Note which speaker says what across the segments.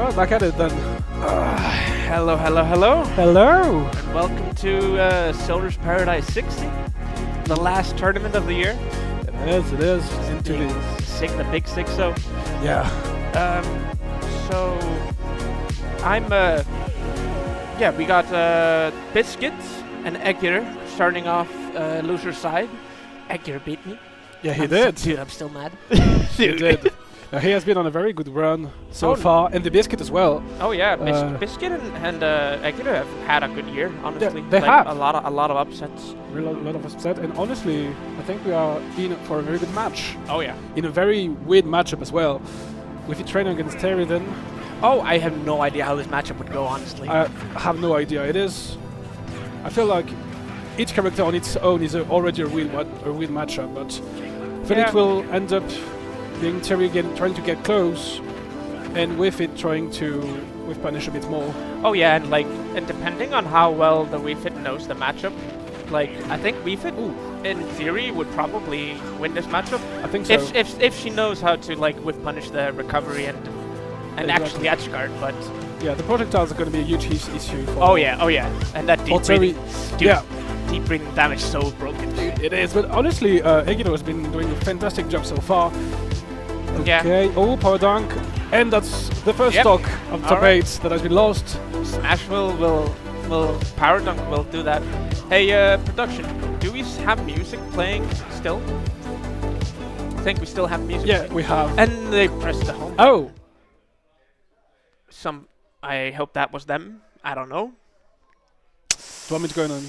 Speaker 1: Alright, back at it then.
Speaker 2: Hello, hello, hello,
Speaker 1: Hello!
Speaker 2: and welcome to Solar's Paradise 60, the last tournament of the year.
Speaker 1: It is. Into
Speaker 2: The
Speaker 1: the...
Speaker 2: the big 6-0.
Speaker 1: Yeah.
Speaker 2: So we got Biscuits and Egger starting off loser side. Egger beat me.
Speaker 1: Yeah, he did.
Speaker 2: Dude, I'm still mad.
Speaker 1: He did. He has been on a very good run so
Speaker 2: Oh,
Speaker 1: far, and the Biscuit as well.
Speaker 2: Oh yeah, Biscuit and Egger have had a good year, honestly.
Speaker 1: they have.
Speaker 2: a lot of upsets.
Speaker 1: A lot of upset, and honestly, I think we are in for a very good match.
Speaker 2: Oh yeah.
Speaker 1: In a very weird matchup as well. With the trainer against Terry, then
Speaker 2: Oh, I have no idea how this matchup would go, honestly.
Speaker 1: I have no idea. It is. I feel like each character on its own is already a weird matchup, but I think it will end up being Terry again trying to get close, and with it trying to punish a bit more.
Speaker 2: Oh yeah, and depending on how well the Wii Fit knows the matchup, I think Wii Fit, in theory, would probably win this matchup
Speaker 1: I think so.
Speaker 2: if she knows how to whiff punish the recovery and
Speaker 1: Exactly.
Speaker 2: actually edge guard. But
Speaker 1: Yeah, the projectiles are going to be a huge issue for.
Speaker 2: oh yeah, and that deep
Speaker 1: Terry.
Speaker 2: breathing, dude,
Speaker 1: Yeah,
Speaker 2: deep breathing damage so broken, dude.
Speaker 1: it is. But honestly, Egino has been doing a fantastic job so far.
Speaker 2: Yeah.
Speaker 1: Okay. Oh, power dunk, and that's the first
Speaker 2: Yep.
Speaker 1: stock of top
Speaker 2: Alright.
Speaker 1: 8 that has been lost.
Speaker 2: Smash will power dunk will do that. Hey, production, do we have music playing still? I think we still have music.
Speaker 1: Yeah,
Speaker 2: playing.
Speaker 1: we have.
Speaker 2: And they pressed the home.
Speaker 1: Oh,
Speaker 2: I hope that was them. I don't know.
Speaker 1: do you want me to go in and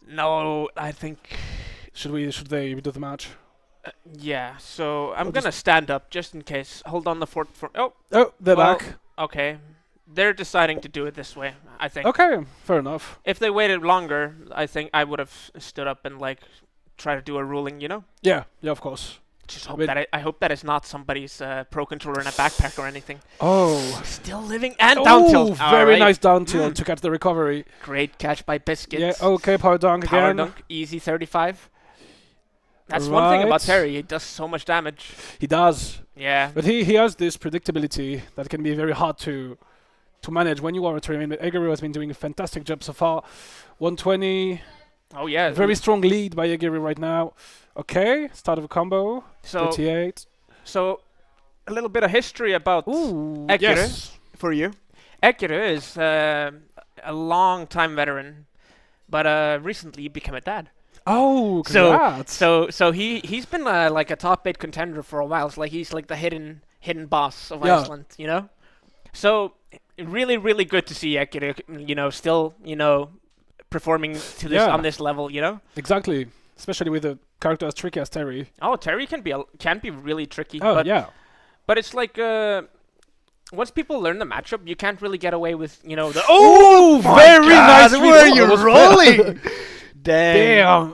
Speaker 2: No, I think.
Speaker 1: should they do the match?
Speaker 2: Yeah. So I'm
Speaker 1: We'll
Speaker 2: gonna stand up just in case. Hold on the fort. Oh,
Speaker 1: Oh, they're
Speaker 2: well,
Speaker 1: back.
Speaker 2: okay. They're deciding to do it this way. I think.
Speaker 1: Okay, fair enough.
Speaker 2: If they waited longer, I think I would have stood up and try to do a ruling. You know.
Speaker 1: Yeah, of course.
Speaker 2: Just hope
Speaker 1: Wait.
Speaker 2: that I hope that it's not somebody's pro controller in a backpack or anything.
Speaker 1: Oh,
Speaker 2: Still living and down tilt.
Speaker 1: very
Speaker 2: Alright.
Speaker 1: nice down tilt
Speaker 2: Mm.
Speaker 1: to catch the recovery.
Speaker 2: Great catch by Biscuits.
Speaker 1: Yeah, okay, power dunk
Speaker 2: Power
Speaker 1: again.
Speaker 2: dunk, easy 35. That's one thing
Speaker 1: Right.
Speaker 2: about Terry. He does so much damage.
Speaker 1: He does,
Speaker 2: Yeah.
Speaker 1: but he has this predictability that can be very hard to manage when you are a tournament. Egeru has been doing a fantastic job so far. 120,
Speaker 2: Oh yeah.
Speaker 1: very strong lead by Egeru right now. Okay, start of a combo.
Speaker 2: So
Speaker 1: 38.
Speaker 2: so a little bit of history about
Speaker 1: Ooh,
Speaker 2: Egeru
Speaker 1: yes.
Speaker 2: for you. Egeru is a long time veteran, but recently became a dad.
Speaker 1: Oh,
Speaker 2: So-
Speaker 1: congrats.
Speaker 2: So he's been like a top 8 contender for a while. So he's like the hidden boss of
Speaker 1: Yeah.
Speaker 2: Iceland, you know. So really good to see Egeru, still performing to this
Speaker 1: Yeah.
Speaker 2: on this level, you know.
Speaker 1: Exactly, especially with a character as tricky as Terry.
Speaker 2: Oh, Terry can be really tricky.
Speaker 1: Oh,
Speaker 2: but
Speaker 1: yeah.
Speaker 2: But it's once people learn the matchup, you can't really get away with the.
Speaker 1: Oh,
Speaker 2: my
Speaker 1: very
Speaker 2: God,
Speaker 1: nice read.
Speaker 2: where are
Speaker 1: Oh,
Speaker 2: you
Speaker 1: that was
Speaker 2: rolling? Damn.
Speaker 1: Damn.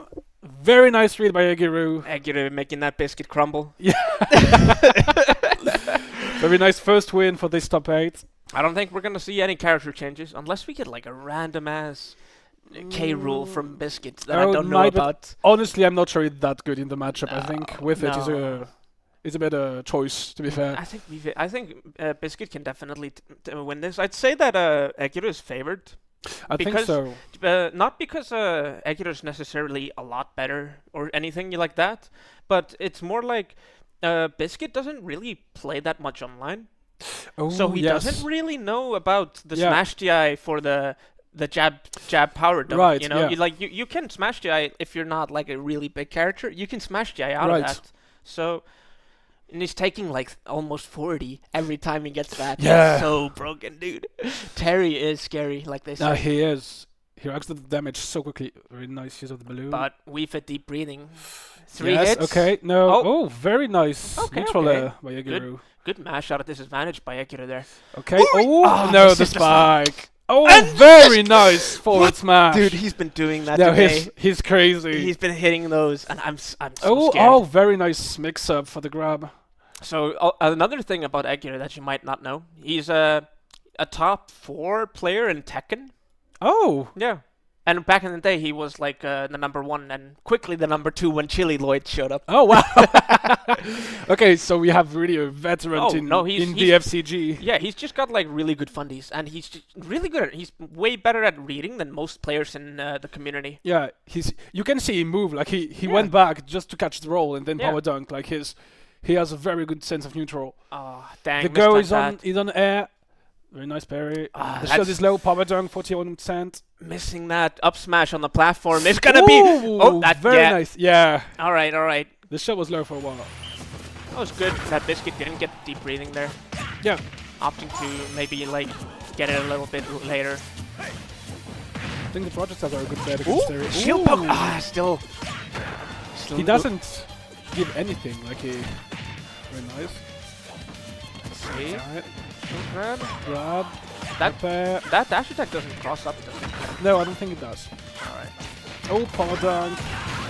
Speaker 1: Very nice read by Egeru.
Speaker 2: Egeru making that biscuit crumble.
Speaker 1: Very nice first win for this top 8.
Speaker 2: I don't think we're gonna see any character changes unless we get like a random ass K rule from Biscuits that I
Speaker 1: Oh,
Speaker 2: don't know
Speaker 1: might, but
Speaker 2: about.
Speaker 1: honestly, I'm not sure it's that good in the matchup. I think with it is
Speaker 2: no.
Speaker 1: a better choice, to be fair.
Speaker 2: I think Biscuit can definitely win this. I'd say that Egeru is favored.
Speaker 1: I think
Speaker 2: because-
Speaker 1: so.
Speaker 2: Not because Egeru is necessarily a lot better or anything like that, but it's more like Biscuit doesn't really play that much online,
Speaker 1: Oh,
Speaker 2: so he
Speaker 1: yes.
Speaker 2: doesn't really know about the
Speaker 1: Yeah.
Speaker 2: smash DI for the jab power dunk.
Speaker 1: Right,
Speaker 2: You know,
Speaker 1: yeah.
Speaker 2: you can smash DI if you're not like a really big character. You can smash DI out
Speaker 1: Right.
Speaker 2: of that. So. And he's taking like almost 40 every time he gets that.
Speaker 1: Yeah.
Speaker 2: It's so broken, dude. Terry is scary, like they say.
Speaker 1: No, he is. He reacts to the damage so quickly. Very nice use of the balloon.
Speaker 2: But we fit deep breathing. 3
Speaker 1: yes,
Speaker 2: hits.
Speaker 1: okay. No.
Speaker 2: Oh.
Speaker 1: Oh, very nice.
Speaker 2: Okay,
Speaker 1: Neutral
Speaker 2: okay.
Speaker 1: air by Egeru.
Speaker 2: Good mash out of disadvantage by Egeru there.
Speaker 1: Okay. Oh,
Speaker 2: Ah,
Speaker 1: no,
Speaker 2: the
Speaker 1: the
Speaker 2: sister
Speaker 1: spike. Oh,
Speaker 2: And
Speaker 1: very nice forward smash.
Speaker 2: Dude, he's been doing that
Speaker 1: no,
Speaker 2: today.
Speaker 1: he's crazy.
Speaker 2: He's been hitting those, and I'm so
Speaker 1: oh,
Speaker 2: scared.
Speaker 1: very nice mix up for the grab.
Speaker 2: So another thing about Egeru that you might not know, he's a top 4 player in Tekken.
Speaker 1: Oh,
Speaker 2: Yeah. And back in the day, he was like the number 1 and quickly the number 2 when Chili Lloyd showed up.
Speaker 1: Oh wow. Okay, so we have really a veteran
Speaker 2: Oh,
Speaker 1: in,
Speaker 2: no, he's-
Speaker 1: in
Speaker 2: he's-
Speaker 1: the FCG.
Speaker 2: Yeah, he's just got like really good fundies, and he's just really good. He's way better at reading than most players in the community.
Speaker 1: Yeah, you can see him move. Like he
Speaker 2: Yeah.
Speaker 1: went back just to catch the roll and then
Speaker 2: Yeah.
Speaker 1: power dunk. Like he has a very good sense of neutral.
Speaker 2: Oh, dang.
Speaker 1: The go is
Speaker 2: mistimed
Speaker 1: on air. Very nice parry.
Speaker 2: Ah,
Speaker 1: The shield
Speaker 2: that's-
Speaker 1: is low. Power dunk 41%.
Speaker 2: Missing that up smash on the platform. It's gonna be.
Speaker 1: Ooh,
Speaker 2: Oh, that
Speaker 1: very
Speaker 2: yeah.
Speaker 1: nice. Yeah,
Speaker 2: All right, all right.
Speaker 1: the shot was low for a while.
Speaker 2: That was good. That Biscuit didn't get deep breathing there.
Speaker 1: Yeah,
Speaker 2: Opting to maybe like get it a little bit later.
Speaker 1: I think the Projects are a good bet against Terry.
Speaker 2: Shield poke.
Speaker 1: Ooh.
Speaker 2: Ah, still.
Speaker 1: He doesn't give anything. Like he very nice.
Speaker 2: See?
Speaker 1: Right.
Speaker 2: Shield grab.
Speaker 1: Grab.
Speaker 2: That
Speaker 1: Up there.
Speaker 2: that dash attack doesn't cross up, does it?
Speaker 1: No, I don't think it does.
Speaker 2: All right.
Speaker 1: Oh, power dunk.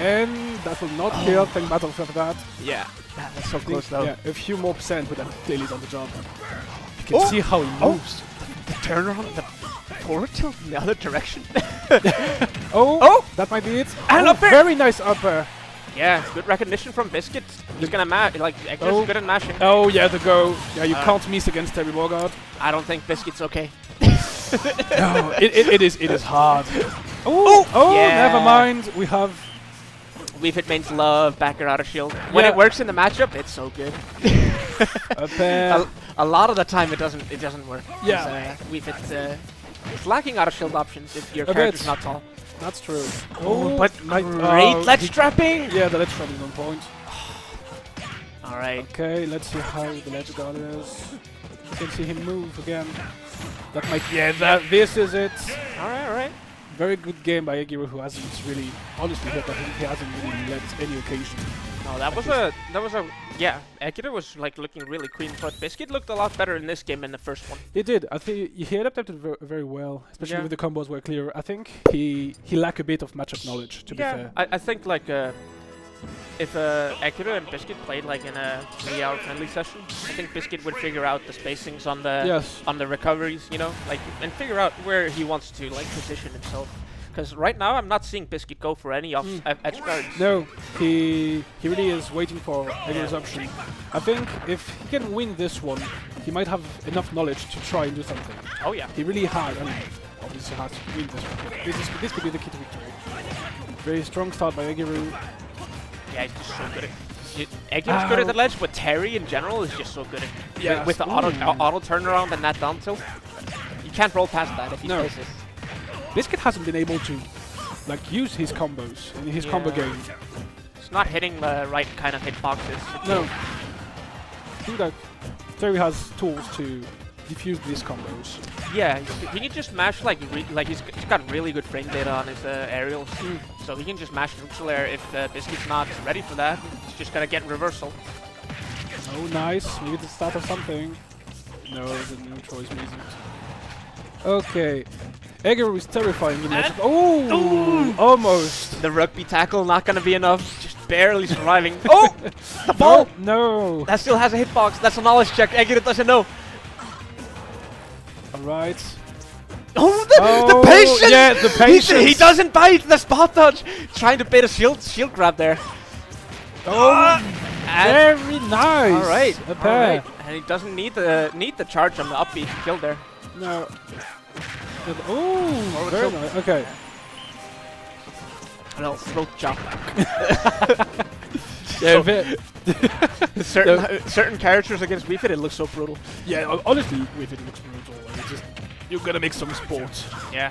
Speaker 1: And that will not kill. Thank Battle for that.
Speaker 2: Yeah. That's so
Speaker 1: I
Speaker 2: close
Speaker 1: think,
Speaker 2: though.
Speaker 1: yeah, a few more percent with that daily on the job. You can
Speaker 2: Oh!
Speaker 1: see how he moves.
Speaker 2: The turnaround, the forward tilt in the other direction.
Speaker 1: Oh,
Speaker 2: Oh!
Speaker 1: that might be it.
Speaker 2: And
Speaker 1: oh,
Speaker 2: up air.
Speaker 1: very nice upper.
Speaker 2: Yeah, good recognition from Biscuit. He's gonna mash. Like, Ekker's
Speaker 1: Oh.
Speaker 2: good at mashing.
Speaker 1: Oh yeah, the go. Yeah, you
Speaker 2: Uh,
Speaker 1: can't miss against Terry Bogard.
Speaker 2: I don't think Biscuit's okay.
Speaker 1: No, it is hard. Oh,
Speaker 2: yeah.
Speaker 1: never mind. We have
Speaker 2: We've hit mains love backer out of shield. When
Speaker 1: Yeah.
Speaker 2: it works in the matchup, it's so good.
Speaker 1: a pair.
Speaker 2: A lot of the time, it doesn't work.
Speaker 1: Yeah.
Speaker 2: We've hit. It's lacking out of shield options if your
Speaker 1: A
Speaker 2: character's
Speaker 1: bit.
Speaker 2: not tall.
Speaker 1: That's true.
Speaker 2: Oh, but
Speaker 1: my-
Speaker 2: great
Speaker 1: oh,
Speaker 2: ledge
Speaker 1: he-
Speaker 2: trapping.
Speaker 1: Yeah, the ledge trap is on point.
Speaker 2: All right.
Speaker 1: Okay, let's see how the ledge guard is. You can see him move again. That might. Yeah, this is it.
Speaker 2: All right. All right.
Speaker 1: Very good game by Egiro, who hasn't really, honestly, he hasn't really let any occasion.
Speaker 2: No, that was a yeah. Ekita was like looking really clean, but Biscuit looked a lot better in this game than the first one.
Speaker 1: He did. I think he adapted very well, especially
Speaker 2: Yeah.
Speaker 1: with the combos were clear. I think he lacked a bit of matchup knowledge, to be fair.
Speaker 2: I think like if Akira and Biscuit played like in a 3-hour friendly session, I think Biscuit would figure out the spacings on the
Speaker 1: Yes.
Speaker 2: on the recoveries, you know, like and figure out where he wants to like position himself. Because right now I'm not seeing Biscuit go for any off edge guards.
Speaker 1: No, he really is waiting for Egiro's option. I think if he can win this one, he might have enough knowledge to try and do something.
Speaker 2: Oh yeah.
Speaker 1: He really had, and obviously has to win this one. This could be the key to victory. Very strong start by Egiru.
Speaker 2: Yeah, he's just so good at. Egging's good at the ledge, but Terry in general is just so good at
Speaker 1: Yes.
Speaker 2: with the auto turnaround and that down tilt. You can't roll past that if he
Speaker 1: No.
Speaker 2: spaces.
Speaker 1: Biscuit hasn't been able to like use his combos in his combo
Speaker 2: Yeah.
Speaker 1: game.
Speaker 2: It's not hitting the right kind of hitboxes.
Speaker 1: No. I think that Terry has tools to defuse these combos.
Speaker 2: Yeah, he can just mash like he's got really good frame data on his aerials, so he can just mash neutral air if Biscuit's not ready for that. He's just gonna get reversal.
Speaker 1: Oh, nice. Maybe the start of something. No, the neutral is missing. Okay. Egiru is terrifying in matchup. Oh, almost.
Speaker 2: The rugby tackle not gonna be enough. Just barely surviving. Oh, the ball.
Speaker 1: No.
Speaker 2: That still has a hitbox. That's a knowledge check. Egger doesn't know.
Speaker 1: All right.
Speaker 2: Oh,
Speaker 1: Oh,
Speaker 2: the patience!
Speaker 1: yeah, the patience.
Speaker 2: He doesn't bite the spot dodge. Trying to bait a shield grab there.
Speaker 1: Oh,
Speaker 2: And
Speaker 1: very nice.
Speaker 2: all right,
Speaker 1: A pair.
Speaker 2: and he doesn't need the charge on the upbeat to kill there.
Speaker 1: No. Oh, very
Speaker 2: tilt.
Speaker 1: nice. Okay.
Speaker 2: A little throat chop.
Speaker 1: Yeah,
Speaker 2: certain characters against Wii Fit, it looks so brutal.
Speaker 1: yeah. Honestly, if it looks brutal, like it's just you gotta make some sports.
Speaker 2: Yeah.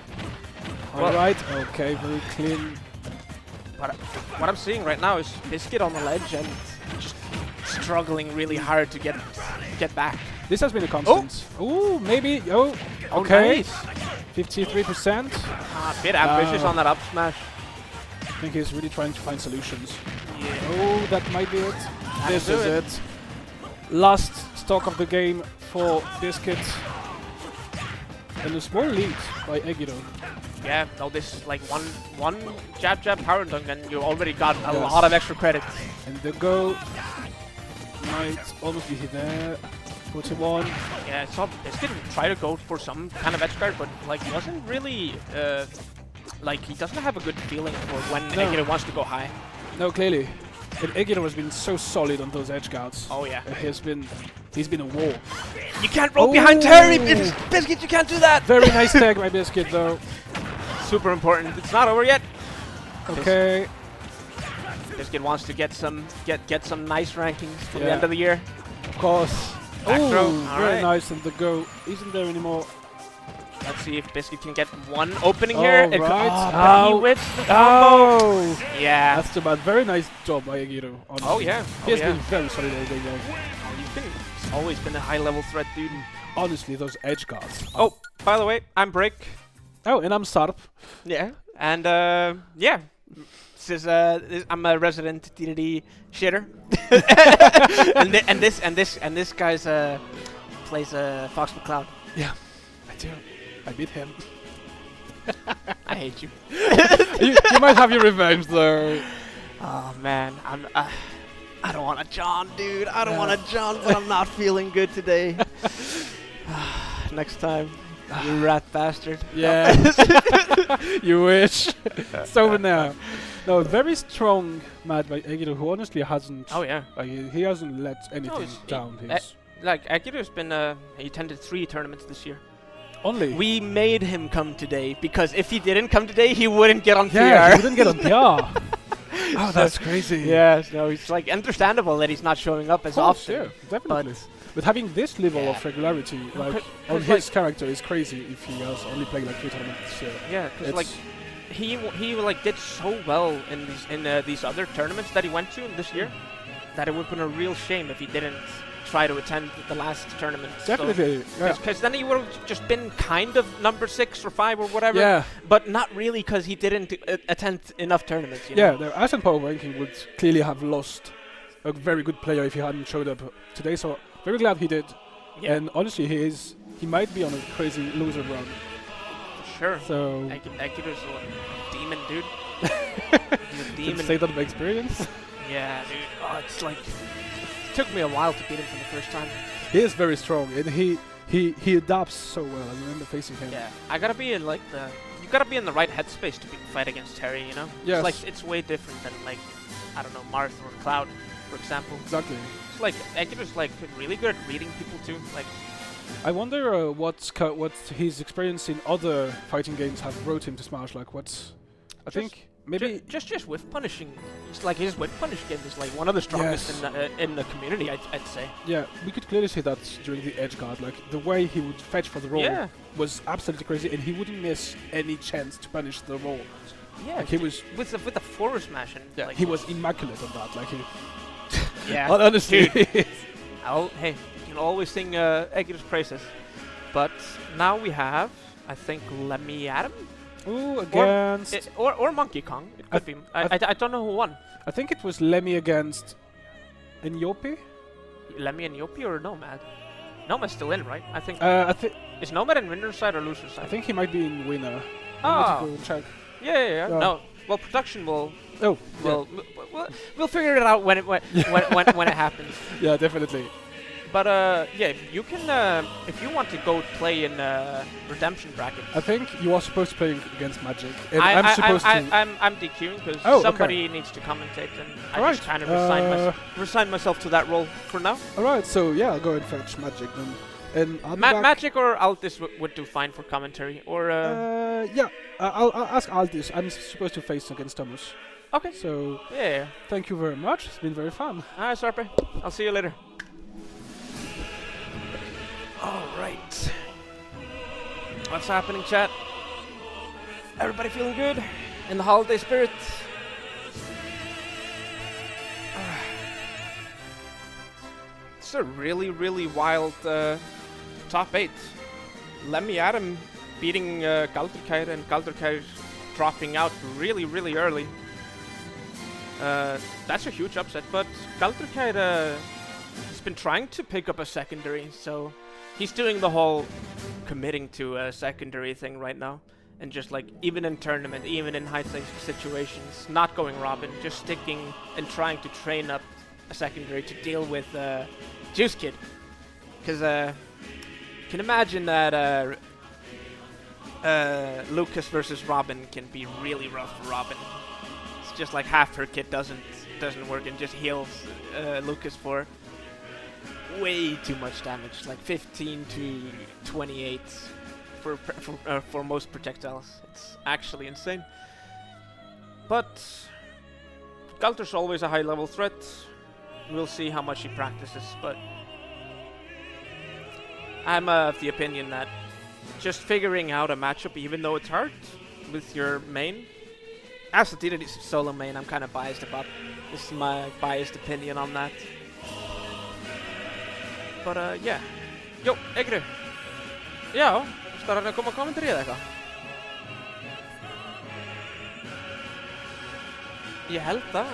Speaker 1: All
Speaker 2: Well-
Speaker 1: right. Okay. Very clean.
Speaker 2: But what I'm seeing right now is Biscuit on the ledge and just struggling really hard to get back.
Speaker 1: This has been a constant. Oh, maybe. Oh, okay.
Speaker 2: Nice.
Speaker 1: 53%.
Speaker 2: A bit ambitious
Speaker 1: Uh,
Speaker 2: on that up smash.
Speaker 1: I think he's really trying to find solutions.
Speaker 2: Yeah.
Speaker 1: Oh, that might be it. This
Speaker 2: do
Speaker 1: is
Speaker 2: it.
Speaker 1: it. Last stock of the game for Biscuit. And a small lead by Egido.
Speaker 2: Yeah, no, this is like one jab power dunk and you already got a
Speaker 1: Yes.
Speaker 2: lot of extra credit.
Speaker 1: And the go might almost be there. 41.
Speaker 2: Yeah, I saw Biscuit try to go for some kind of edge guard, but like wasn't really like he doesn't have a good feeling for when
Speaker 1: No.
Speaker 2: Egir wants to go high.
Speaker 1: No, clearly. And Egir has been so solid on those edge guards.
Speaker 2: Oh yeah.
Speaker 1: He's been a war.
Speaker 2: You can't roll behind Terry,
Speaker 1: Oh.
Speaker 2: Biscuit. You can't do that.
Speaker 1: Very nice tag by Biscuit though.
Speaker 2: Super important. It's not over yet.
Speaker 1: Okay.
Speaker 2: Biscuit wants to get some nice rankings for the
Speaker 1: Yeah.
Speaker 2: end of the year.
Speaker 1: Of course.
Speaker 2: Back throw.
Speaker 1: Ooh,
Speaker 2: All
Speaker 1: very
Speaker 2: right.
Speaker 1: nice, and the go isn't there anymore.
Speaker 2: Let's see if Biscuit can get one opening here. It could-
Speaker 1: Alright.
Speaker 2: but he
Speaker 1: Ow.
Speaker 2: whips the combo.
Speaker 1: Oh!
Speaker 2: Yeah.
Speaker 1: That's too bad. Very nice job by Egiro.
Speaker 2: Oh yeah.
Speaker 1: He has
Speaker 2: yeah.
Speaker 1: been very solid all day long.
Speaker 2: He's always been a high-level threat, dude.
Speaker 1: Honestly, those edge guards.
Speaker 2: Oh, by the way, I'm Break.
Speaker 1: Oh, and I'm Sarp.
Speaker 2: Yeah. And yeah. I'm a resident DDD shitter. and this guy's plays Fox McCloud.
Speaker 1: Yeah, I do. I beat him.
Speaker 2: I hate you.
Speaker 1: you might have your revenge though.
Speaker 2: Oh man, I don't want a John, dude. I don't want a John, but I'm not feeling good today. Next time, you rat bastard.
Speaker 1: Yeah. You wish. It's over now. No, very strong match by Egiro, who honestly hasn't.
Speaker 2: Oh yeah.
Speaker 1: He hasn't let anything
Speaker 2: he's-
Speaker 1: down.
Speaker 2: he-
Speaker 1: He's
Speaker 2: Like Agiro's been he attended 3 tournaments this year.
Speaker 1: only.
Speaker 2: We made him come today because if he didn't come today, he wouldn't get on
Speaker 1: yeah,
Speaker 2: PR.
Speaker 1: he didn't get on PR. Oh, that's crazy.
Speaker 2: Yeah, so it's like understandable that he's not showing up as
Speaker 1: Of course,
Speaker 2: often.
Speaker 1: yeah, definitely.
Speaker 2: But
Speaker 1: But having this level
Speaker 2: Yeah.
Speaker 1: of regularity, like on
Speaker 2: 'cause
Speaker 1: his character, is crazy. If he has only played like 3 tournaments this year.
Speaker 2: yeah, because
Speaker 1: It's-
Speaker 2: like he like did so well in these other tournaments that he went to this year that it would have been a real shame if he didn't try to attend the last tournament.
Speaker 1: Definitely. Yeah.
Speaker 2: Because then he would have just been kind of number 6 or 5 or whatever.
Speaker 1: Yeah.
Speaker 2: But not really because he didn't attend enough tournaments. You
Speaker 1: Yeah.
Speaker 2: know?
Speaker 1: The Ascent Power ranking would clearly have lost a very good player if he hadn't showed up today. So very glad he did.
Speaker 2: Yeah.
Speaker 1: And honestly, he might be on a crazy loser run.
Speaker 2: Sure.
Speaker 1: So
Speaker 2: Akido's a demon, dude. He's a
Speaker 1: can
Speaker 2: demon.
Speaker 1: say that by experience.
Speaker 2: Yeah, dude. Oh, it's like it took me a while to beat him for the first time.
Speaker 1: He is very strong, and he adapts so well. I remember facing him.
Speaker 2: Yeah, I gotta be in like you gotta be in the right headspace to fight against Terry. You know.
Speaker 1: Yes.
Speaker 2: It's like it's way different than like I don't know Marth or Cloud, for example.
Speaker 1: Exactly.
Speaker 2: It's like Akido's like really good at reading people too. Like
Speaker 1: I wonder what his experience in other fighting games have brought him to Smash. Like I think maybe
Speaker 2: just whiff punishing. It's like his whiff punish game is like one of the strongest
Speaker 1: Yes.
Speaker 2: in the community. I'd say.
Speaker 1: yeah, we could clearly see that during the edge guard. Like the way he would fetch for the roll
Speaker 2: Yeah.
Speaker 1: was absolutely crazy, and he wouldn't miss any chance to punish the roll.
Speaker 2: Yeah.
Speaker 1: Like he was,
Speaker 2: with the forward smash and like
Speaker 1: he was immaculate on that. Like he,
Speaker 2: yeah.
Speaker 1: honestly,
Speaker 2: Hey, you can always sing Egido's praises. But now we have, I think, Lemmy Adam
Speaker 1: ooh, against.
Speaker 2: or Monkey Kong. It could be. I don't know who won.
Speaker 1: I think it was Lemmy against Nyopi.
Speaker 2: Lemmy and Yopi or Nomad? Nomad's still in, right? I think.
Speaker 1: I think
Speaker 2: Is Nomad in winner's side or loser's side?
Speaker 1: I think he might be in winner. I
Speaker 2: Ah.
Speaker 1: need to go check.
Speaker 2: Yeah.
Speaker 1: Yeah.
Speaker 2: No. Well, production will.
Speaker 1: Oh,
Speaker 2: We'll figure it out when when it happens.
Speaker 1: yeah, definitely.
Speaker 2: But yeah, you can if you want to go play in redemption bracket.
Speaker 1: I think you are supposed to play against Magic, and I'm supposed to.
Speaker 2: I'm DQing because
Speaker 1: Oh, okay.
Speaker 2: somebody needs to commentate, and I
Speaker 1: Alright,
Speaker 2: just kind of resign myself to that role for now.
Speaker 1: All right, so yeah, I'll go and fetch Magic then, and I'll be back.
Speaker 2: Magic or Altis would do fine for commentary, or
Speaker 1: Yeah, I'll ask Aldis. I'm supposed to face against Thomas.
Speaker 2: okay,
Speaker 1: So
Speaker 2: yeah.
Speaker 1: thank you very much. It's been very fun.
Speaker 2: Alright, Sarpe, I'll see you later. All right, what's happening, chat? Everybody feeling good in the holiday spirit? It's a really wild top 8. Lemmy Adam beating Galdurkær and Galdurkær dropping out really early. That's a huge upset, but Galdurkær has been trying to pick up a secondary, so he's doing the whole committing to a secondary thing right now. And just like, even in tournament, even in high stakes situations, not going Robin, just sticking and trying to train up a secondary to deal with Juice Kid. Because can imagine that Lucas versus Robin can be really rough for Robin. It's just like half her kit doesn't work and just heals Lucas for way too much damage, like 15 to 28 for most projectiles. It's actually insane. But Galter's always a high-level threat. We'll see how much he practices, but I'm of the opinion that just figuring out a matchup, even though it's hard, with your main. As a Trinity solo main, I'm kind of biased about. This is my biased opinion on that. But yeah. Jó, Egru. Já, startar að koma kommentari eða eitthvað? Ég held það.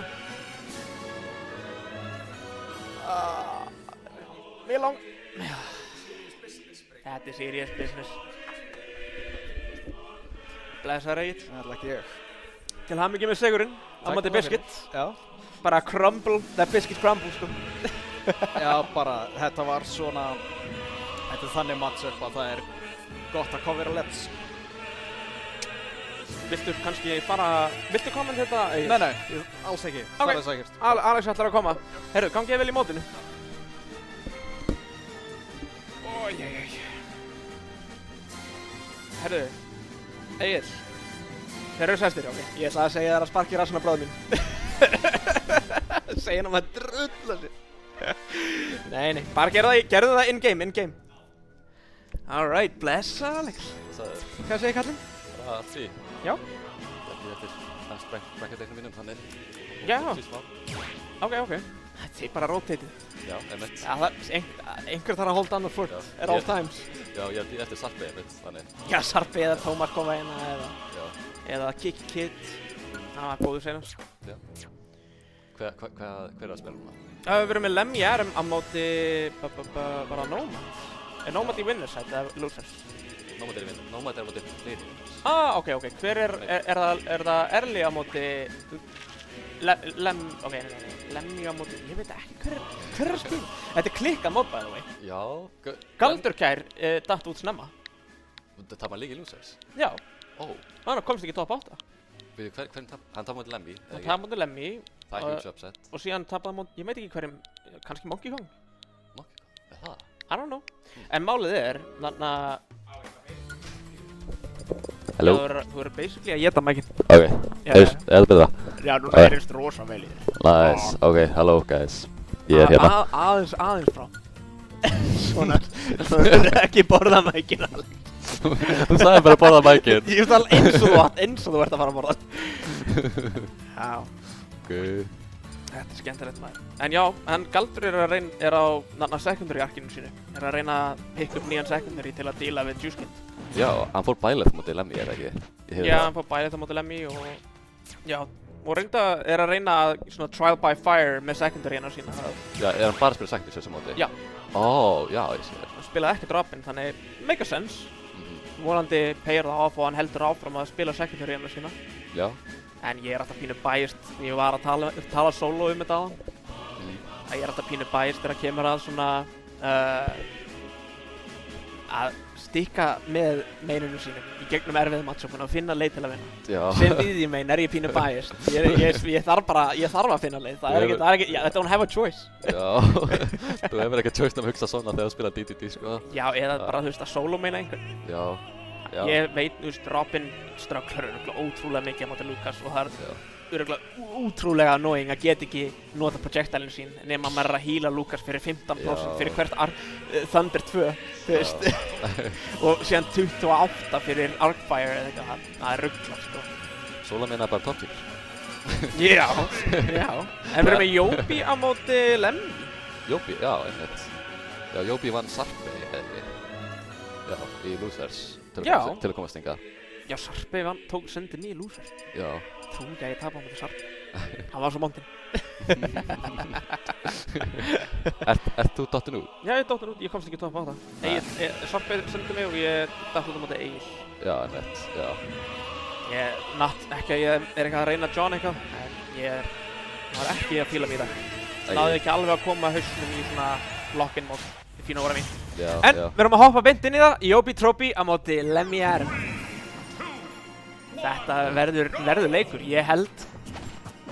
Speaker 2: Mér lang... Þetta serious business. Blessaður Egill.
Speaker 3: Það er ekki ég.
Speaker 2: Til hamingju með sigurinn á móti Biscuit.
Speaker 3: Já.
Speaker 2: Bara crumble, that Biscuit crumble sko.
Speaker 3: Já, bara, þetta var svona... Þetta er þannig matchup að það er gott að covera lets.
Speaker 2: Viltu kannski fara... Viltu koma með þetta?
Speaker 3: Nei, alls ekki. Það er sækert.
Speaker 2: Alex ætlar að koma. Herru, gangi ég vel í mótinu? Ójæjæj. Herru, Egill. Þeir eru sestir, ok. Ég ætla að segja þér að sparki í rassinn á bróður mín. Segja hann að drulla sér. Nei, bara gerðu það in-game. Alright, bless Alex. Hvað segir kallinn?
Speaker 4: Bara því.
Speaker 2: Já.
Speaker 4: Þetta er bracket-leiknum mínum, þannig.
Speaker 2: Já.
Speaker 4: Smá.
Speaker 2: Ok. Þetta er bara rotated.
Speaker 4: Já, einmitt.
Speaker 2: Já, einhver þarf að holda annað fort at all times.
Speaker 4: Já, ég held eftir Sarpi einmitt, þannig.
Speaker 2: Já, Sarpi eða Tómas koma eina eða Kick Kid. Það var góður senast.
Speaker 4: Já. Hver er að spila núna?
Speaker 2: Við erum með Lemmy RM á móti bara Nomad. Er Nomad í winners side eða losers?
Speaker 4: Nomad er í winners. Nomad er á móti fleiri winners.
Speaker 2: Ok. Hver er það Erli á móti Lemmy á móti, ég veit ekki hver er að spila? Þetta er klikkað mót by the way.
Speaker 4: Já.
Speaker 2: Galdurkær datt út snemma.
Speaker 4: Það var líka í losers?
Speaker 2: Já.
Speaker 4: Hann
Speaker 2: komst ekki top 8.
Speaker 4: Hann tapði móti Lemmy.
Speaker 2: Hann tapði móti Lemmy.
Speaker 4: Það er huge upset.
Speaker 2: Og síðan tapði móti, ég veit ekki hverjum, kannski Monkey Kong?
Speaker 4: Monkey Kong? Er það?
Speaker 2: I don't know. En málið er, þarna...
Speaker 4: Hello?
Speaker 2: Þú eru basically að geta mækinn.
Speaker 4: Ok, er það betra?
Speaker 2: Já, nú heyrist rosa vel í þér.
Speaker 4: Nice, ok, hello guys. Ég er hérna.
Speaker 2: Aðeins frá. Svona, þú verður ekki borða mækinn, Alex.
Speaker 4: Þú sagði bara að borða mækinn.
Speaker 2: Ég veist alveg eins og þú ert að fara að borða. Já.
Speaker 4: Ok.
Speaker 2: Þetta er skemmtilegt maður. En já, Galdur er á secondary arkinu sínu. Er að reyna að pick up nýjan secondary til að díla við Juicekind.
Speaker 4: Já, hann fór bælið móti Lemmy, er það ekki?
Speaker 2: Já, hann fór bælið móti Lemmy og... Já, og er að reyna svona trial by fire með secondary hennar sína.
Speaker 4: Já, er hann bara að spila secondary þessu móti?
Speaker 2: Já.
Speaker 4: Já, ég sé það.
Speaker 2: Hann spilaði ekkert Robin, þannig make a sense. Vonandi payir það off og hann heldur áfram að spila secondary hennar sína.
Speaker 4: Já. En
Speaker 2: ég er alltaf pínu biased, ég var að tala solo þetta áðan. Ég er alltaf pínu biased þegar kemur að svona að stikka með maininu sínum í gegnum erfið matchupuna og finna leið til að vinna.
Speaker 4: Já.
Speaker 2: Sem við í main er ég pínu biased. Ég þarf að finna leið, það er ekki, I don't have a choice.
Speaker 4: Já, þú hefur ekki choice að hugsa svona þegar þú spila DDD sko.
Speaker 2: Já, eða bara þú veist að solo maina einhvern.
Speaker 4: Já.
Speaker 2: Ég veit, þú veist, Robin strögglar ótrúlega mikið á móti Lucas og það er ótrúlega annoying að geta ekki nota projectilinu sín nema maður er að heala Lucas fyrir 15% fyrir hvert Thunder 2, þú veist. Og síðan 28 fyrir Arcfire eða eitthvað, það er rugglar sko.
Speaker 4: Solo meina bara top tier.
Speaker 2: Já. En við erum með Jóbi á móti Lemmy.
Speaker 4: Jóbi, já, einmitt. Já, Jóbi vann Sarpi, eða ekki. Já, í losers. Til að komast hingað.
Speaker 2: Já, Sarpi tók sendi nýja losers.
Speaker 4: Já.
Speaker 2: Trúi ekki að ég tapa á móti Sarpi. Hann var svo montinn.
Speaker 4: Ert þú dottinn út?
Speaker 2: Já, ég er dottinn út, ég komst ekki top 8. Sarpi sendi mig og ég datt út á móti Egil.
Speaker 4: Já, einmitt, já.
Speaker 2: Ekki að ég er eitthvað að reyna John eitthvað, en ég var ekki að fíla mig í dag. Náði ekki alveg að koma hausnum í svona lock-in mót. Fínu óra mín. En við erum að hoppa beint inn í það. Jóbi Trópi á móti Lemmy RM. Þetta verður leikur. Ég held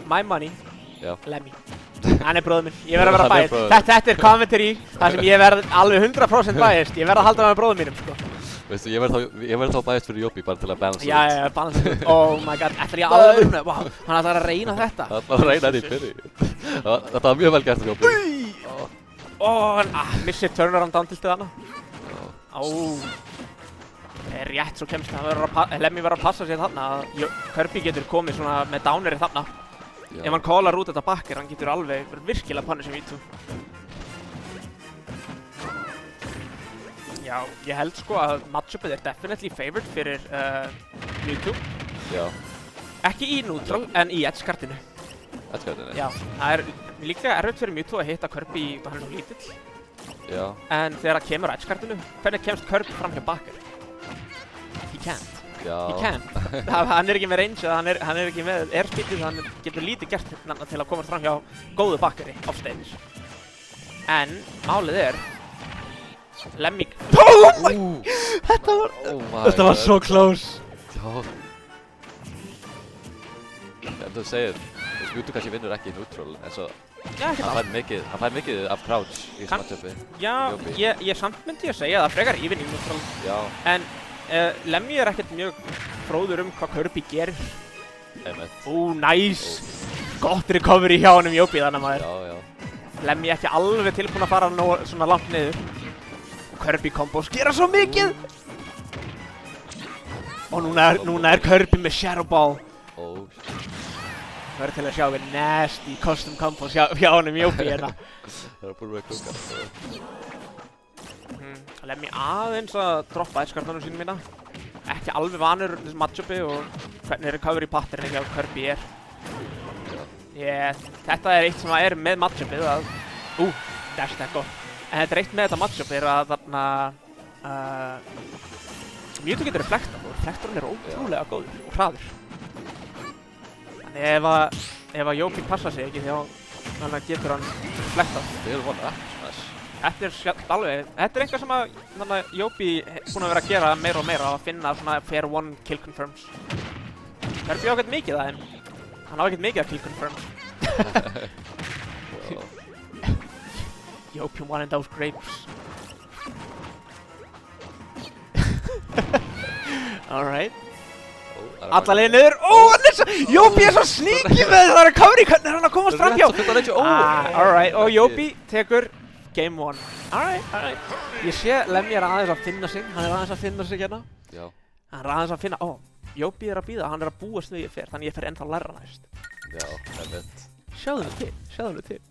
Speaker 2: my money,
Speaker 4: Já.
Speaker 2: Lemmy. Hann bróður minn. Ég verð að vera
Speaker 4: Hann
Speaker 2: biased.
Speaker 4: bróðir.
Speaker 2: Þetta commentary þar sem ég verð alveg 100% biased. Ég verð að halda með bróður mínum, sko.
Speaker 4: Veistu, ég verð þá bæðist fyrir Jópi bara til að balansa
Speaker 2: Já, balance it. Oh my god, ætlar ég alveg með, wow, hann ætlar að reyna þetta.
Speaker 4: Það var að reyna þetta í byrju. Þetta var mjög vel gert fyrir Jópi.
Speaker 2: Hann missir turnaround down til stöðana. Rétt svo kemst Lemmy verður að passa sér þarna að Kirby getur komið svona með downerið þarna. Ef hann callar út þetta backer, hann getur alveg virkilega punish Mewtwo. Já, ég held sko að matchupið definitely favored fyrir Mewtwo.
Speaker 4: Já.
Speaker 2: Ekki í neutral, en í edge-kartinu.
Speaker 4: Edge-kartinu?
Speaker 2: Já, það líklega erfitt fyrir Mewtwo að hitta Kirby og hann lítill.
Speaker 4: Já.
Speaker 2: En þegar það kemur edge-kartinu, hvernig kemst Kirby fram hjá backer? He can't.
Speaker 4: Já.
Speaker 2: He can't. Hann ekki með range, hann ekki með airspeedið, hann getur lítið gert til að komast fram hjá góðu backeri offstage. En málið Lemmy... Þetta var svo close!
Speaker 4: Já. Þú segir, Mewtwo kannski vinnur ekki í neutral, en svo hann fær mikið af crouch í þessu matchupi.
Speaker 2: Já, ég samt myndi að segja það frekar even í neutral.
Speaker 4: Já.
Speaker 2: En Lemmy ekkert mjög fróður hvað Kirby gerir. Nice! Gott recovery hjá honum Jópi þannig maður.
Speaker 4: Já.
Speaker 2: Lemmy ekki alveg tilbúinn að fara svona langt niður. Kirby combos gera svo mikið! Og núna Kirby með Shadow Ball. Það til að sjá við nasty custom combos hjá honum Jópi hérna.
Speaker 4: Það búin með klúkar.
Speaker 2: Lemmy aðeins að droppa edge-kartunum sínum mína. Ekki alveg vanur þessu matchupi og hvernig recovery pattern hjá Kirby Þetta eitt sem með matchupið að... dash attack gott. En þetta eitt með þetta matchup að þarna... Mewtwo getur reflektað og reflektorinn ótrúlega góður og hraður. Þannig ef að Jópi passa sig ekki þá getur hann reflektað. Þetta eitthvað sem að Jópi búinn að vera að gera meira og meira að finna svona fair one kill confirms. Kirby á ekkert mikið það en hann á ekkert mikið að kill confirms. Jópi wanted those grapes. Alright. Alla leið niður. Jópi svo sneaky með það recovery. Hvernig hann að komast framhjá? Alright, og Jópi tekur game 1. Alright. Ég sé Lemmy aðeins að finna sig. Hann aðeins að finna sig hérna.
Speaker 4: Já.
Speaker 2: Hann aðeins að finna, Jópi að býða. Hann að búast við ég fer, þannig ég fer ennþá læra næst.
Speaker 4: Já, einmitt.
Speaker 2: Sjáðu nú til.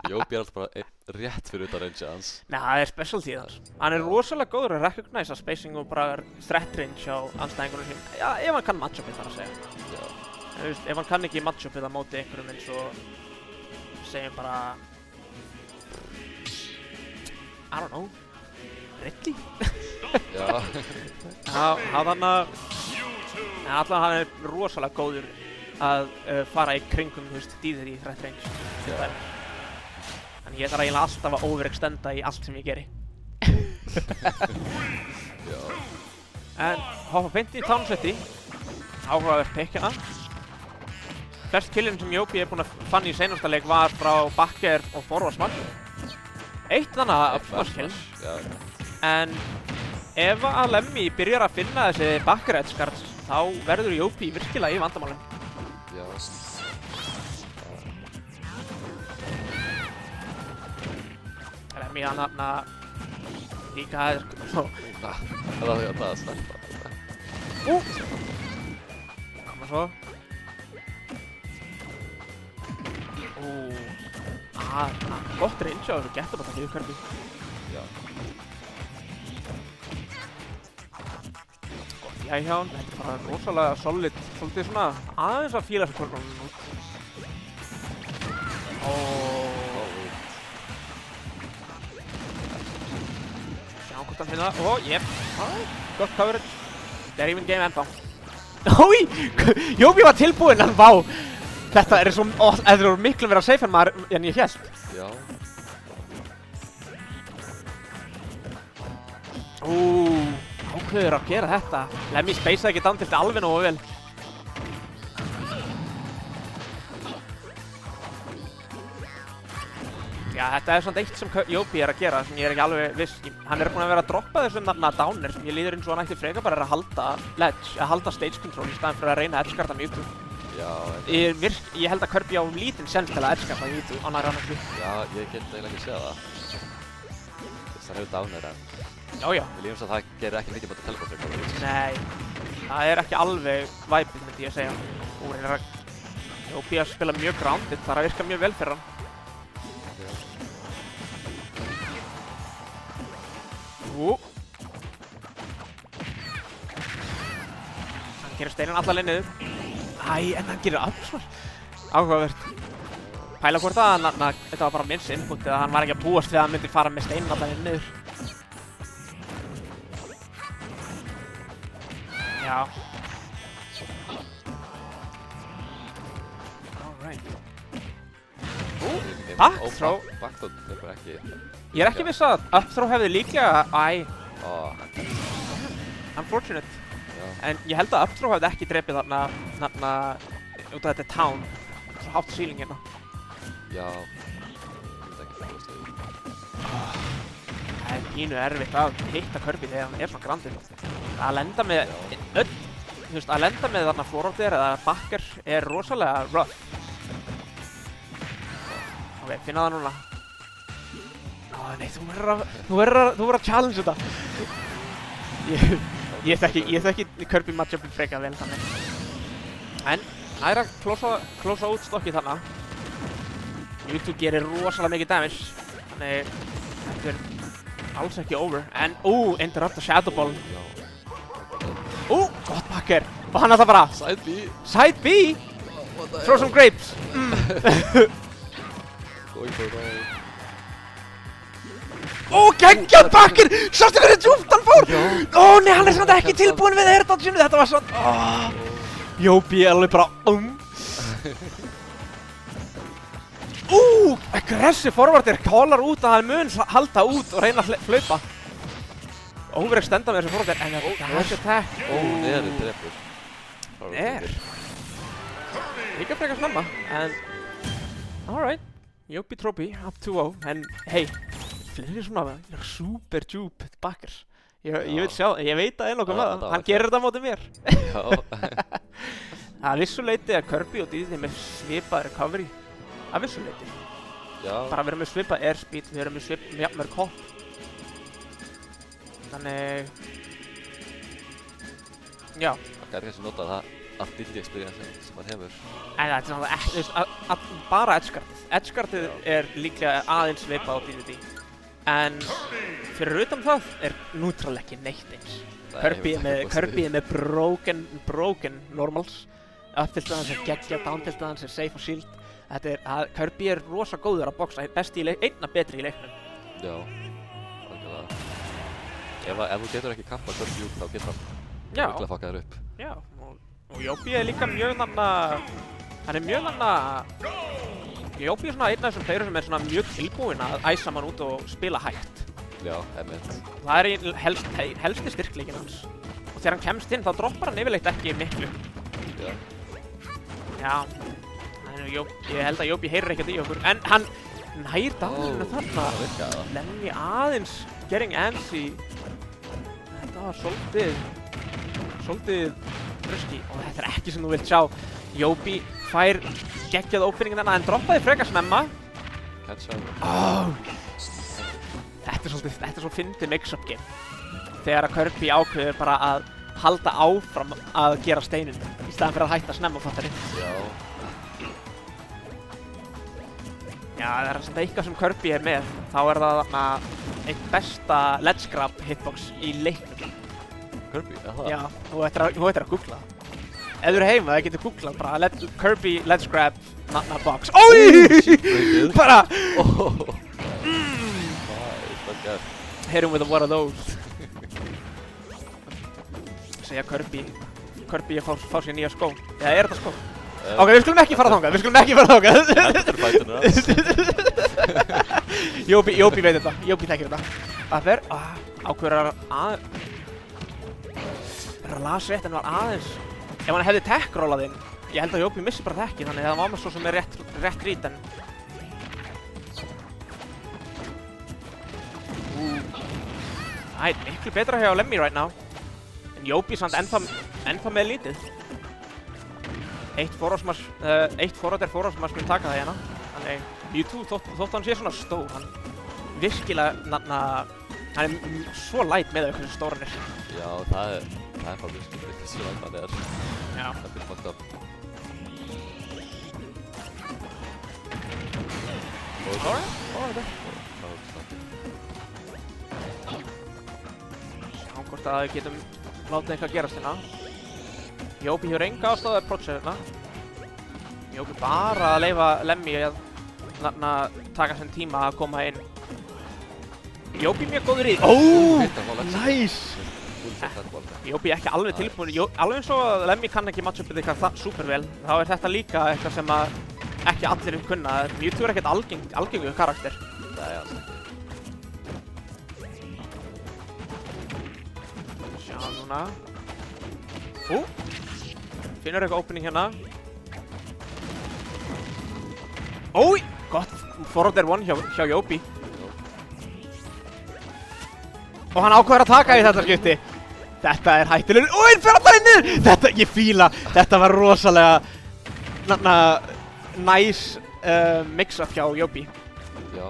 Speaker 4: Jópi alltaf bara rétt fyrir utan range hans.
Speaker 2: Nei, það specialty hans. Hann rosalega góður að recognize spacing og bara threat range á anstæðingunum sínum. Já, ef hann kann matchupið þar að segja. Já. En ef hann kann ekki matchupið á móti einhverjum eins og segjum bara... I don't know. Ridley? Já. Hann rosalega góður að fara í kringum, dýðir í threat range. Þannig ég þarf eiginlega alltaf að overextenda í allt sem ég geri. En hoppa beint í Town City. Áhugavert pick hérna. Flest killin sem Jópi búinn að fann í seinasta leik var frá backer og forwardsmann. Eitt þannig að upsmash-kill. En ef að Lemmy byrjar að finna þessi backer edge guards, þá verður Jópi virkilega í vandamálum.
Speaker 4: Já.
Speaker 2: Lemmy hann líka
Speaker 4: Það er snerta.
Speaker 2: Koma svo. Gott range á þessu getabata fyrir Kirby.
Speaker 4: Já.
Speaker 2: Gott hjá hann, þetta bara rosalega solid, svolítið svona aðeins að fíla þessu kornum út. Sjá hvort hann finna það, gott coverage. Þetta even game ennþá. Jópi var tilbúinn, en vá! Þetta eru miklu meira safe en ég hélt.
Speaker 4: Já.
Speaker 2: ákveður að gera þetta. Lemmy speysaði ekki down tilti alveg nógu vel. Já, þetta er svona eitt sem Jópi er að gera sem ég er ekki alveg viss. Hann er búinn að vera að droppa þessum downer sem ég líður eins og hann ætti frekar bara að halda ledge, að halda stage control í staðan fyrir að reyna að edgeguarda Mewtwo.
Speaker 4: Já,
Speaker 2: Ég held að Kirby á lítinn sens til að edgeguarda Mewtwo á næra annars.
Speaker 4: Já, ég get eiginlega ekki séð það. Þess að hefur downer en
Speaker 2: Já.
Speaker 4: við lífum svo að það gerir ekki mikið búin að teleporta.
Speaker 2: Nei, það er ekki alveg væpið myndi ég að segja. Og hann er að Jópi að spila mjög grounded, það er að virka mjög vel fyrir hann. Hann gerir steinin alla leið niður. En hann gerir afsvar. Áhugavert. Pæla hvort að þetta var bara minns input eða hann var ekki að búast við að hann myndi fara með steinin alla leið niður. Já. Alright. Backthrow.
Speaker 4: Backthrow er bara ekki...
Speaker 2: Ég er ekki viss að upthrow hefði líklega... Unfortunate.
Speaker 4: Já.
Speaker 2: En ég held að upthrow hefði ekki drepið þarna út af þetta town. Svo hátt ceiling hérna.
Speaker 4: Já. Ég veit ekki hvað það er.
Speaker 2: Það er pínu erfitt að hitta Kirby þegar hann er svona grandinn. Að lenda með að lenda með þarna forwarder eða backer er rosalega rough. Ok, finna það núna. Nei, þú verður að challenge þetta. Ég þekki Kirby matchupin frekar vel þannig. En það er að closea út stokkið þarna. Mewtwo gerir rosalega mikið damage. Þannig þetta er alls ekki over. En interrupt og Shadow Ball. Gott backer. Og hann ætla bara
Speaker 4: Side B.
Speaker 2: Side B? Throw some grapes.
Speaker 4: Going for it.
Speaker 2: Geggjað backer! Sástu hvernig djúpt hann fór? Nei, hann er samt ekki tilbúinn við air-dodgeinu. Þetta var svona... Jópi er alveg bara... Aggressive forwarder callar út að hann mun halda út og reyna að hlaupa. Overextenda með þessu forwarder, en dash attack.
Speaker 4: Neður drepur.
Speaker 2: Neður. Líka frekar snemma, en... Alright. Jópi Trophy, up 2-0, en hey. Fleiri svona super djúp backers. Ég vil sjá, ég veit að einlokkum það. Hann gerir þetta á móti mér.
Speaker 4: Já.
Speaker 2: Að vissu leyti að Kirby og Diddy með svipað recovery. Að vissu leyti.
Speaker 4: Já.
Speaker 2: Bara við erum með svipað airspeed, við erum með svipað jafnmörg hopp. Þannig... Já.
Speaker 4: Það er kannski notað það að Diddy experience sem hann hefur.
Speaker 2: En það er svona ekki, bara edgeguardið. Edgeguardið er líklega aðeins svipað á Diddy. En fyrir utan það er neutral ekki neitt eins. Kirby er með broken normals. Up-tiltaðan sem geggja, down-tiltaðan sem safe og shield. Kirby er rosa góður að boxa, einna betri í leiknum.
Speaker 4: Já, algjörlega. Ef þú getur ekki kappa Kirby út, þá getur hann virkilega fuckað þér upp.
Speaker 2: Já, og Jópi er líka mjög Jópi er svona einn af þessum playerur sem er svona mjög tilbúinn að æsa mann út og spila hægt.
Speaker 4: Já, einmitt.
Speaker 2: Það er helsti styrkleikinn hans. Og þegar hann kemst inn þá droppar hann yfirleitt ekki miklu.
Speaker 4: Já.
Speaker 2: Já, ég held að Jópi heyrir ekkert í okkur, en hann nær downinu þarna.
Speaker 4: Það virkaði það.
Speaker 2: Lemmy aðeins getting antsy. Þetta var svolítið risky og þetta er ekki sem þú vilt sjá. Jópi fær geggjað openingin þarna en droppaði frekar snemma.
Speaker 4: Catch up.
Speaker 2: Þetta er svo fyndið mix-up game. Þegar að Kirby ákveður bara að halda áfram að gera steininn í staðan fyrir að hætta snemma fattari.
Speaker 4: Já.
Speaker 2: Já, það er samt eitthvað sem Kirby er með. Þá er það þarna eitt besta ledge grab hitbox í leiknum.
Speaker 4: Kirby, það?
Speaker 2: Já, þú ættir að googla það. Ef þú eru heima, það getur googlað bara Kirby ledge grab box. Ói! Bara! Hit him with one of those. Segja Kirby að fá sér nýja skó. Eða er þetta skó? Ok, við skulum ekki fara þangað,
Speaker 4: Heldur fætuna hans.
Speaker 2: Jópi veit þetta, Jópi þekkir þetta. Það er ákveður að... las rétt en var aðeins ef hann hefði tech-rollað inn ég held að Jópi missi bara tekki þannig að það var með svo sem er rétt rít en Það miklu betra hjá Lemmy right now en Jópi samt ennþá með lítið eitt forráðsmass mun taka það hérna þannig Mewtwo þótt hann sé svona stór hann virkilega hann svo light með hversu stór hann
Speaker 4: Já, það er bara virkilega hversu light hann
Speaker 2: Já.
Speaker 4: Það blir fucked up
Speaker 2: Alright. Sjá hvort að við getum látið eitthvað gerast hérna Jópi hefur enga ástæðu að approacha hérna Jópi bara að leyfa Lemmy að taka sem tíma að koma inn Jópi mjög góður í
Speaker 3: Nice!
Speaker 2: Jópi ekki alveg tilbúin alveg eins og að Lemmy kann ekki matchupið eitthvað supervel þá er þetta líka eitthvað sem að ekki allir kunna Mewtwo er ekkert algengur karakter
Speaker 4: Nei, alls ekki
Speaker 2: Sjá núna Finnur eitthvað opening hérna Ói, gott forward one hjá Jópi Og hann ákveður að taka í þetta skipti Þetta er hættulegur Ói, hann fer alltaf inn niður Þetta, ég fíla Þetta var rosalega nice mix-up hjá Jópi
Speaker 4: Já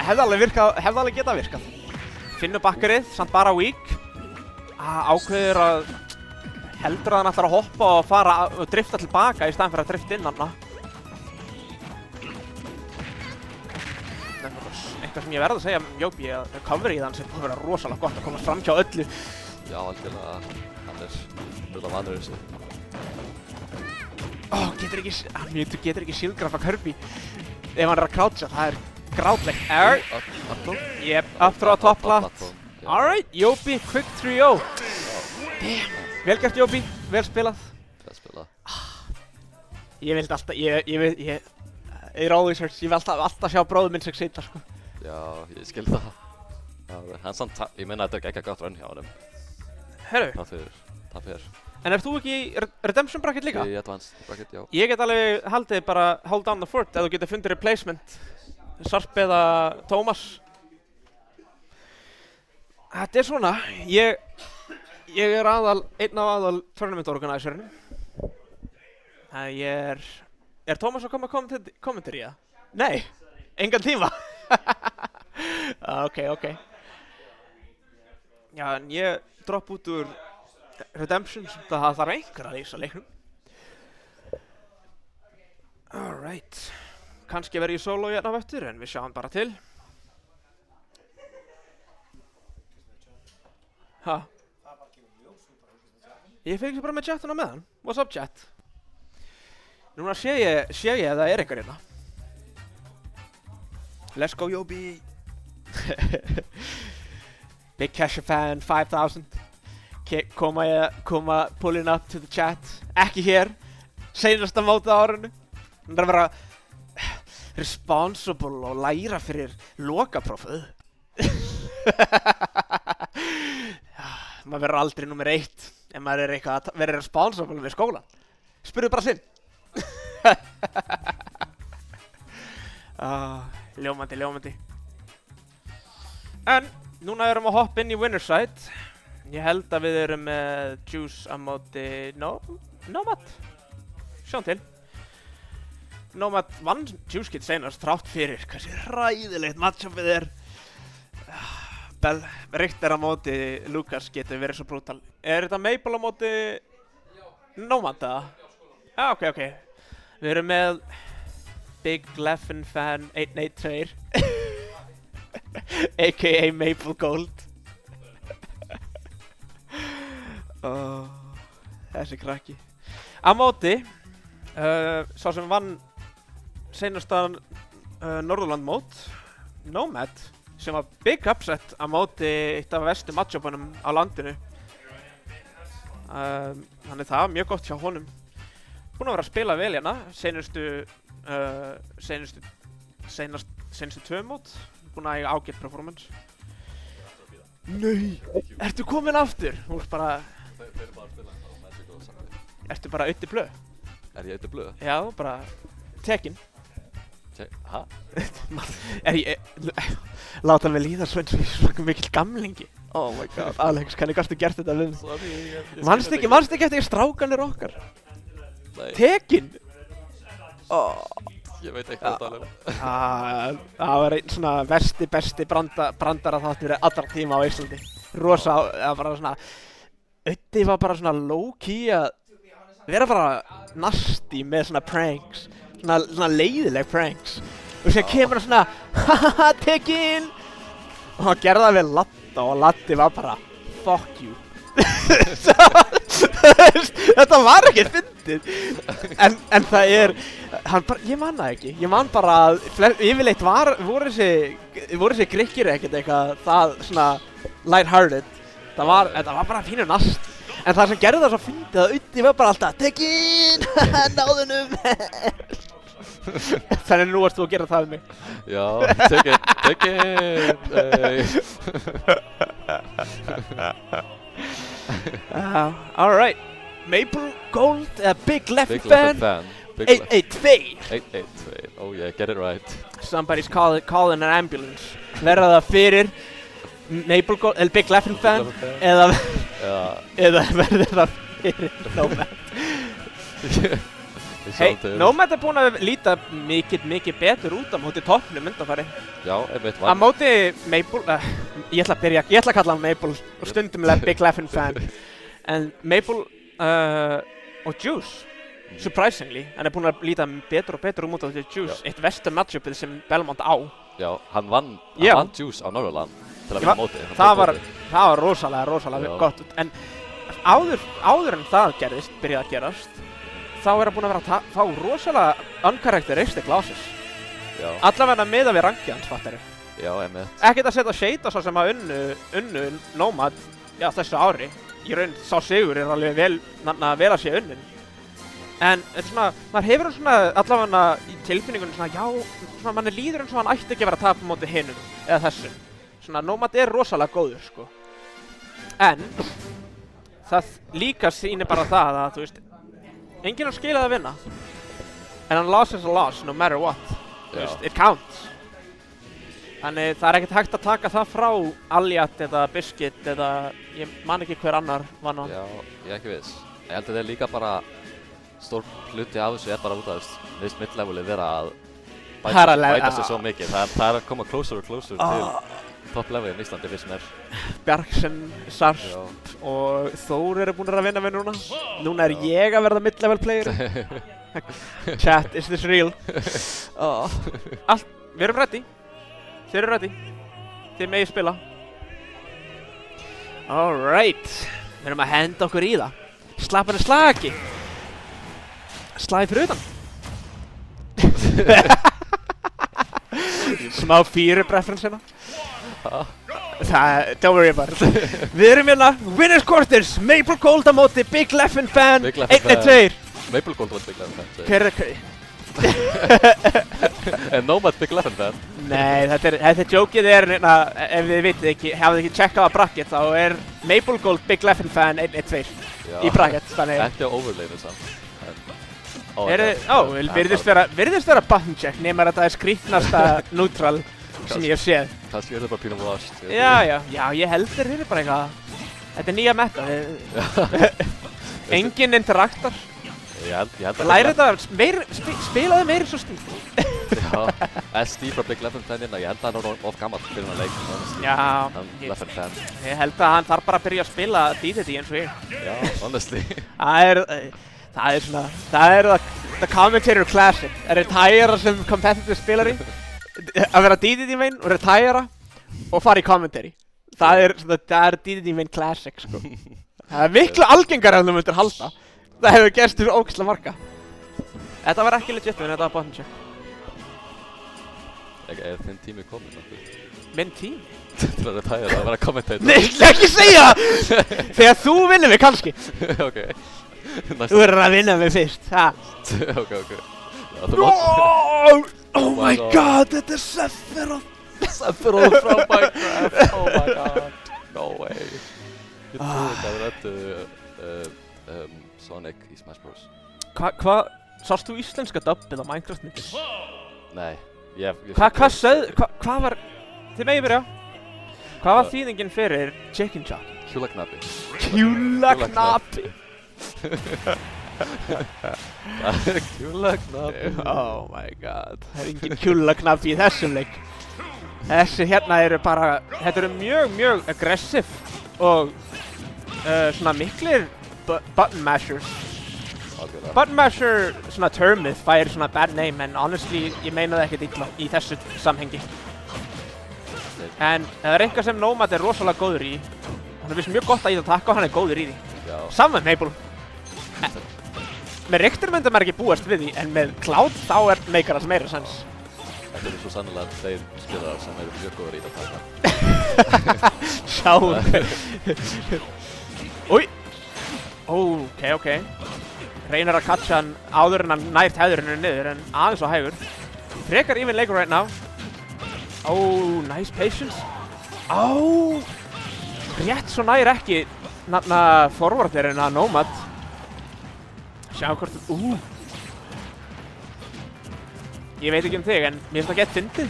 Speaker 2: Hefði alveg getað virkað Finnur bakkerið, samt bara weak Ákveður að heldur að hann ætlar að hoppa og fara og drifta tilbaka í staðinn fyrir að drifta inn hann Eitthvað sem ég verð að segja um Jópi að coverið hans búið að vera rosalega gott að koma fram hjá öllu
Speaker 4: Já, algjörlega hann vanur þessu
Speaker 2: getur ekki shieldgrafa Kirby ef hann er að croucha, það er grátlegt Yep, up throw að top lat Alright, Jópi, quick 3-0 Damn, vel gert Jópi, vel spilað Ég vildi alltaf, ég always hurts, ég vil alltaf sjá bróður minn succeeda sko
Speaker 4: Já, ég skil það Hann samt, ég meina þetta er ekki gott run hjá honum
Speaker 2: Herru
Speaker 4: Það fyrir
Speaker 2: En ert þú ekki í Redemption bracket líka?
Speaker 4: Í Advanced bracket, já
Speaker 2: Ég get alveg haldið bara hold down the fort ef þú getur fundið replacement Sarp eða Tómas Þetta er svona, ég er einn af aðal tournament organiserinn Er Tómas að koma kommentar í það? Nei, engan tíma Ok Já, en ég dropp út úr Redemption, það þarf einhver að lýsa leiknum Alright Kannski verð ég solo hérna á eftir en við sjáum bara til Ha? Ég fylgist bara með chatuna með hann What's up chat? Núna sé ég að það er einhver hérna Let's go Jópi Big Casher fan 5000 koma pulling up to the chat ekki hér seinasta mótið á árinu hann er að vera responsible og læra fyrir lokaprófið maður verður aldrei nummer 1 ef maður er eitthvað að vera responsible við skólan spurðu bara sinn ljómandi en núna erum við að hoppa inn í winner side Ég held að við erum með Juice á móti Nomad Sjáum til Nomad vann Juice Kid seinast þrátt fyrir hversu hræðilegt matchupið er Richter á móti Lucas getur verið svo brútal Er þetta Maple á móti Nomad eða? Já, ok Við erum með Big Leffen fan 182 a.k.a. Maple Gold Þessi krakki Á móti sá sem vann seinasta Norðurland mót Nomad sem var big upset á móti eitt af verstu matchupunum á landinu þannig það var mjög gott hjá honum búinn að vera að spila vel hérna seinustu 2 mót búinn að eiga ágætt performance Nei, ertu komin aftur? Þú veist bara Ertu bara Auddi Blöð?
Speaker 4: Er ég Auddi Blöð?
Speaker 2: Já, bara tekin.
Speaker 4: Hæ?
Speaker 2: Láta hann vel líða svona mikill gamlingi. Oh my god, Alex, hvernig gastu gert þetta við mig?
Speaker 4: Sorry.
Speaker 2: Manstu ekki eftir strákanir okkar?
Speaker 4: Nei.
Speaker 2: Tekin?
Speaker 4: Ég veit ekki hvað það
Speaker 2: Það var einn svona besti brandara þáttur allra tíma á Íslandi. Rosa, það bara svona Auddi var bara svona low-key að vera bara nasty með svona pranks. Svona leiðileg pranks. Og sér kemur hann svona hahaha, tekin! Og hann gerði það við Latta og Latti var bara fuck you. Þetta var ekki fyndið. En það ég man það ekki. Ég man bara að yfirleitt voru þessi grikkir ekkert eitthvað það svona lighthearted. Þetta var bara pínu nast. En það sem gerði það svo fyndið að Auddi var bara alltaf tekin! Náðunum! Þannig nú varst þú að gera það við mig.
Speaker 4: Já, tekin!
Speaker 2: Alright. Maple Gold, Big Lefty Fan. 882.
Speaker 4: 882. Oh yeah, get it right.
Speaker 2: Somebody's calling an ambulance. Verða það fyrir Maple Gold, Big Lefty Fan, eða verður það fyrir Nomad. Hey, Nomad búinn að líta mikið betur út á móti toppnum undanfari.
Speaker 4: Já, einmitt
Speaker 2: var. Á móti Maple, ég ætla að kalla hann Maple og stundum Big Lefty Fan. En Maple og Juice, surprisingly, hann búinn að líta betur og betur út á Juice. Eitt versta matchupið sem Belmont á.
Speaker 4: Já, hann vann Juice á Norðurland til að vinna móti.
Speaker 2: Það var rosalega gott. En áður en það byrjaði að gerast, þá hann búinn að vera að fá rosalega uncharacteristic losses.
Speaker 4: Já.
Speaker 2: Allavega miðað við rankið hans, fattari.
Speaker 4: Já, einmitt.
Speaker 2: Ekkert að setja shade á svo sem að unnu Nomad þessu ári. Í raun sá sigur alveg vel að sé unnin. En svona, maður hefur svona allavega í tilfinningunum svona, já, manni líður eins og hann ætti ekki að vera að tapa móti hinum, eða þessum. Svona, Nomad rosalega góður, sko. En það líka sýnir bara það að, þú veist, enginn skilað að vinna. En hann loss is a loss, no matter what. Þú veist, it counts. Þannig það ekkert hægt að taka það frá Aljat eða Biscuit eða ég man ekki hver annar vann hann.
Speaker 4: Já, ég ekki viss. Ég held að það líka bara stór hluti af þessu bara út af þess mid-levelið vera að bæta sig svo mikið. Það að koma closer og closer til top-levelið í Íslandi fyrst sem
Speaker 2: Bjarksen, Sarp og Þór búin að vinna með núna. Núna ég að verða mid-level player. Chat, is this real? Við erum ready. Þið eru ready. Þið megið spila. Alright. Við erum að henda okkur í það. Slappan slagi. Slagi fyrir utan. Smá reference hérna. Don't worry about it. Við erum hérna. Winners Quarters. Maple Gold á móti Big Leffin Fan. 1-2.
Speaker 4: Maple Gold var Big Leffin Fan.
Speaker 2: Hver
Speaker 4: En Nomad Big Leffin Fan.
Speaker 2: Nei, þetta jokeið ef þið vitið ekki, hafið ekki checkað á bracket, þá Maple Gold Big Leffin Fan 1-2 í bracket, þannig.
Speaker 4: Ekki á overlaynu samt.
Speaker 2: Virðist vera button check, nema þetta skrítnasta neutral sem ég hef séð.
Speaker 4: Kannski þetta bara pínum washed.
Speaker 2: Já, ég held þeir bara eitthvað, þetta nýja meta. Enginn interaktar. Læri þetta, spilaði meiri svo stíl.
Speaker 4: Já, SD frá Big Leffin Fan hérna, ég held að hann of gammal fyrir hann að leik.
Speaker 2: Já,
Speaker 4: Leffin Fan.
Speaker 2: Ég held að hann þarf bara að byrja að spila DDD eins og ég.
Speaker 4: Já, honestly.
Speaker 2: Það svona, the commentator classic. Retire sem competitive spilari, að vera DDD main og retire og fara í commentary. Það DDD main classic, sko. Það miklu algengar ef þú myndir halda. Það hefur gerst úr ógeðslega marga. Þetta var ekki legit, en þetta var button check.
Speaker 4: Er þinn tími kominn nokkuð?
Speaker 2: Minn tími?
Speaker 4: Til að retire að vera commentator.
Speaker 2: Nei, ekki segja það! Þegar þú vinnur mig kannski.
Speaker 4: Ok.
Speaker 2: Þú verður að vinna mig fyrst, ha?
Speaker 4: Ok.
Speaker 2: Oh my god, þetta Sephiroth!
Speaker 4: Sephiroth frá Minecraft! Oh my god. No way. Ég trúi ekki að við rættu Sonic í Smash Bros.
Speaker 2: Hvað, sást þú íslenska dubbið á Minecraft myndin?
Speaker 4: Nei, ég
Speaker 2: Hvað var, þið megið byrja. Hvað var þýðingin fyrir Chicken Chop?
Speaker 4: Kjúlaknapi.
Speaker 2: Kjúlaknapi.
Speaker 4: Kjúlaknapi.
Speaker 2: Oh my god, það engin kjúlaknapi í þessum leik. Þessi hérna eru bara, þetta eru mjög aggressive og svona miklir button mashers.
Speaker 4: Algjörlega.
Speaker 2: Button masher, svona termið, fær svona bad name, en honestly, ég meina það ekkert illa í þessu samhengi. En það er eitthvað sem Nomad er rosalega góður í. Hann er vist mjög gott að í það takka og hann er góður í því.
Speaker 4: Já.
Speaker 2: Saman Maple. Með Richter myndum maður ekki búast við því, en með Cloud þá meikar það meira sens.
Speaker 4: Þetta eru svo sannlega þeir spilarar sem eru mjög góður í það taka.
Speaker 2: Sjáum. Új. Ok. Reynar að catcha hann áður en hann nær tæðurinn niður, en aðeins á hægur. Frekar even leikur right now. Nice patience. Rétt svo nær ekki forwarderinn að Nomad. Sjá hvort Ég veit ekki þig, en mér finnst það gett fyndið.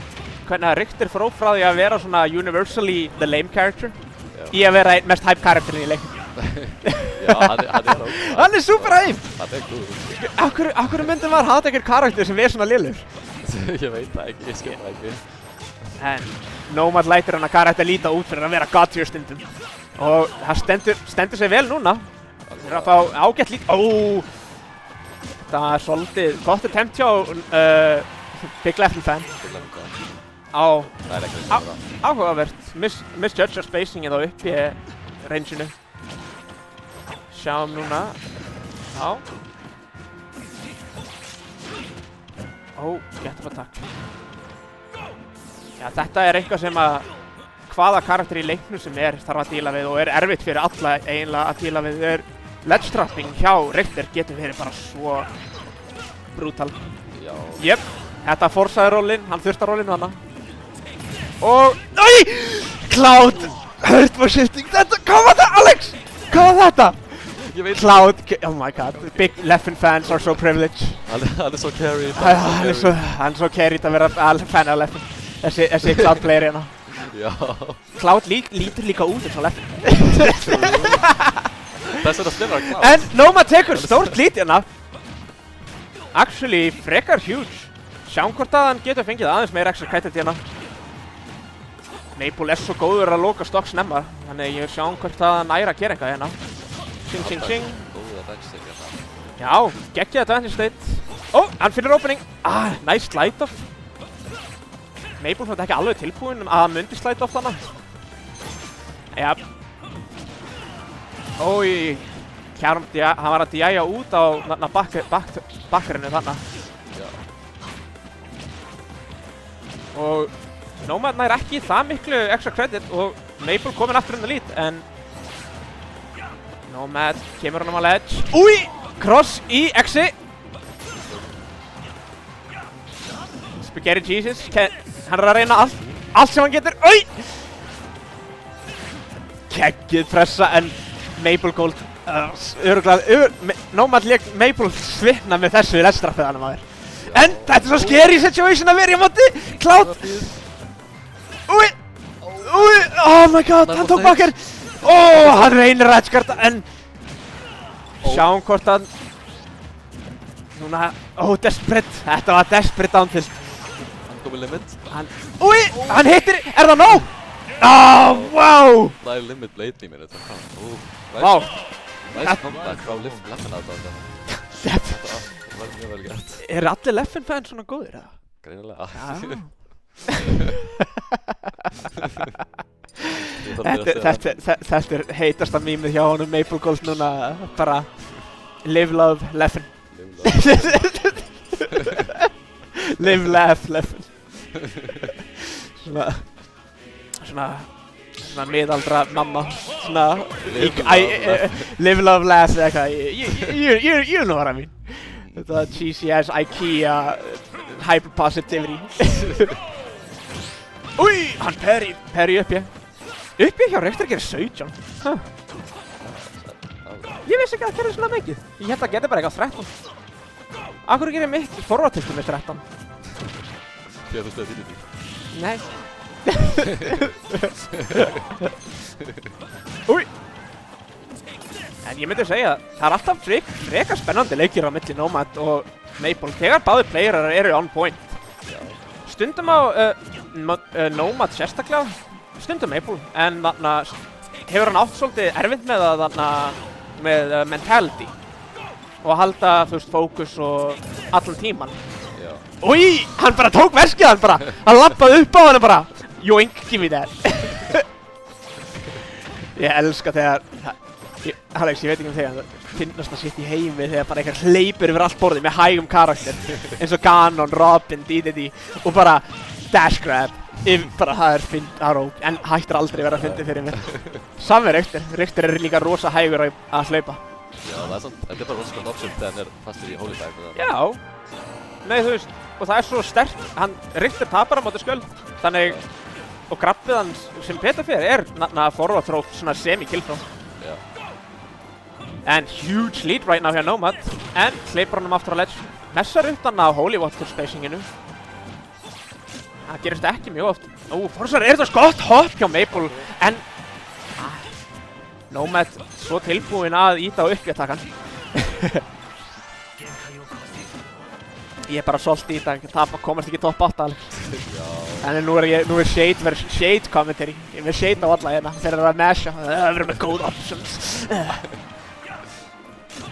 Speaker 2: Hvernig að Richter fór frá því að vera svona universally the lame character í að vera einn mest hype karakterinn í leiknum.
Speaker 4: Já, hann er
Speaker 2: Hann er super hype!
Speaker 4: Hann er góður.
Speaker 2: Af hverju myndi maður hata einhver karakter sem er svona lillur?
Speaker 4: Ég veit það ekki, ég skil það ekki.
Speaker 2: En Nomad lætur hann að karakter líta út fyrir að vera god tier stundum. Og það stendur sig vel núna. Það er að fá ágætt lít. Það er svolítið gott attempt hjá Big Leftin fan.
Speaker 4: Það er ekki það.
Speaker 2: Áhugavert. Misjudge spacingið á upp í rangeinu. Sjáum núna. Get up attack. Já, þetta er eitthvað sem að hvaða karakter í leiknum sem þarf að díla við og er erfitt fyrir alla eiginlega að díla við. Ledge trapping hjá Richter getur verið bara svo brutal.
Speaker 4: Já.
Speaker 2: Jep, þetta forsaði rólinn, hann þurfti að rólinn hana. Og, Cloud! Hurt for shifting, hvað var það, Alex? Hvað var þetta?
Speaker 4: Ég veit
Speaker 2: Cloud, oh my god, Big Leffen fans are so privileged.
Speaker 4: Hann er svo carried.
Speaker 2: Hann er svo carried að vera fan af Leffen. Þessi Cloud player hérna.
Speaker 4: Já.
Speaker 2: Cloud lítur líka út eins og Leffen.
Speaker 4: Þess að spila Cloud.
Speaker 2: En Nomad tekur stórt lít hérna. Actually, frekar huge. Sjáum hvort að hann getur fengið aðeins meira extra credit hérna. Maple er svo góður að loka stokk snemma. Þannig ég sjáum hvort að hann næra að gera eitthvað hérna. Sing.
Speaker 4: Góða backstage hérna.
Speaker 2: Já, geggjað advantage state. Hann finnur opening. Nice slide off. Maple var ekki alveg tilbúinn að hann myndi slide off þannig. Já. Hann var að djæja út á bakkarinu þannig.
Speaker 4: Já.
Speaker 2: Og Nomad nær ekki það miklu extra credit og Maple kominn aftur inn í lead, en Nomad kemur honum á ledge. Cross í exi. Spaghetti Jesus. Hann er að reyna allt sem hann getur. Geggjuð pressa, en Maple Gold Nomad lék Maple svitna með þessu ledge-strappið hann maður. En þetta er svo scary situation að vera í móti Cloud. Oh my god, hann tók bakkar. Hann reynir að edgeguarda, en sjáum hvort hann núna, desperate. Þetta var desperate downtilt.
Speaker 4: Hann kom í limit.
Speaker 2: Hann hittir, er það nóg? Wow!
Speaker 4: Það er limit late í minute.
Speaker 2: Wow.
Speaker 4: Nice comeback frá Leffen að þetta. Þetta var mjög vel gert.
Speaker 2: Eru allir Leffen fans svona góðir, eða?
Speaker 4: Greinilega.
Speaker 2: Þetta er heitasta mýmið hjá honum Maple Gold núna, bara live, love, Leffen. Live, laugh, Leffen. Svona miðaldra mamma, live, love, laugh, eitthvað, you know what I mean. Þetta cheesy ass IKEA hyperpositivity. Hann parry upp hjá Richter gerir 17. Ég vissi ekki að það gerði svona mikið. Ég held að geti bara eitthvað 13. Akkur gerir mitt forvartiltu með 13?
Speaker 4: Því að þú spila þínu því.
Speaker 2: Nei. Úi. En ég myndi segja að það alltaf frekar spennandi leikir á milli Nomad og Maple. Þegar báðir playerar eru on point. Stundum á Nomad sérstaklega, stundum Maple. En þarna hefur hann átt svolítið erfitt með það þarna með mentality. Og að halda, þú veist, fókus og allan tíman.
Speaker 4: Já.
Speaker 2: Úi, hann bara tók veskið hann bara. Hann lappaði upp á hann bara. Yoink, give me that. Ég elska þegar, Alex, ég veit ekki þegar það finnast að sitt í heimi þegar bara einhver hleypur yfir allt borðið með hægum karakter. Eins og Ganon, Robin, D.D.D. og bara dash grab. Bara það rók, en hættir aldrei vera að fyndi fyrir mér. Samme Richter. Richter er líka rosa hægur að hlaupa.
Speaker 4: Já, það er samt, þetta er bara rosa gott option þegar hann er fastur í Holy Dive.
Speaker 2: Já. Nei, þú veist, og það er svo sterkt, Richter tapar á móti Skuld, þannig, og grabbið hans sem Peter fyrir er forward throw, svona semi-kill throw.
Speaker 4: Já.
Speaker 2: En huge lead right now hjá Nomad, en hleypur honum aftur á ledge, messar undan á Holy Water spacinginu. Það gerist ekki mjög oft. Forsvar, er þetta gott hopp hjá Maple, en Nomad svo tilbúinn að íta á uppgjöttakan. Ég er bara svolítið í dag, það komast ekki topp 8 alveg. En nú er Shade commentary. Ég er með Shade á alla hérna, þeir eru að masha. Það verður með góð options.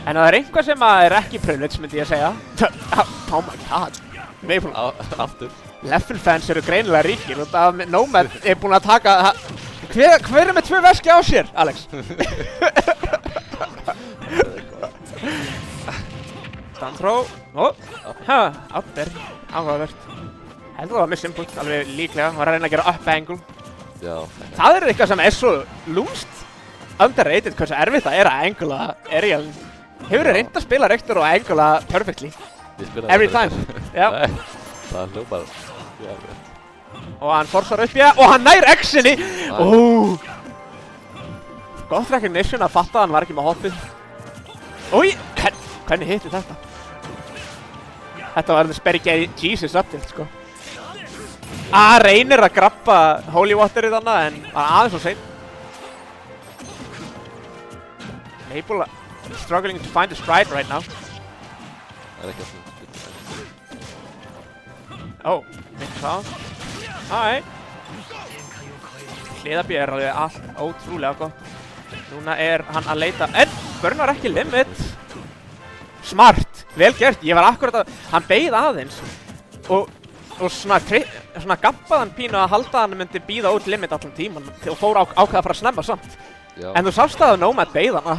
Speaker 2: En það er einhvað sem er ekki privilege, myndi ég að segja. Oh my god. Maple.
Speaker 4: Aftur.
Speaker 2: Leffen fans eru greinilega ríkir og það Nomad er búinn að taka... Hver er með 2 veski á sér, Alex? Standthrow. Up air. Áhugavert. Heldur það var mjög simpult, alveg líklega. Hann var að reyna að gera up angle.
Speaker 4: Já.
Speaker 2: Það er eitthvað sem er svo lúmst underrated, hversu erfitt það er að angla aerial. Hefur þið reynd að spila Richter og angla perfectly? Every time. Já.
Speaker 4: Nei, það hljópar. Já, vel.
Speaker 2: Og hann forsar upp og hann nær X-inni! Gott recognition að fatta að hann var ekki með hoppið. Úi, hvernig hitti þetta? Þetta var the Sperry Jesus update, sko. Reynir að grabba Holy Waterið þarna, en var aðeins og sein. Maple struggling to find a stride right now.
Speaker 4: Það er ekki að
Speaker 2: Mikið það. Hliðabíð er alveg allt ótrúlega gott. Núna er hann að leita, en burnar ekki limit. Smart, vel gert. Ég var akkurat að, hann beið aðeins og svona gampaði hann pínu að halda hann myndi bíða út limit allan tíman og fór ákveða að fara að snemma samt.
Speaker 4: Já.
Speaker 2: En þú sást að Nomad beið hana.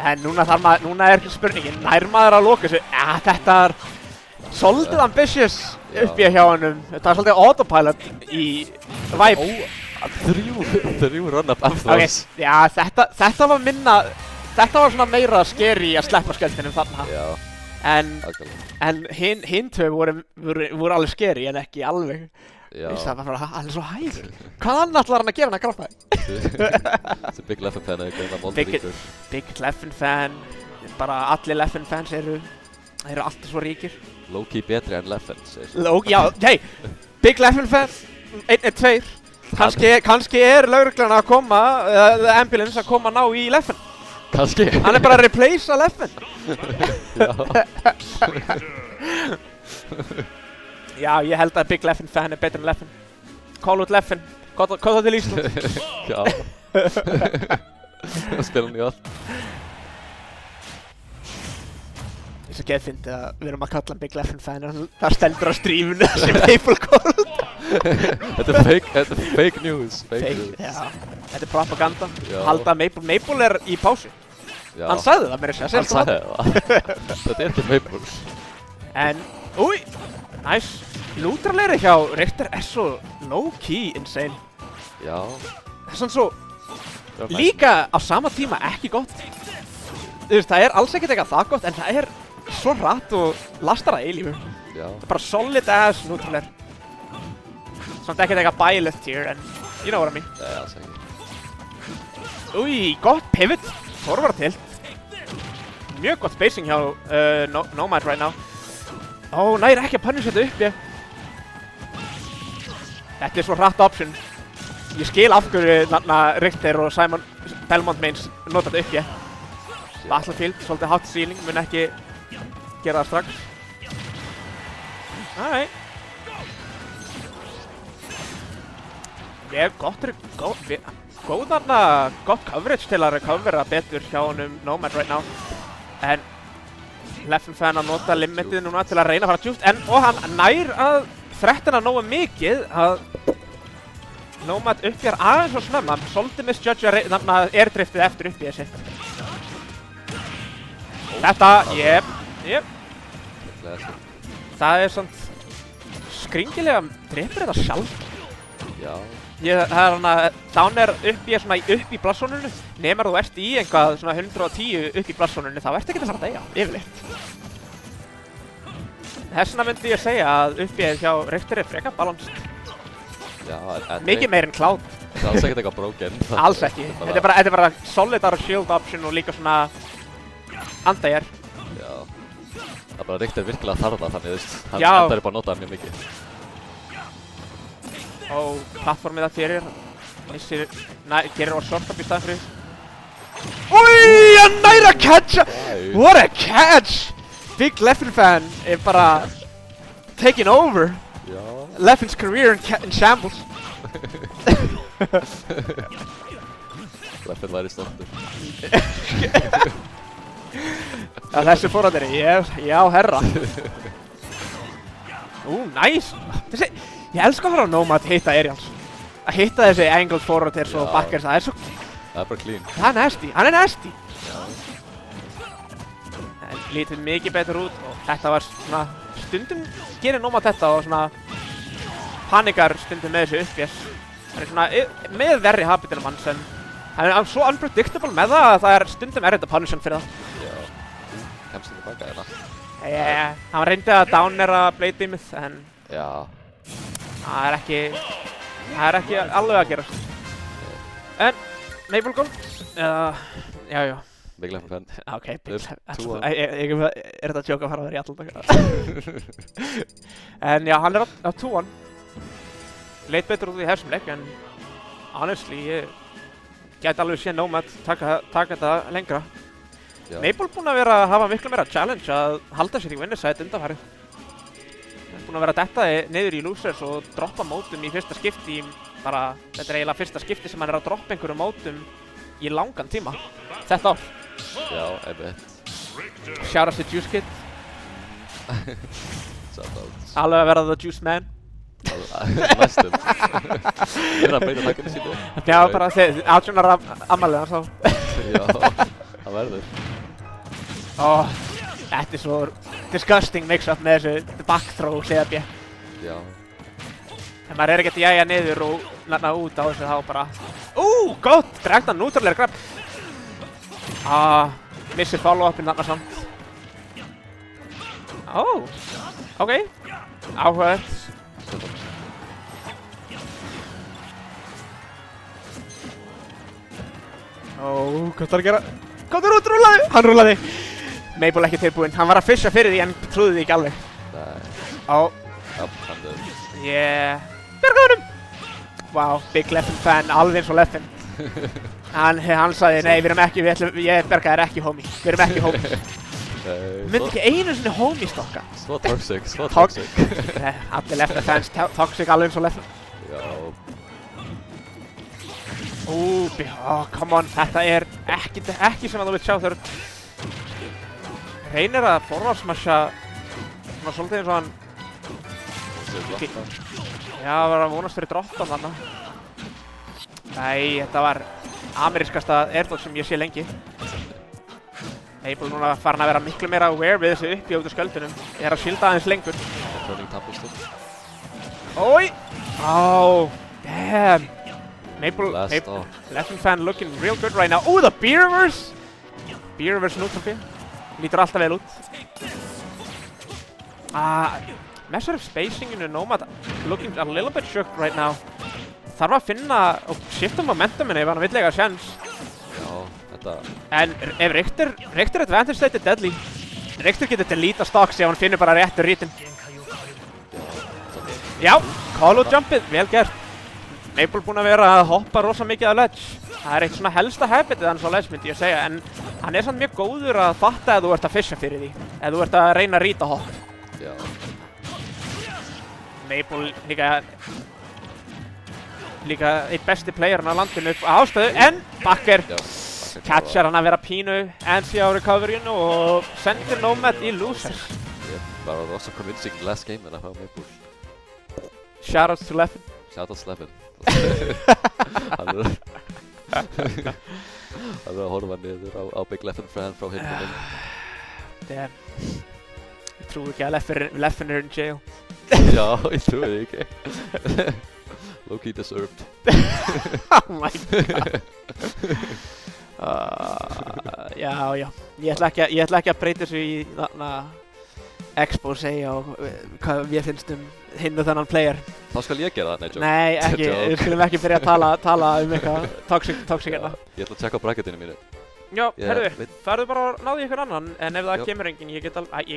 Speaker 2: En núna er spurningin, nær maður að loka þessu? Þetta er svolítið ambitious uppið hjá hannum. Þetta er svolítið autopilot í vibe.
Speaker 4: Þrjú run-up aftur.
Speaker 2: Já, þetta var minna, þetta var svona meira scary að sleppa skjöldinum þarna.
Speaker 4: Já.
Speaker 2: En hinn tvö voru alveg scary en ekki alveg.
Speaker 4: Já.
Speaker 2: Það var bara alveg svo hægur. Hvað annað ætlar hann að gera hann að graffa?
Speaker 4: Þessi Big Leffen fan er greina mondaríkur.
Speaker 2: Big Leffen fan, bara allir Leffen fans eru alltaf svo ríkir.
Speaker 4: Low-key betri en Leffen, segir.
Speaker 2: Já, hei, Big Leffen fan, 1-2. Kannski er lögreglan að koma, ambulance að koma ná í Leffen.
Speaker 4: Kannski.
Speaker 2: Hann er bara að replacea Leffen.
Speaker 4: Já.
Speaker 2: Já, ég held að Big Leffen fan er betur en Leffen. Call out Leffen, hvað það til Ísland?
Speaker 4: Já. Spila hann í allt.
Speaker 2: Ég svo geðfyndi að við erum að kalla hann Big Leffen fan og það stendur á strímunu sem Maple Cold.
Speaker 4: Þetta er fake news.
Speaker 2: Já, þetta er propaganda.
Speaker 4: Já.
Speaker 2: Halda Maple er í pásu.
Speaker 4: Já.
Speaker 2: Hann sagði það mér að segja.
Speaker 4: Hann sagði það. Þetta er ekki Maple.
Speaker 2: En, nice. Lútralegri hjá Richter er svo low-key insane.
Speaker 4: Já.
Speaker 2: Það er svona svo líka á sama tíma ekki gott. Þú veist, það er alls ekkert eitthvað það gott, en það er svo hratt og lastar að eilífu.
Speaker 4: Já.
Speaker 2: Það er bara solid ass lútralegri. Samt ekkert eitthvað bælið tier, en you know what I mean.
Speaker 4: Nei, alls ekki.
Speaker 2: Gott pivot. forward tilt. Mjög gott spacing hjá Nomad right now. Ó, næri ekki að punish þetta upp ég. Þetta svo hratt option. Ég skil af hverju Richter og Simon Belmont Mains nota þetta upp ég. Battlefield, svolítið hot ceiling, mun ekki gera það strax. Alright. Við hefum gott coverage til að recovera betur hjá honum Nomad right now. En Leffen fan að nota limitið núna til að reyna að fara djúpt og hann nær að þrettina nógu mikið að Nomad uppjar aðeins og snemma. Svolítið misjudge að airdriftið eftir uppið sitt. Þetta, jep. Það samt skringilega drepur þetta sjálf.
Speaker 4: Já.
Speaker 2: Það hann down upp í blassónunni. Nemar þú ert í eitthvað svona 110 upp í blassónunni, þá ertu ekki að fara að deyja, yfirleitt. Þessna myndi ég segja að uppið hjá Richter frekar balanced.
Speaker 4: Já,
Speaker 2: mikið meir en Cloud.
Speaker 4: Það er alls ekkert eitthvað broken.
Speaker 2: Alls ekki. Þetta er bara solidar shield option og líka svona andæjar.
Speaker 4: Já. Það bara Richter virkilega þarf það, þannig hann endar upp að nota það mjög mikið.
Speaker 2: Og plattformið það fyrir. Gerir á short up í staðan fyrir. Úi, hann nær að catcha! What a catch! Big Leffen fan er bara taking over.
Speaker 4: Já.
Speaker 2: Leffen's career in shambles.
Speaker 4: Leffen væri stoltur.
Speaker 2: Þessi forræðir, já herra. Nice. Ég elska að fara á Nomad hitta aerials. Að hitta þessi angled forræðir og backers, það er svo...
Speaker 4: Það er bara clean.
Speaker 2: Það er nasty, hann er nasty.
Speaker 4: Já.
Speaker 2: En lítið mikið betur út og þetta var svona... Stundum gerir Nomad þetta og svona... Panikar stundum með þessu uppgjess. Hann er svona með verri habitinum hans en... Hann er svo unpredictable með það að það er stundum erfitt að punish hann fyrir það.
Speaker 4: Já. Kemst ekki baka hérna.
Speaker 2: Hann reyndi að downera blade beamið en...
Speaker 4: Já.
Speaker 2: Það er ekki alveg að gerast. En... Maple Gold? Já.
Speaker 4: Big Leffen fan.
Speaker 2: Ok, ég er þetta að tjóka að fara að vera í alltaf. En já, hann er á 2-1. Leit betur út í þessum leik en... Honestly, ég gæti alveg séð Nomad taka þetta lengra.
Speaker 4: Já.
Speaker 2: Maple búinn að hafa miklu meira challenge að halda sér í winnerside undanfarið. Hann er búinn að vera að detta niður í losers og droppa mótum í fyrsta skipti bara, þetta er eiginlega fyrsta skipti sem hann er að droppa einhverjum mótum í langan tíma. Þetta ár.
Speaker 4: Já, einmitt.
Speaker 2: Shout out to Juice Kid.
Speaker 4: Shout out.
Speaker 2: Alveg að vera the Juice Man.
Speaker 4: Næstum. Er að beita takkinu sínu?
Speaker 2: Já, bara þegar 18 ára afmælið hans þá.
Speaker 4: Já, það verður.
Speaker 2: Þetta er svo disgusting mix-up með þessu backthrow CB.
Speaker 4: Já.
Speaker 2: En maður er ekkert að jæja niður og landa út á þessu þá bara... Gott! Dregna nútrúlega grab. Missir follow-upin þarna samt. Ok. Áhugavert. Hvað þarf að gera? Hvað er út, rúlaði? Hann rúlaði. Maple ekki tilbúinn. Hann var að fisha fyrir því en trúði því ekki alveg.
Speaker 4: Nei. Hann
Speaker 2: er... Bjarga honum! Wow, Big Leffen fan, alveg eins og Leffen. Hann sagði, nei, ég berga þér ekki, homie. Við erum ekki homies. Við myndum ekki einu sinni homies stokka.
Speaker 4: Svo toxic.
Speaker 2: Allir Leffen fans, toxic alveg eins og Leffen.
Speaker 4: Já.
Speaker 2: Come on, þetta er ekki sem að þú vilt sjá þegar reynir að forvarsmasha svona svolítið eins og hann var að vonast fyrir droppan þarna. Nei, þetta var amerískasta airdodge sem ég sé lengi. Maple núna farin að vera miklu meira aware við þessu uppi út af skjöldunum. Ég er að shielda aðeins lengur. Damn. Maple, Leffen fan looking real good right now. The beer reverse! Beer reverse neutral. Lítur alltaf vel út. Measure of spacinginu Nomad looking a little bit shook right now. Þarf að finna og shifta momentuminu ef hann vill eiga sjans.
Speaker 4: Já, þetta...
Speaker 2: En ef Richter advantage state er deadly, Richter getur delete stocks ef hann finnur bara réttur rítin. Já, call out jumpið, vel gert. Maple búinn að vera að hoppa rosa mikið á ledge. Það er eitt svona helsta habitið hans á ledge myndi ég segja, en hann er samt mjög góður að fatta ef þú ert að fisha fyrir því. Ef þú ert að reyna að ríta hopp.
Speaker 4: Já.
Speaker 2: Maple líka eitt besti playerinn á landinu upp á ástöðu, en Bakker catchar hann að vera pínu, ansi á recoveryinu og sendir Nomad í losers.
Speaker 4: Bara rosa convincing last game en að hafa Maple.
Speaker 2: Shoutouts to Leffen.
Speaker 4: Shoutouts Leffen. Hann er að horfa niður á Big Leffen fan frá himnum.
Speaker 2: Damn. Ég trúi ekki að Leffen er in jail.
Speaker 4: Já, ég trúi því ekki. Low-key deserved.
Speaker 2: Oh my god. Já. Ég ætla ekki að breyta þessu í expose á hvað við finnst hinn og þennan player.
Speaker 4: Þá skal ég gera það,
Speaker 2: Nei, ekki, við skulum ekki byrja að tala eitthvað toxic hérna.
Speaker 4: Ég ætla að checka á bracketinu mínu.
Speaker 2: Já, herðu, farðu bara að náðu ykkur annan, en ef það kemur enginn, ég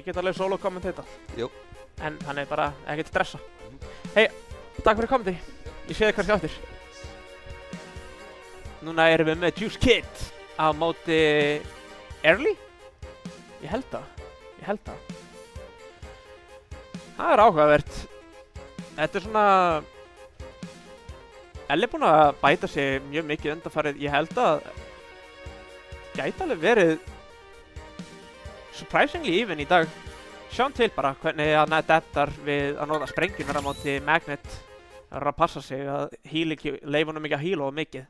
Speaker 2: get alveg solo komment þetta.
Speaker 4: Jú.
Speaker 2: En hann er bara ekkert stressa. Hei, takk fyrir komandi. Ég sé þig kannski áttir. Núna erum við með Juice Kid á móti Early? Ég held það. Það er áhugavert. Þetta er svona... Elli er búinn að bæta sig mjög mikið undanfarið. Ég held að gæti alveg verið surprisingly even í dag. Sjáum til bara hvernig hann adaptar við að nota sprengjurnar á móti Magnet. Það er að passa sig að leifa honum ekki að heala of mikið.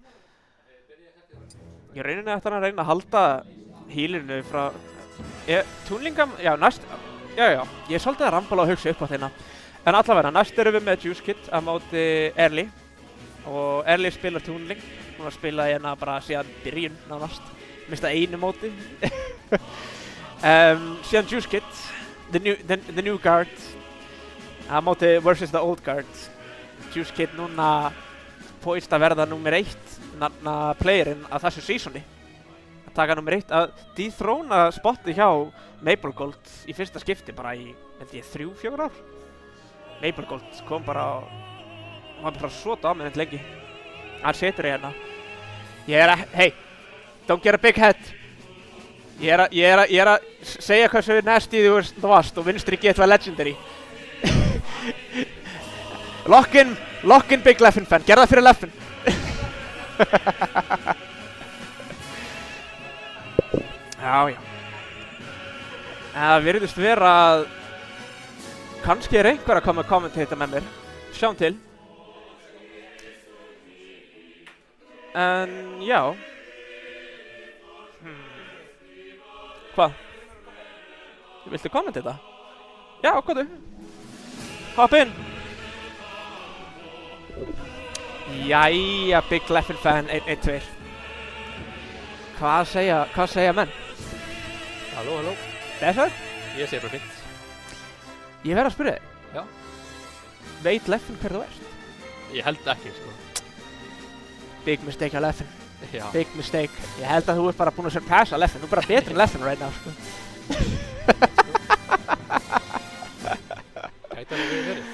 Speaker 2: Í rauninni ætti hann að reyna að halda healinu frá... Túnlingam... Já, næst... Já, ég er svolítið að rambala að hugsa upp á þeirna. En allavega, næst erum við með Juice Kid á móti Early. Og Early spilar túnling. Hún har spilað hérna bara síðan byrjun nánast. Mista einu móti. Síðan Juice Kid, the new guard. Á móti versus the old guard. Juice Kid núna poist að verða nummer 1 playerinn að þessu seasoni. Að taka nummer 1 að dethróna spotti hjá Maple Gold í fyrsta skipti bara í, held ég, 3-4 ár. Maple Gold kom bara og var bara svo dominant lengi. Hann setur hérna. Hey, don't get a big head. Ég er að segja hversu nasty þú varst og vinstri get var legendary. Lock in Big Leffen fan, gerð það fyrir Leffen. Já. Það virðist vera að kannski er einhver að koma að kommentata með mér. Sjáum til. En já. Hvað? Viltu kommentata? Já, hvað þú? Hopp inn. Jæja, Big Leffen fan 1-2. Hvað segja menn?
Speaker 5: Halló.
Speaker 2: Þessar?
Speaker 5: Ég segi bara fint.
Speaker 2: Ég verð að spyrja þig.
Speaker 5: Já.
Speaker 2: Veit Leffen hver þú ert?
Speaker 5: Ég held ekki, sko.
Speaker 2: Big mistake á Leffen.
Speaker 5: Já.
Speaker 2: Big mistake. Ég held að þú ert bara búinn að surpassa Leffen. Þú er bara betri en Leffen right now, sko.
Speaker 5: Gæti alveg verið.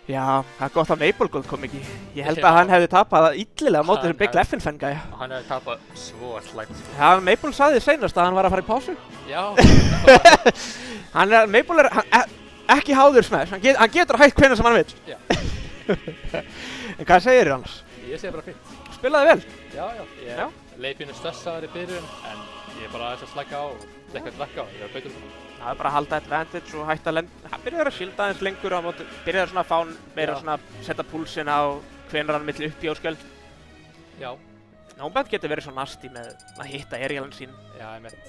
Speaker 2: Já, það er gott að Maple Gold kom ekki. Ég held að hann hefði tapað illilega á móti þessum Big Leffen fan gæja.
Speaker 5: Og hann hefði tapað svo slæmt, sko.
Speaker 2: Já, Maple sagði seinast að hann var að fara í pásu.
Speaker 5: Já.
Speaker 2: Maple er ekki háður Smash. Hann getur hægt hvenær sem hann vill.
Speaker 5: Já.
Speaker 2: En hvað segir þér annars?
Speaker 5: Ég segi bara fint.
Speaker 2: Spilaði vel?
Speaker 5: Já. Ég leið pínu stressaður í byrjun, en ég er bara aðeins að slaka á og drekka á. Ég er betur svona.
Speaker 2: Það er bara að halda advantage og hætta að lenda. Hann byrjaði að shielda aðeins lengur á móti. Byrjaði svona að fá hann meira svona setja púlsinn á hvenær hann milli uppi á skjöld.
Speaker 5: Já.
Speaker 2: Nomad getur verið svo nasty með að hitta aerialin sín.
Speaker 5: Já, ég meint.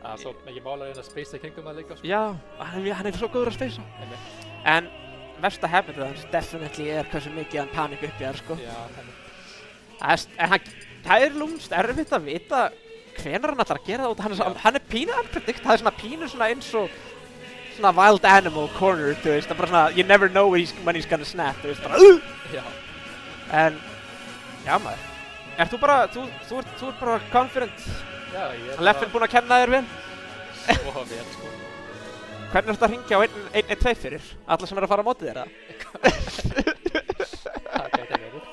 Speaker 5: Það er svo mikið mála að reyna að spacea í kringum að líka, sko.
Speaker 2: Já, hann er svo góður að spacea. En versta habitið hans definitely er hversu mikið hann panik upp í þar, sko.
Speaker 5: Já,
Speaker 2: það er lúmst erfitt að vita hvenær hann ætlar að gera það. Hann er pínu unpredict. Það er svona pínu svona eins og svona wild animal corner, þú veist. Það er bara svona, you never know when he's gonna snap, þú veist, bara
Speaker 5: Já.
Speaker 2: En, já maður. Þú ert bara confident
Speaker 5: Já, ég er
Speaker 2: Leffen búinn að kenna þér vel?
Speaker 5: svo vel, sko.
Speaker 2: Hvernig ertu að hringja á 1-2 fyrir? Alla sem eru að fara á móti þér, eða?
Speaker 5: Það gæti verið.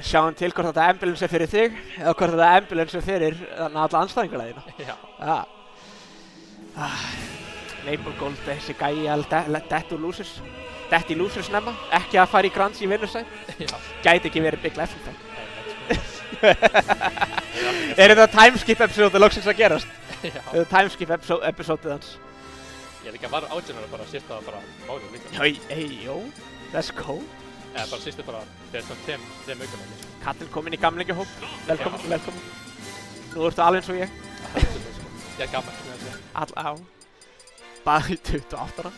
Speaker 2: Sjáum til hvort þetta ambulance er fyrir þig eða hvort þetta ambulance er fyrir alla anstæðingulega þína.
Speaker 5: Já.
Speaker 2: Ja. Maple Gold, þessi gæi alveg dett úr losers. Dett í losers nefna, ekki að fara í Grands í Winnerside.
Speaker 5: Já.
Speaker 2: Gæti ekki verið Big Leffen fan.
Speaker 5: Nei,
Speaker 2: Er þetta timeskip episode loksins að gerast?
Speaker 5: Já.
Speaker 2: Er þetta timeskip episode hans?
Speaker 5: Ég líka var átjónur bara síst að bara málið líka.
Speaker 2: Jó, let's go.
Speaker 5: Eða bara sístu bara fyrir svona 3 aukunar.
Speaker 2: Kallinn kominn í gamlingjahóp. Velkomin. Nú ertu alveg eins og ég.
Speaker 5: Það er svona, sko. Ég er gammal, sko,
Speaker 2: Á. Bara í 28 ára.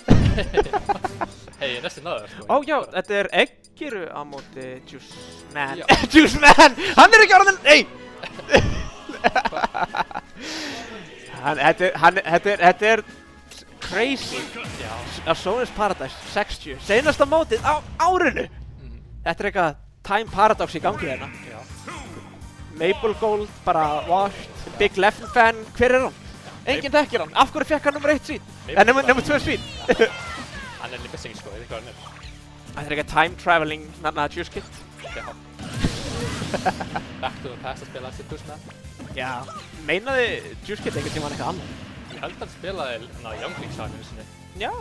Speaker 5: Hei, ég er næstu náður, sko.
Speaker 2: Ó já, þetta er Eggiru á móti Juice Man.
Speaker 5: Já.
Speaker 2: Juice Man! Hann er ekki orðinn, nei! Þetta er crazy.
Speaker 5: Já.
Speaker 2: Arsonus Paradise, 60. Seinasta mótið á árinu. Þetta er eitthvað time paradox í gangi hérna.
Speaker 5: Já.
Speaker 2: Maple Gold, bara washed. Big Leffen fan, hver er hann? Enginn þekkir hann. Af hverju fekk hann nummer 1 svít? Nummer 2 svít.
Speaker 5: Hann er líka sing, sko, ég veit hvað hann er.
Speaker 2: Þetta er eitthvað time traveling, Juice Kid.
Speaker 5: Já. Back to the past að spila þessi Man.
Speaker 2: Já. Meinaði Juice Kid einhvern tímann eitthvað annað?
Speaker 5: Ég held að hann spilaði Younglings-saginu sinni.
Speaker 2: Já.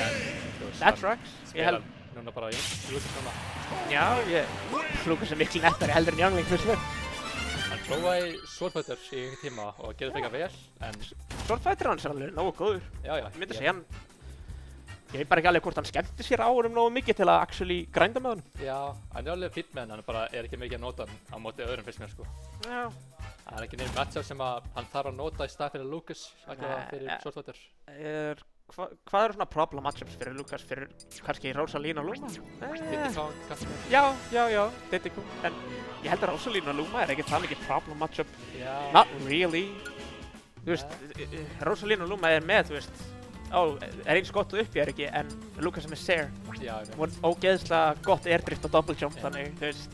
Speaker 5: En, þú veist,
Speaker 2: That tracks. Ég held.
Speaker 5: Núna bara Younglings núna.
Speaker 2: Já, Lucas er miklu nettari heldur en Youngling fyrst mér.
Speaker 5: Hann prófaði Swordfighter í einhvern tíma og gerði frekar vel, en...
Speaker 2: Swordfighter hans er alveg nógu góður.
Speaker 5: Já.
Speaker 2: Ég myndi segja hann. Ég veit bara ekki alveg hvort hann skemmti sér á honum nógu mikið til að actually grænda með honum.
Speaker 5: Já, hann er alveg fýtt með hann bara er ekki mikið að nota hann á móti öðrum fyrst mér, sko.
Speaker 2: Já.
Speaker 5: Það er ekki nefn matchup sem að hann þarf að nota í stað fyrir Lucas, allavega fyrir Swordfighter.
Speaker 2: Hvað eru svona problem matchups fyrir Lucas fyrir kannski Rosalina og Luma?
Speaker 5: Diddy Kong, kannski.
Speaker 2: Já, Diddy Kong. En ég held að Rosalina og Luma er ekki það mikið problem matchup.
Speaker 5: Já.
Speaker 2: Not really. Þú veist, Rosalina og Luma er með, þú veist, er eins gott og uppi er ekki, en Lucas er með Sair.
Speaker 5: Já,
Speaker 2: Ógeðslega gott airdrift og double jump, þannig, þú veist.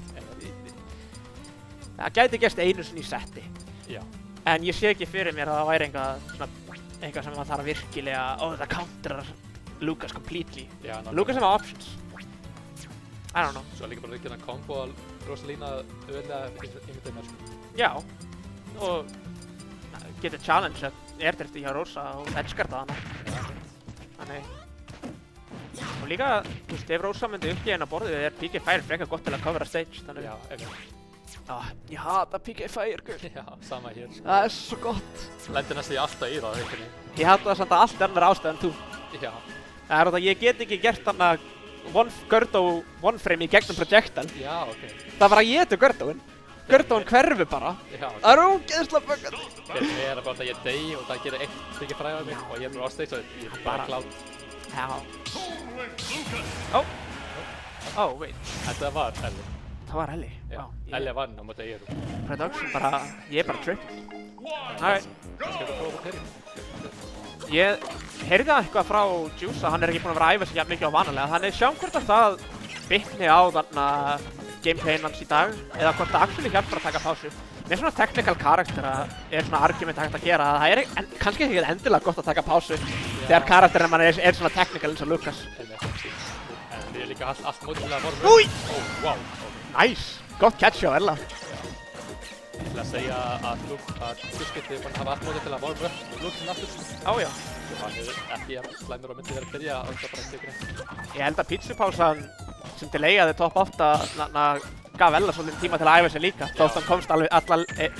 Speaker 2: Það gæti gerst einu sinni í setti.
Speaker 5: Já.
Speaker 2: En ég sé ekki fyrir mér að það væri eitthvað sem maður þarf virkilega, það counterar Lucas completely.
Speaker 5: Já,
Speaker 2: Lucas er með options. I don't know.
Speaker 5: Svo líka bara líka hann kombo að Rosalina auðvitað einhvern veginn, sko.
Speaker 2: Já. Og getur challenge að airdrifti hjá Rosa og edgeguarda hana. Þannig. Og líka, þú veist, ef Rosa myndi uppgefa hennar borðið er PK Fire frekar gott til að covera stage, þannig.
Speaker 5: Já, einmitt.
Speaker 2: Ég hata PK Fire, gull.
Speaker 5: Já, sama hér, sko.
Speaker 2: Það er svo gott.
Speaker 5: Lendir næstu ég alltaf í það, einhvern veginn.
Speaker 2: Ég hata það samt að allt annar ástæð en þú.
Speaker 5: Já.
Speaker 2: Það er að ég get ekki gert hana Gurdo one frame í gegnum projectile.
Speaker 5: Já, ok.
Speaker 2: Það var að ég getur Gurdoinn. Gurdoinn hverfi bara.
Speaker 5: Já, ok.
Speaker 2: Það er ógeðslega böggandi.
Speaker 5: Fyrir mig er það bara að ég dey og það gerir eitt mikið fræðað mig og ég er bara á stage og ég er bara klátt.
Speaker 2: Já. Wait.
Speaker 5: Þetta var Elli.
Speaker 2: Það var Elli.
Speaker 5: Já,
Speaker 2: Vá,
Speaker 5: Elli vann á móti Eiru.
Speaker 2: Production bara, ég er bara tripp. Alright.
Speaker 5: Skal við prófa Perry?
Speaker 2: Ég heyrði það eitthvað frá Juice að hann er ekki búinn að vera að æfa sig jafn mikið á vanalega. Þannig sjáum hvort að það bitni á þarna gameplayin hans í dag eða hvort það actually hjálpar að taka pásu. Með svona technical karaktera er svona argument hægt að gera að það er kannski ekki endilega gott að taka pásu þegar karakterinn mann er svona technical eins og Lucas.
Speaker 5: En við erum líka allt mótilega vormur.
Speaker 2: Új!
Speaker 5: Wow.
Speaker 2: Nice! Gott catch á Ella.
Speaker 5: Ég ætla að segja að Juice er búinn að hafa allt mótið til að vorma upp Lucas aftur.
Speaker 2: Já.
Speaker 5: Hann er ekki slæmur og myndi verið að byrja og það bara ekki greið.
Speaker 2: Ég held að pizzupásan sem delayjaði top 8 gaf Ella svolítið tíma til að æfa sig líka þótt hann komst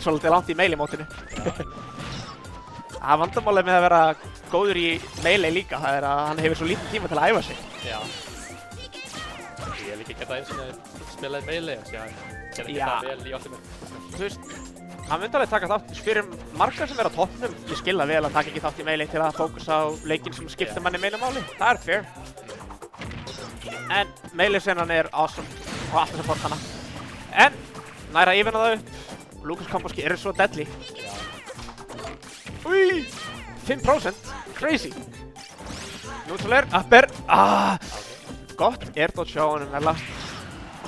Speaker 2: svolítið langt í melee-mótinu. Það vandamálið með að vera góður í melee líka, það er að hann hefur svo lítið tíma til að æfa sig.
Speaker 5: Já. Ég hef líka gett aðeins að spila í melee og sér ekki það vel í Ultimate.
Speaker 2: Þú veist, hann myndi alveg taka þátt fyrir margar sem er á toppnum. Ég skil það vel að taka ekki þátt í melee til að fókusa á leikinn sem skiptir manni melee-máli. Það er fair. En melee-senan er awesome og alltaf support hana. En næra að yfirna það upp. Lucas komboski eru svo deadly. Úi! 5%. Crazy. Neutral air, upper. Gott airdodge hjá honum vel að.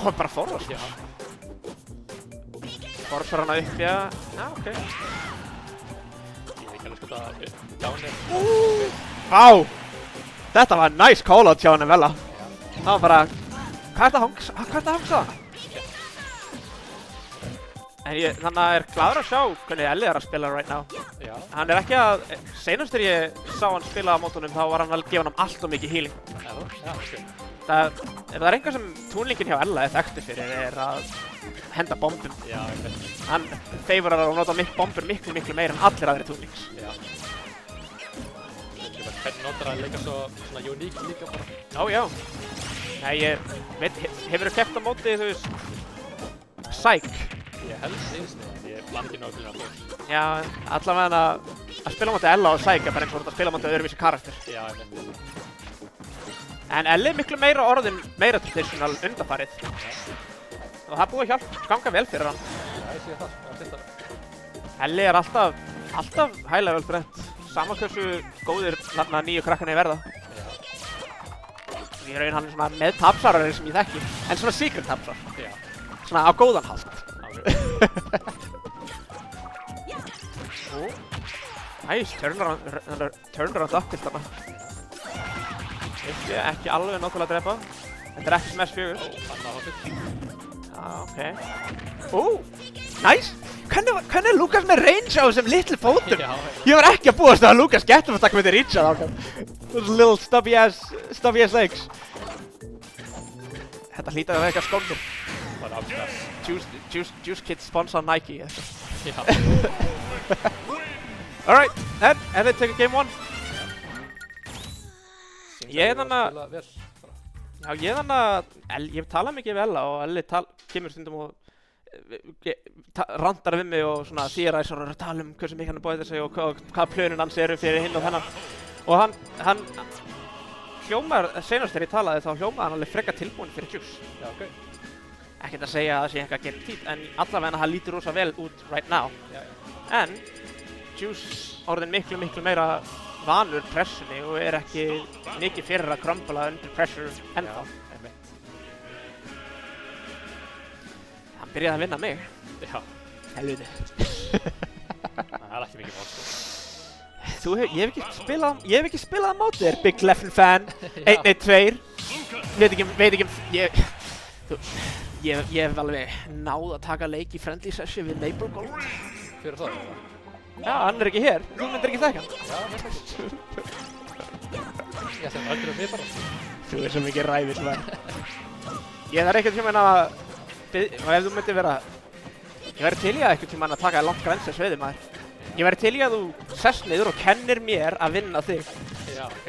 Speaker 2: Bara forðast. Forðsvar hana upp, já. Já, ok.
Speaker 5: Ég veit ekki alveg sko það dánir.
Speaker 2: Vá! Þetta var nice call-out hjá henni Vella. Það var bara... Hvað er þetta hangsa það? En þannig að er gladur að sjá hvernig Elli er að spila right now.
Speaker 5: Já.
Speaker 2: Hann er ekki að... Seinast þegar ég sá hann spila á mótunum þá var hann að gefa hann allt of mikið healing.
Speaker 5: Já, ok.
Speaker 2: Það er einhver sem túnlingin hjá Ella er þekktur fyrir er að henda bombum.
Speaker 5: Já, ég veit.
Speaker 2: Hann favorar að nota bombur miklu meira en allir aðri túnlings.
Speaker 5: Já. Hvernig notar að leika svona uník líka bara?
Speaker 2: Ó, já. Nei, ég veit, hefurðu keppt á móti, þú veist, Psyche?
Speaker 5: Ég held einstu, ég blandi ekki náttúrulega fólk.
Speaker 2: Já, allavega að spila á móti Ella og Psyche er bara eins og að spila á móti öðruvísi karakter.
Speaker 5: Já, ég veit.
Speaker 2: En Elli er miklu meira orðin, meira traditional undanfarið. Og það er búið að ganga vel fyrir hann.
Speaker 5: Já, ég sé það.
Speaker 2: Elli er alltaf high level brett. Sama hversu góðir þarna nýju krakkarnir verða.
Speaker 5: Já.
Speaker 2: Í raun hann er svona með tapsarari sem ég þekki. En svona secret tapsar.
Speaker 5: Já.
Speaker 2: Svona á góðan hátt. Nice, turnaround uppilt þarna. Ekki alveg náttúrulega að drepa. Þetta er ekki smash 4.
Speaker 5: Ó, hann á hoppið.
Speaker 2: Já, ok. Nice! Hvernig er Lukas með range á þessum litlu fótum?
Speaker 5: Já.
Speaker 2: Ég var ekki að búast að Lukas getur að taka með því reacha þá. Those little stubby ass legs. Þetta hlýtar að vera eitthvað skóndir.
Speaker 5: Bara afstæðs.
Speaker 2: Juice Kid sponsor Nike.
Speaker 5: Já.
Speaker 2: Alright, en þið tekur game 1. Ég hef talað mikið við Ella og Elli kemur stundum og randar við mig og svona þýræsar og tala hversu mikið hann bóðið sig og hvað plönin hans eru fyrir hinn og þennan. Og hann hljómar, senast þegar ég talaði þá hljómaði hann alveg frekar tilbúin fyrir Juice.
Speaker 5: Já, ok.
Speaker 2: Ekkert að segja að það sé eitthvað gegn tíð, en allavega hann lítur rosa vel út right now.
Speaker 5: Já.
Speaker 2: En Juice orðin miklu meira vanur pressunni og er ekki mikið fyrir að crumbla undir pressure ennþá. Hann byrjaði að vinna mig.
Speaker 5: Já.
Speaker 2: Helviti.
Speaker 5: Það er ekki mikið mál, sko.
Speaker 2: Ég hef ekki spilað á móti þér, Big Leffen fan. 1-2. Veit ekki, ég hef alveg náð að taka leik í friendly session við Maple Gold.
Speaker 5: Fyrir það?
Speaker 2: Já, hann er ekki hér. Þú myndir ekki þekka hann.
Speaker 5: Já, mér finnst. Ég sem öldur mig bara.
Speaker 2: Þú er svo mikið ræðisvæð. Ég þarf ekkert tíma að og ef þú myndir vera ég væri til í að ekkert tíma að taka langt grænsins við þig maður. Ég væri til í að þú sest niður og kennir mér að vinna þig.
Speaker 5: Já, ok.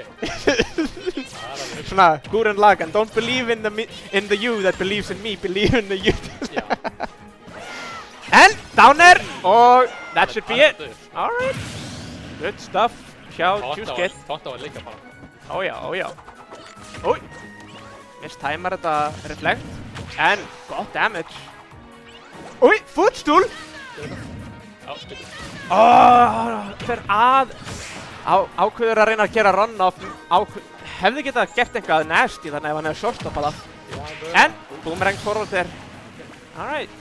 Speaker 2: Svona, Gurren Lagann, don't believe in the you that believes in me, believe in the you.
Speaker 5: Já.
Speaker 2: En, downer, og that should be it. Alright. Good stuff hjá Juice Kid.
Speaker 5: Tónt á að leika bara.
Speaker 2: Ójá. Új. Mistæmar þetta reflect. En, gott damage. Új, footstool.
Speaker 5: Já, spilur.
Speaker 2: Fer ákveður að reyna að gera run-off. Hefði getað gert eitthvað nasty þannig ef hann hefði shortstoppað það. En, boomerang forward there. Alright.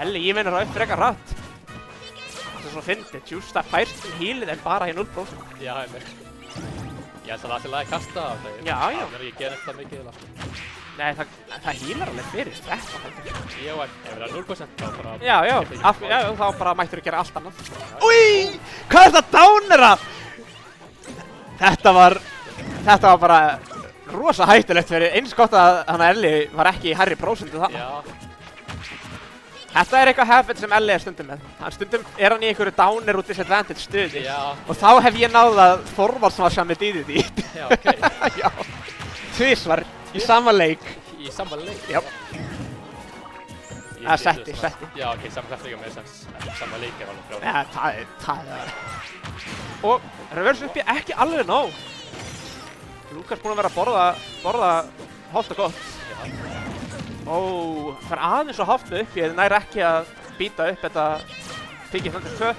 Speaker 2: Elli, ég vinnur það upp frekar hratt. Það er svona fyndið. Juice það færst healið en bara í 0%.
Speaker 5: Já, ég veit. Ég held að það sé lagi kasta á það.
Speaker 2: Já.
Speaker 5: Það er ekki gerð þetta mikið eða.
Speaker 2: Nei, það healar alveg fyrir 13.
Speaker 5: Ég var, ef það er 0% þá bara...
Speaker 2: Já, þá bara mættur þú gera allt annað. Új, hvað er það dánera? Þetta var bara rosa hættulegt fyrir eins gott að hann Elli var ekki í hærri prósentu þarna.
Speaker 5: Já.
Speaker 2: Þetta er eitthvað habit sem Elli er stundum með. Stundum er hann í einhverju downer og disadvantage stuði.
Speaker 5: Já.
Speaker 2: Og þá hef ég náð að Þorvaldsson með dýðið í.
Speaker 5: Já, ok.
Speaker 2: Já. Tvisvar í sama leik.
Speaker 5: Í sama leik?
Speaker 2: Já. Það er setti.
Speaker 5: Já, ok, sama settinga með sama leik er alveg frá.
Speaker 2: Ja, það er. Og reverse uppi ekki alveg nóg. Lukas búinn að vera að borða holt og gott.
Speaker 5: Já.
Speaker 2: Ó, það er aðeins svo hátt með uppi, þið nær ekki að býta upp þetta Piggy Thunder 2.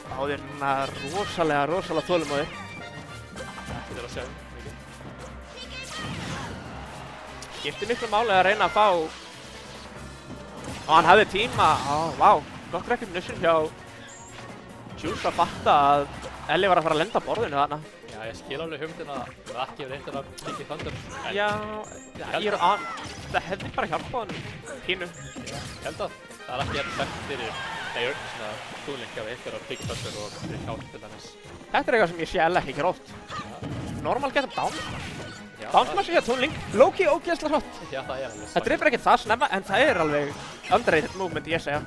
Speaker 2: Báðir núna rosalega þolinmóðir.
Speaker 5: Þetta er að sjá mikið.
Speaker 2: skipti miklu máli að reyna að fá og hann hafði tíma vá, gott recognition hjá Juice að fatta að Ellie var að fara að lenda á borðinu þarna.
Speaker 5: Já, ég skil alveg hugmyndina að ekki hefur reyndin að Biggie Thunder.
Speaker 2: Já, það hefði bara hjálpað hann pínu.
Speaker 5: Ég held að það er ekki hérna þekkt fyrir svona túnling af ykkur á Biggie Thunder og fyrir hjálp til dæmis.
Speaker 2: Þetta er eitthvað sem ég sé Ellie ekki gróft. Normal getur downsmash. Downsmash hjá túnling, low-key ógeðslega hratt.
Speaker 5: Já, það er alveg.
Speaker 2: Það drifur ekkert það snemma, en það er alveg underrated move, myndi ég segja.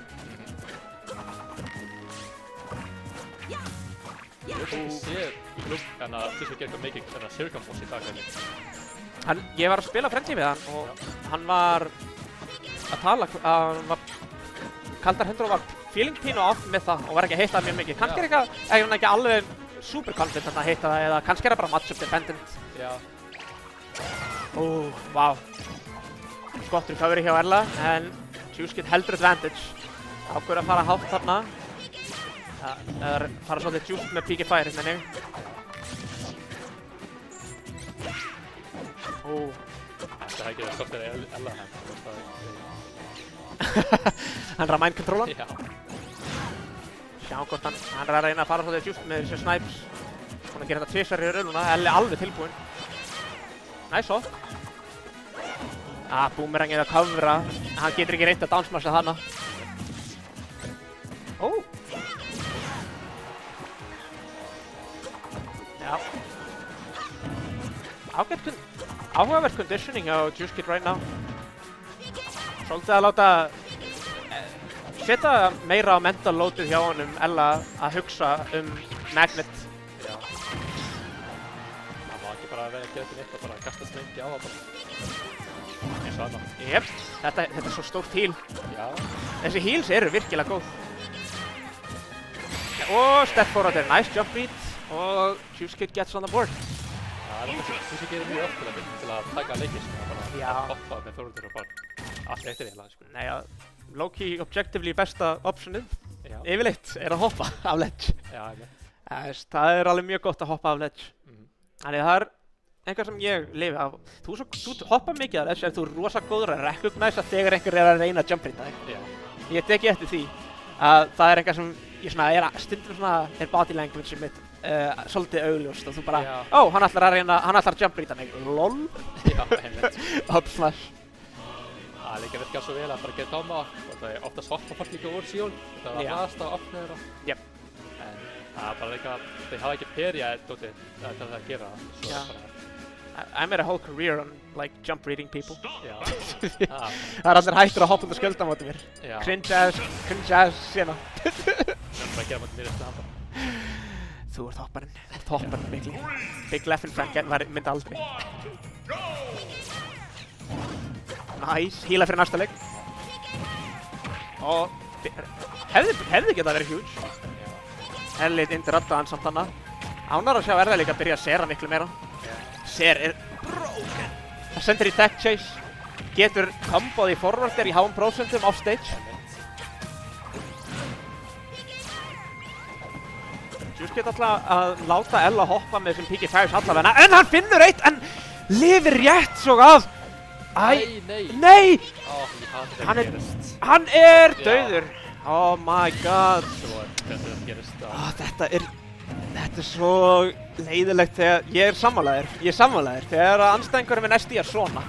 Speaker 5: Ég hef ekki séð í klúbb en að þess að gera eitthvað mikið þennan Circumboss í dag.
Speaker 2: Ég var að spila friendly við hann og hann var að tala Kaldar hendur og var feeling pínu off með það og var ekki að hitta mjög mikið. Kannski er hann ekki alveg super confident að hitta það eða kannski er það bara matchup dependent.
Speaker 5: Já.
Speaker 2: Vá. Gott recovery hjá Erla en Juice get heldur advantage. Ákveður að fara hátt þarna. Það er fara svolítið Juice með Peaky Fire hérna mig.
Speaker 5: Það hefði ekki verið stopp þegar Ella
Speaker 2: Hann er að mind controla.
Speaker 5: Já.
Speaker 2: Sjá hvort hann er að reyna að fara svolítið Juice með þessu snipes. Hún er að gera þetta tvisvar í rauð núna, Elli alveg tilbúinn. Nice off. Boomerangið að covera. Hann getur ekki reynt að downsmasha þarna. Já. Áhugavert conditioning á Juice Kid right now. Svolítið að láta setja meira á mental loadið hjá honum Ella að hugsa Magnet.
Speaker 5: Já. Það má ekki bara vera að gera til neitt og bara kasta slengi á það bara. Eins og annað.
Speaker 2: Jep, þetta er svo stórt heal.
Speaker 5: Já.
Speaker 2: Þessi heals eru virkilega góð. Og step forward er nice jump beat og Juice Kid gets on the board.
Speaker 5: Það er eitthvað sem gerir mjög oft til að taka leikir bara að hoppa með forwardur og bara allt eftir eiginlega sko.
Speaker 2: Nei, low-key objectively besta optionið yfirleitt er að hoppa af ledge.
Speaker 5: Já, ég veit.
Speaker 2: Það er alveg mjög gott að hoppa af ledge. Þannig það er eitthvað sem ég lifi á. Þú hoppa mikið af ledge en þú er rosa góður að recognisa þegar einhver er að reyna að jump rita þig.
Speaker 5: Já.
Speaker 2: Ég tek eftir því að það er eitthvað sem ég stundum er body language mitt svolítið augljóst og þú bara hann ætlar að jump rita mig. LOL.
Speaker 5: Já, einmitt.
Speaker 2: Up smash.
Speaker 5: Það líka virkar svo vel að bara geta á maður og það er oftast hoppa fólk líka úr síðan þetta var að ræðast á opniður og en það er bara líka þau hafa ekki perja til það að gera
Speaker 2: I made a whole career on like jump reading people.
Speaker 5: Já.
Speaker 2: Það er allir hættur að hoppa undir skölda á móti mér. Cringe ass sena.
Speaker 5: Það er bara að gera móti mér eftir handa.
Speaker 2: Þú ert hopparinn mikli. Big Leffen Frank myndi aldrei. Nice, heala fyrir næsta leik. Og hefði getað verið huge. Elliot interrupta hann samt hana. Ánægður að sjá það líka að byrja að sera miklu meira. Ser er broken. Það sendir í tech chase. Getur komboð í forwarder í háum prosentum off stage. Juice geta alltaf að láta Ella hoppa með þessum Peaky Fires allavegna. En hann finnur eitt en lifir rétt svo af. Nei! Hann er dauður. Oh my god. Þetta er svo leiðilegt þegar ég er sammálaður. Þegar anstæðingurinn minn SD er svona.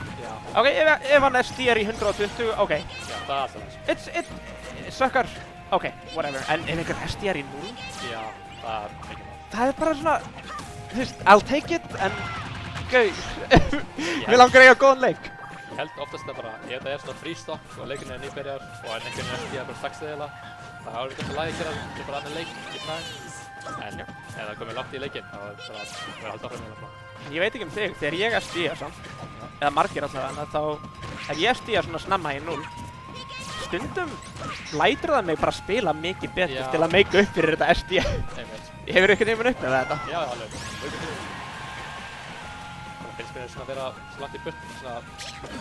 Speaker 2: Ok, ef hann SD er í 120, ok.
Speaker 5: Já, það er alltaf
Speaker 2: It suckar. Ok, whatever. En ef einhver SD er í 0?
Speaker 5: Já, það er ekki nátt.
Speaker 2: Það er bara svona, þú veist, I'll take it, en gauð. Mér langar eiga góðan leik.
Speaker 5: Ég held oftast að bara, ef þetta er svona freestock og leikurinn er nýbyrjar og einhvern SD er bara stakstegila, það er ekki lagi að gera bara annan leik í fræðin. En ef það komið langt í leikinn, þá er það bara halda áfram með það.
Speaker 2: Ég veit ekki þig, þegar ég SD-a samt, eða margir allavega, þá ef ég SD-a svona snemma í 0, stundum lætur það mig bara spila mikið betur til að make upp fyrir þetta SD. Hefur ykkur nefnum upp með þetta?
Speaker 5: Já, alveg. Það finnst mér svona að vera svo langt í burt, svona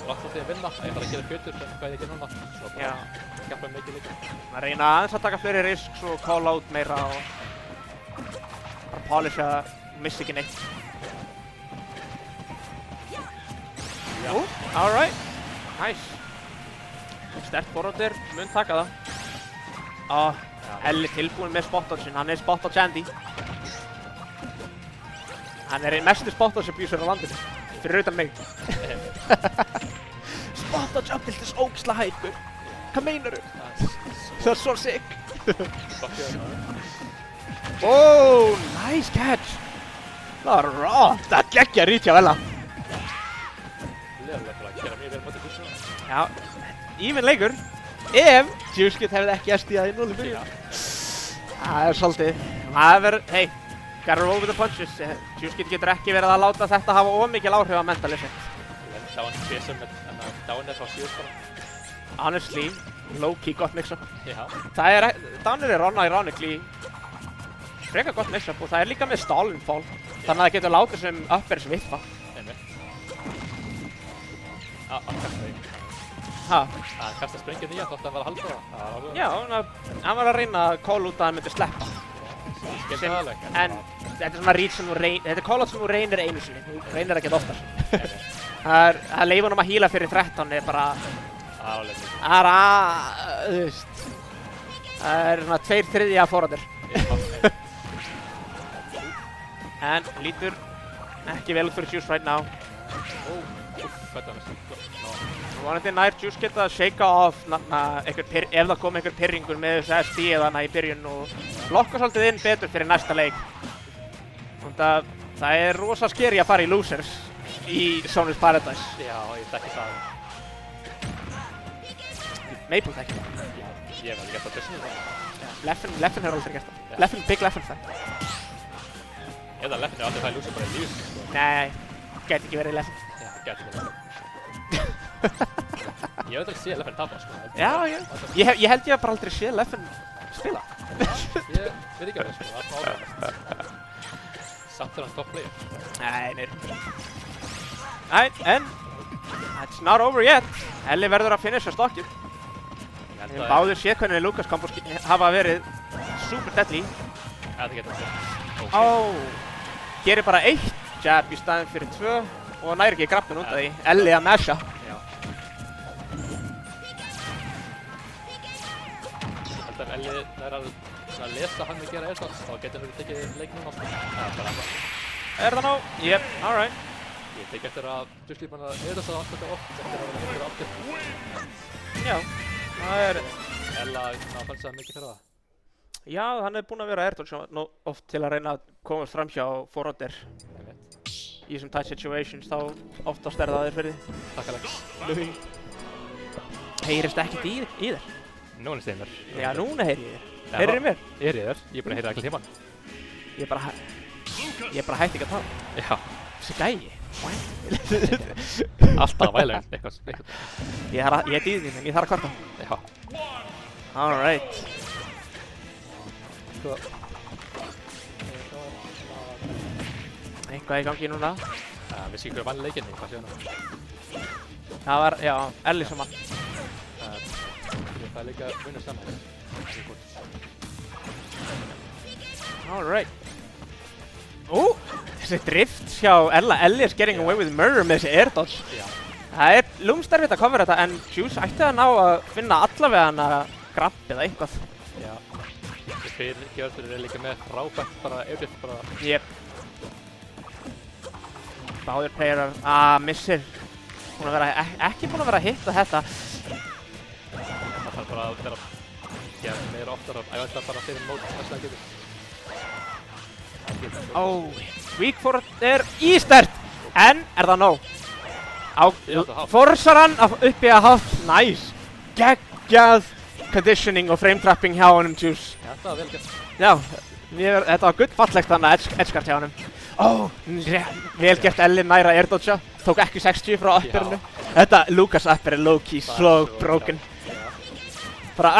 Speaker 5: langt frá því að vinna, að ég bara gera betur en hvað ég ekki núna, svo bara skappa mikið líka.
Speaker 2: Að reyna aðeins að taka fleiri risks og call out meira og bara polisha, missa ekki neitt. Alright. Nice. Sterkt forwarder, mun taka það. Elli tilbúinn með spot-dodge-in, hann er spot-dodge Andy. Hann er einn mesti spot-dodge abuser á landinu. Fyrir utan mig. Spot-dodge uppilt þess ógisla hættur. Hvað meinaru? Það er svo sick. Nice catch. Það var rátt að geggja rít hjá Ella.
Speaker 5: Leðurlega bara að gera mjög vel mótið Juice.
Speaker 2: Já, even leikur. Ef Juice hefði ekki SD'að í 0-4. Það er svolítið. Það verður, hey, gotta roll with the punches. Juice getur ekki verið að láta þetta hafa ómikil áhrif á mental effect.
Speaker 5: Lenda á hann spesum með downir frá síðust bara.
Speaker 2: Honestly, low-key gott mix-up.
Speaker 5: Já.
Speaker 2: Það er, downir er ironically frekar gott mix-up og það er líka með stallin fall. Þannig að það getur látið sem upper sem vippa.
Speaker 5: Einmitt. Hann kastaði því.
Speaker 2: Hann
Speaker 5: kastaði sprengið nýja þótt að hann var að halda það.
Speaker 2: Já, hann var að reyna að call út að hann myndi sleppa.
Speaker 5: Ég skil það alveg.
Speaker 2: En þetta er svona reach sem þú reynir, þetta er call out sem þú reynir einu sinni. Þú reynir ekkert oftar. Það leifur honum að heala fyrir 13 er bara... Það er svona 2/3 af forwarder. En lítur ekki vel út fyrir Juice right now. Vonandi nær Juice geta að shakea off ef það kom einhver pirringur með þessu SD eða í byrjun og lokka svolítið inn betur fyrir næsta leik. Það er rosa scary að fara í losers í Sonus Paradise.
Speaker 5: Já, ég þekki það.
Speaker 2: Maple þekki það.
Speaker 5: Ég hef alveg gert það Disney það.
Speaker 2: Leffen hefur aldrei gert það. Big Leffen það.
Speaker 5: Eða Leffen aldrei fæði loser bara í lífs.
Speaker 2: Nei, gæti ekki verið Leffen.
Speaker 5: Já, gæti verið Leffen. Ég hef aldrei séð Leffen tapa, sko.
Speaker 2: Já, ég held ég bara aldrei séð Leffen spila.
Speaker 5: Ég veit ekki alveg, sko. Það er smá áhugavert. Samt er hann top player.
Speaker 2: Nei, en it's not over yet. Elli verður að finisha stokkið. Við báðir séð hvernig Lucas Campos hafa verið super deadly.
Speaker 5: Það getur það.
Speaker 2: Gerir bara 1 jab í staðinn fyrir 2 og næri ekki grabbin út af því. Elli að masha.
Speaker 5: Held að Elli nær að lesa hann við gera airstops, þá getur hann tekið leiknum á sko. Það er bara annað.
Speaker 2: Er það nóg? Yep, alright.
Speaker 5: Ég tek eftir að Juice bara airstops það alltaf oft eftir að vera mikilvæg aftur.
Speaker 2: Já, það er...
Speaker 5: Ella fannst það mikið fyrir það.
Speaker 2: Já, hann hefur búinn að vera airdodge oft til að reyna að komast fram hjá forwarder. Í þessum tight situations, þá oftast er það þér fyrir því.
Speaker 5: Takkalega.
Speaker 2: Heyrist ekkert í þér?
Speaker 5: Núna segir mér.
Speaker 2: Já, núna heyri ég þér. Heyrir í mér?
Speaker 5: Ég heyri þér. Ég er búinn að heyra allir tíman.
Speaker 2: Ég er bara hætti ekki að tala.
Speaker 5: Já.
Speaker 2: Þessi gæi.
Speaker 5: Alltaf vælega eitthvað.
Speaker 2: Ég er dýðin, en ég þarf að kvarta.
Speaker 5: Já.
Speaker 2: Alright. Eitthvað í gangi núna.
Speaker 5: Vissi ekki hverju vann leikinni, hvað séu hann?
Speaker 2: Það var, já, Elli sem vann.
Speaker 5: Það er líka munið saman.
Speaker 2: Alright. Þessi drift hjá Elli is getting away with murder með þessi air dodge. Það er lúmsterfitt að cover þetta, en Juice ætti að ná að finna allavega hana grabb eða eitthvað.
Speaker 5: Já. Fyrir gjörður er líka með frábært bara airdiff bara.
Speaker 2: Jep. Báðir playerar missir. Ekki búin að vera að hitta þetta.
Speaker 5: Það þarf bara að vera gera meira oftar að æfa þetta bara fyrir mót næsta getur.
Speaker 2: Weak forward er ístert, en er það nóg? Forsar hann upp í að hátt, nice. Geggjað conditioning og frame trapping hjá honum Juice.
Speaker 5: Já, það var vel gert.
Speaker 2: Já, þetta var gullfallegt þannig að edgekart hjá honum. Vel gert Elli næra air dodgea, tók ekki 60 frá upperinu. Þetta Lucas upper er low-key, slow, broken. Bara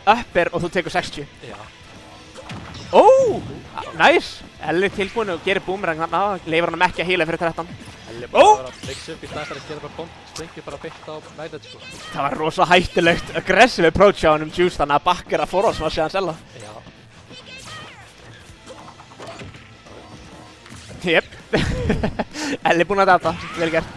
Speaker 2: upper og þú tekur 60.
Speaker 5: Já.
Speaker 2: Nice. Elli tilbúin og gerir boomerang þarna, leifur hann ekki að heala fyrir 13.
Speaker 5: Elli bara að vera að leiksa upp í staðinn fyrir að gera bara bomb, springi bara beint á næðið sko.
Speaker 2: Það var rosa hættulegt, aggressive approach hjá honum Juice, þannig að bakkar að forwards var séðan Ella.
Speaker 5: Já.
Speaker 2: Jep. Elli búinn að data, vel gert.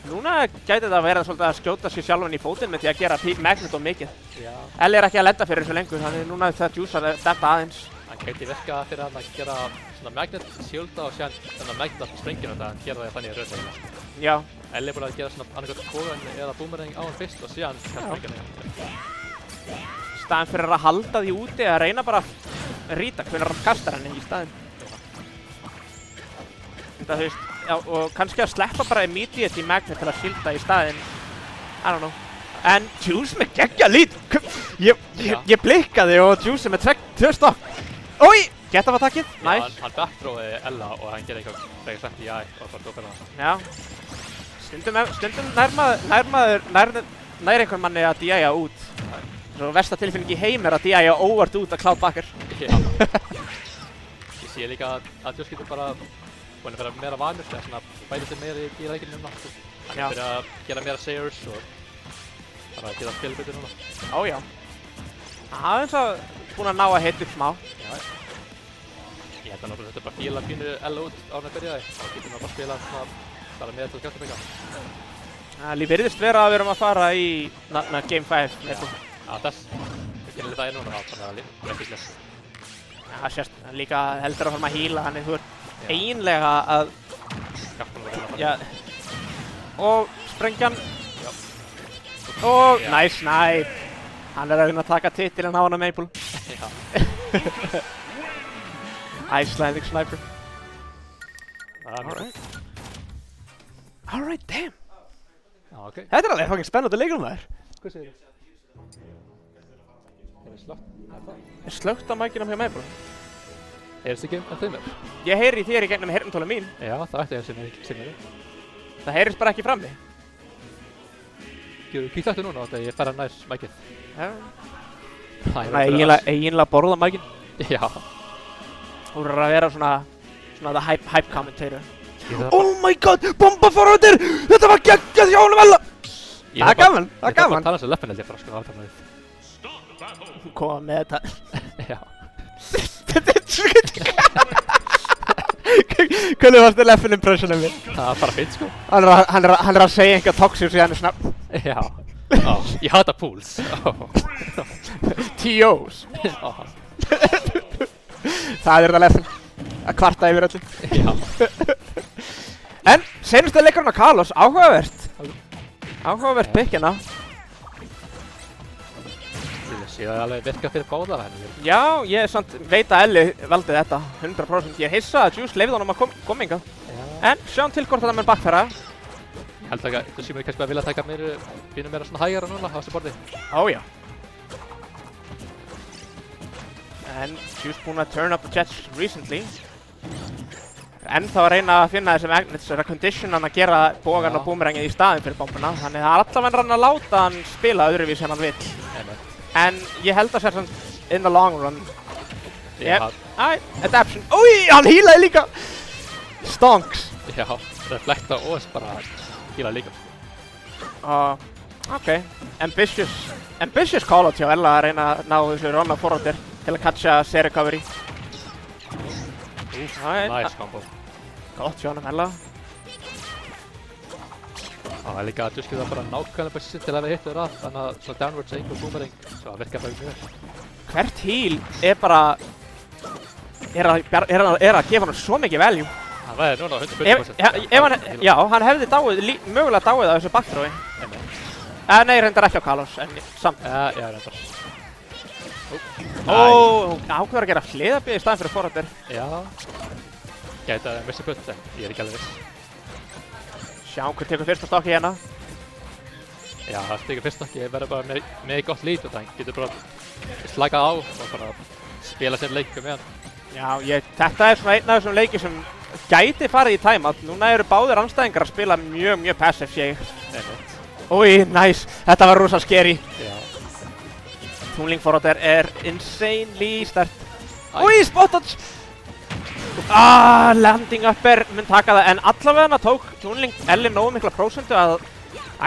Speaker 2: Núna gæti þetta að vera svolítið að skjóta sér sjálfan í fótinn með því að gera Magnet of mikið.
Speaker 5: Já.
Speaker 2: Elli ekki að lenda fyrir þessu lengur, þannig núna það Juice að dempa aðeins.
Speaker 5: Hann gæti virka fyrir hann að gera svona Magnet sjölda og síðan þennan Magnet af sprengjuna þetta hann gera það þannig í rauðsegina.
Speaker 2: Já.
Speaker 5: Elli er búin að gera svona annarkvæmt kóðan eða boomerang á hann fyrst og síðan sprengjuna.
Speaker 2: Staðan fyrir að halda því úti að reyna bara að rýta hvenær hann kastar henni í staðinn. Þetta þú veist, já, og kannski að sleppa bara immediate í Magnet til að skilda í staðinn. I don't know. En Juice með geggja lít. Ég blikkaði og Juice með tvö stokk. Ói! Geta var takkið. Nice.
Speaker 5: Hann backthrowaði Ella og hann gerði eitthvað frekar sett í æg og bara tók það.
Speaker 2: Já. Stundum nær einhvern manni að DI-a út. Svo versta tilfinning í heim er að DI-a óvart út að Cloud backer.
Speaker 5: Já. Ég sé líka að Juice getur bara búinn að vera meira vanur þegar svona bæta sig meira í leikinu núna. Hann er byrjað að gera meira sayers og bara að gera spilbyrði núna.
Speaker 2: Ójá. Hann er eins og búinn að ná að hita upp smá.
Speaker 5: Já. Ég held að náttúrulega þetta bara fíla pínu Ella út áður en að byrjaði og getur náttúrulega bara spila svona bara með til að gæsta byggja.
Speaker 2: Það virðist vera að við erum að fara í Game 5.
Speaker 5: Já, þess. Við kynum það núna þá, þannig að það er ekki sless.
Speaker 2: Það sést líka heldur að fara að híla, þannig þú ert eiginlega að... Já. Og sprengjan.
Speaker 5: Já.
Speaker 2: Og nice snipe. Hann er að reyna að taka titilinn á hann á Maple.
Speaker 5: Já.
Speaker 2: Icelandic sniper.
Speaker 5: Alright.
Speaker 2: Alright, damn.
Speaker 5: Já, ok.
Speaker 2: Þetta er alveg fucking spennandi leikur um þær.
Speaker 5: Hvað segir þið? Er það slögt?
Speaker 2: Er slögt á mækinum hjá Maple?
Speaker 5: Er þetta ekki en þeim er?
Speaker 2: Ég heyri í þér í gegnum heyrnartóla mín.
Speaker 5: Já, það ætti ég sem er.
Speaker 2: Það heyrist bara ekki frammi.
Speaker 5: Kíktu eftir núna þegar ég færa nær mækið.
Speaker 2: Já.
Speaker 5: Það
Speaker 2: Eiginlega borða mækin.
Speaker 5: Já.
Speaker 2: Þú verður að vera svona the hype commentator. Oh my god, bomba forvartir! Þetta var geggjað hjá honum Ella! Það er gaman, það er gaman.
Speaker 5: Ég þarf að tala þessu löppin held ég bara sko aftan með
Speaker 2: Hún koma með þetta.
Speaker 5: Já.
Speaker 2: Þetta er svo hvernig varst þið löppin impressionum minn?
Speaker 5: Það var bara fint sko.
Speaker 2: Hann er að segja einhver toxic og síðan er svona...
Speaker 5: Já. Ég hata pools.
Speaker 2: TOs. Það er þetta löppin. Að kvarta yfir öllu.
Speaker 5: Já.
Speaker 2: En senustu leikurinn á Kalos, áhugavert. Áhugavert pick hérna.
Speaker 5: Ég sé það alveg virka fyrir báðar henni.
Speaker 2: Já, ég veit að Elli valdi þetta 100%. Ég er hissa að Juice leyfði honum að koma hingað. En sjáum til hvort þetta mun backfæra.
Speaker 5: Ég held að það sé mér kannski að vilja taka pínu meira svona hægara núna á þessu borði.
Speaker 2: Ójá. En Juice búinn að turn up the jets recently. Ennþá að reyna að finna þessi magnets að condition hann að gera bógan og boomerangið í staðinn fyrir bombuna. Þannig það er allavega hann að láta hann spila öðruvísi en hann vill. En ég held að sér svona in the long run. Adaption. Úi, hann healaði líka! Stonks.
Speaker 5: Já, reflekta og bara heala líka.
Speaker 2: Ok. Ambitious call-out hjá Ella að reyna að ná þessu ronna forvartir til að catcha C-recovery.
Speaker 5: Nice combo.
Speaker 2: Gott hjá honum Ella.
Speaker 5: Það er líka að Juice getur bara nákvæmlega bæst til að við hittu þér að þannig að svona downwards einhver boomerang svo að virka bara mjög vel.
Speaker 2: Hvert heal er bara er að gefa hann svo mikið value.
Speaker 5: Það væri núna 100%.
Speaker 2: Já, hann hefði mögulega dáið á þessu backthrowi. Nei, reyndar ekki á Kalos, en samt.
Speaker 5: Já, reyndar.
Speaker 2: Ákveður að gera hliðabíð í staðinn fyrir forvartir.
Speaker 5: Já. Gæti að missa putt, en ég er ekki alveg viss.
Speaker 2: Sjáum hver tekur fyrsta stokki hérna.
Speaker 5: Já, það tekur fyrsta stokki. Ég verður bara með gott lít og það getur bara slakað á og bara spila sér leikum með hann.
Speaker 2: Já, þetta er svona einn af þessum leiki sem gæti farið í timeout. Núna eru báðir andstæðingar að spila mjög passive, sé ég. Úi, nice. Þetta var rosa scary.
Speaker 5: Já.
Speaker 2: Toonling forwarder er insanely stert. Úi, spot-dodge! Landing upper mun taka það, en allavega tók Toonling Elli nógu mikla prósentu að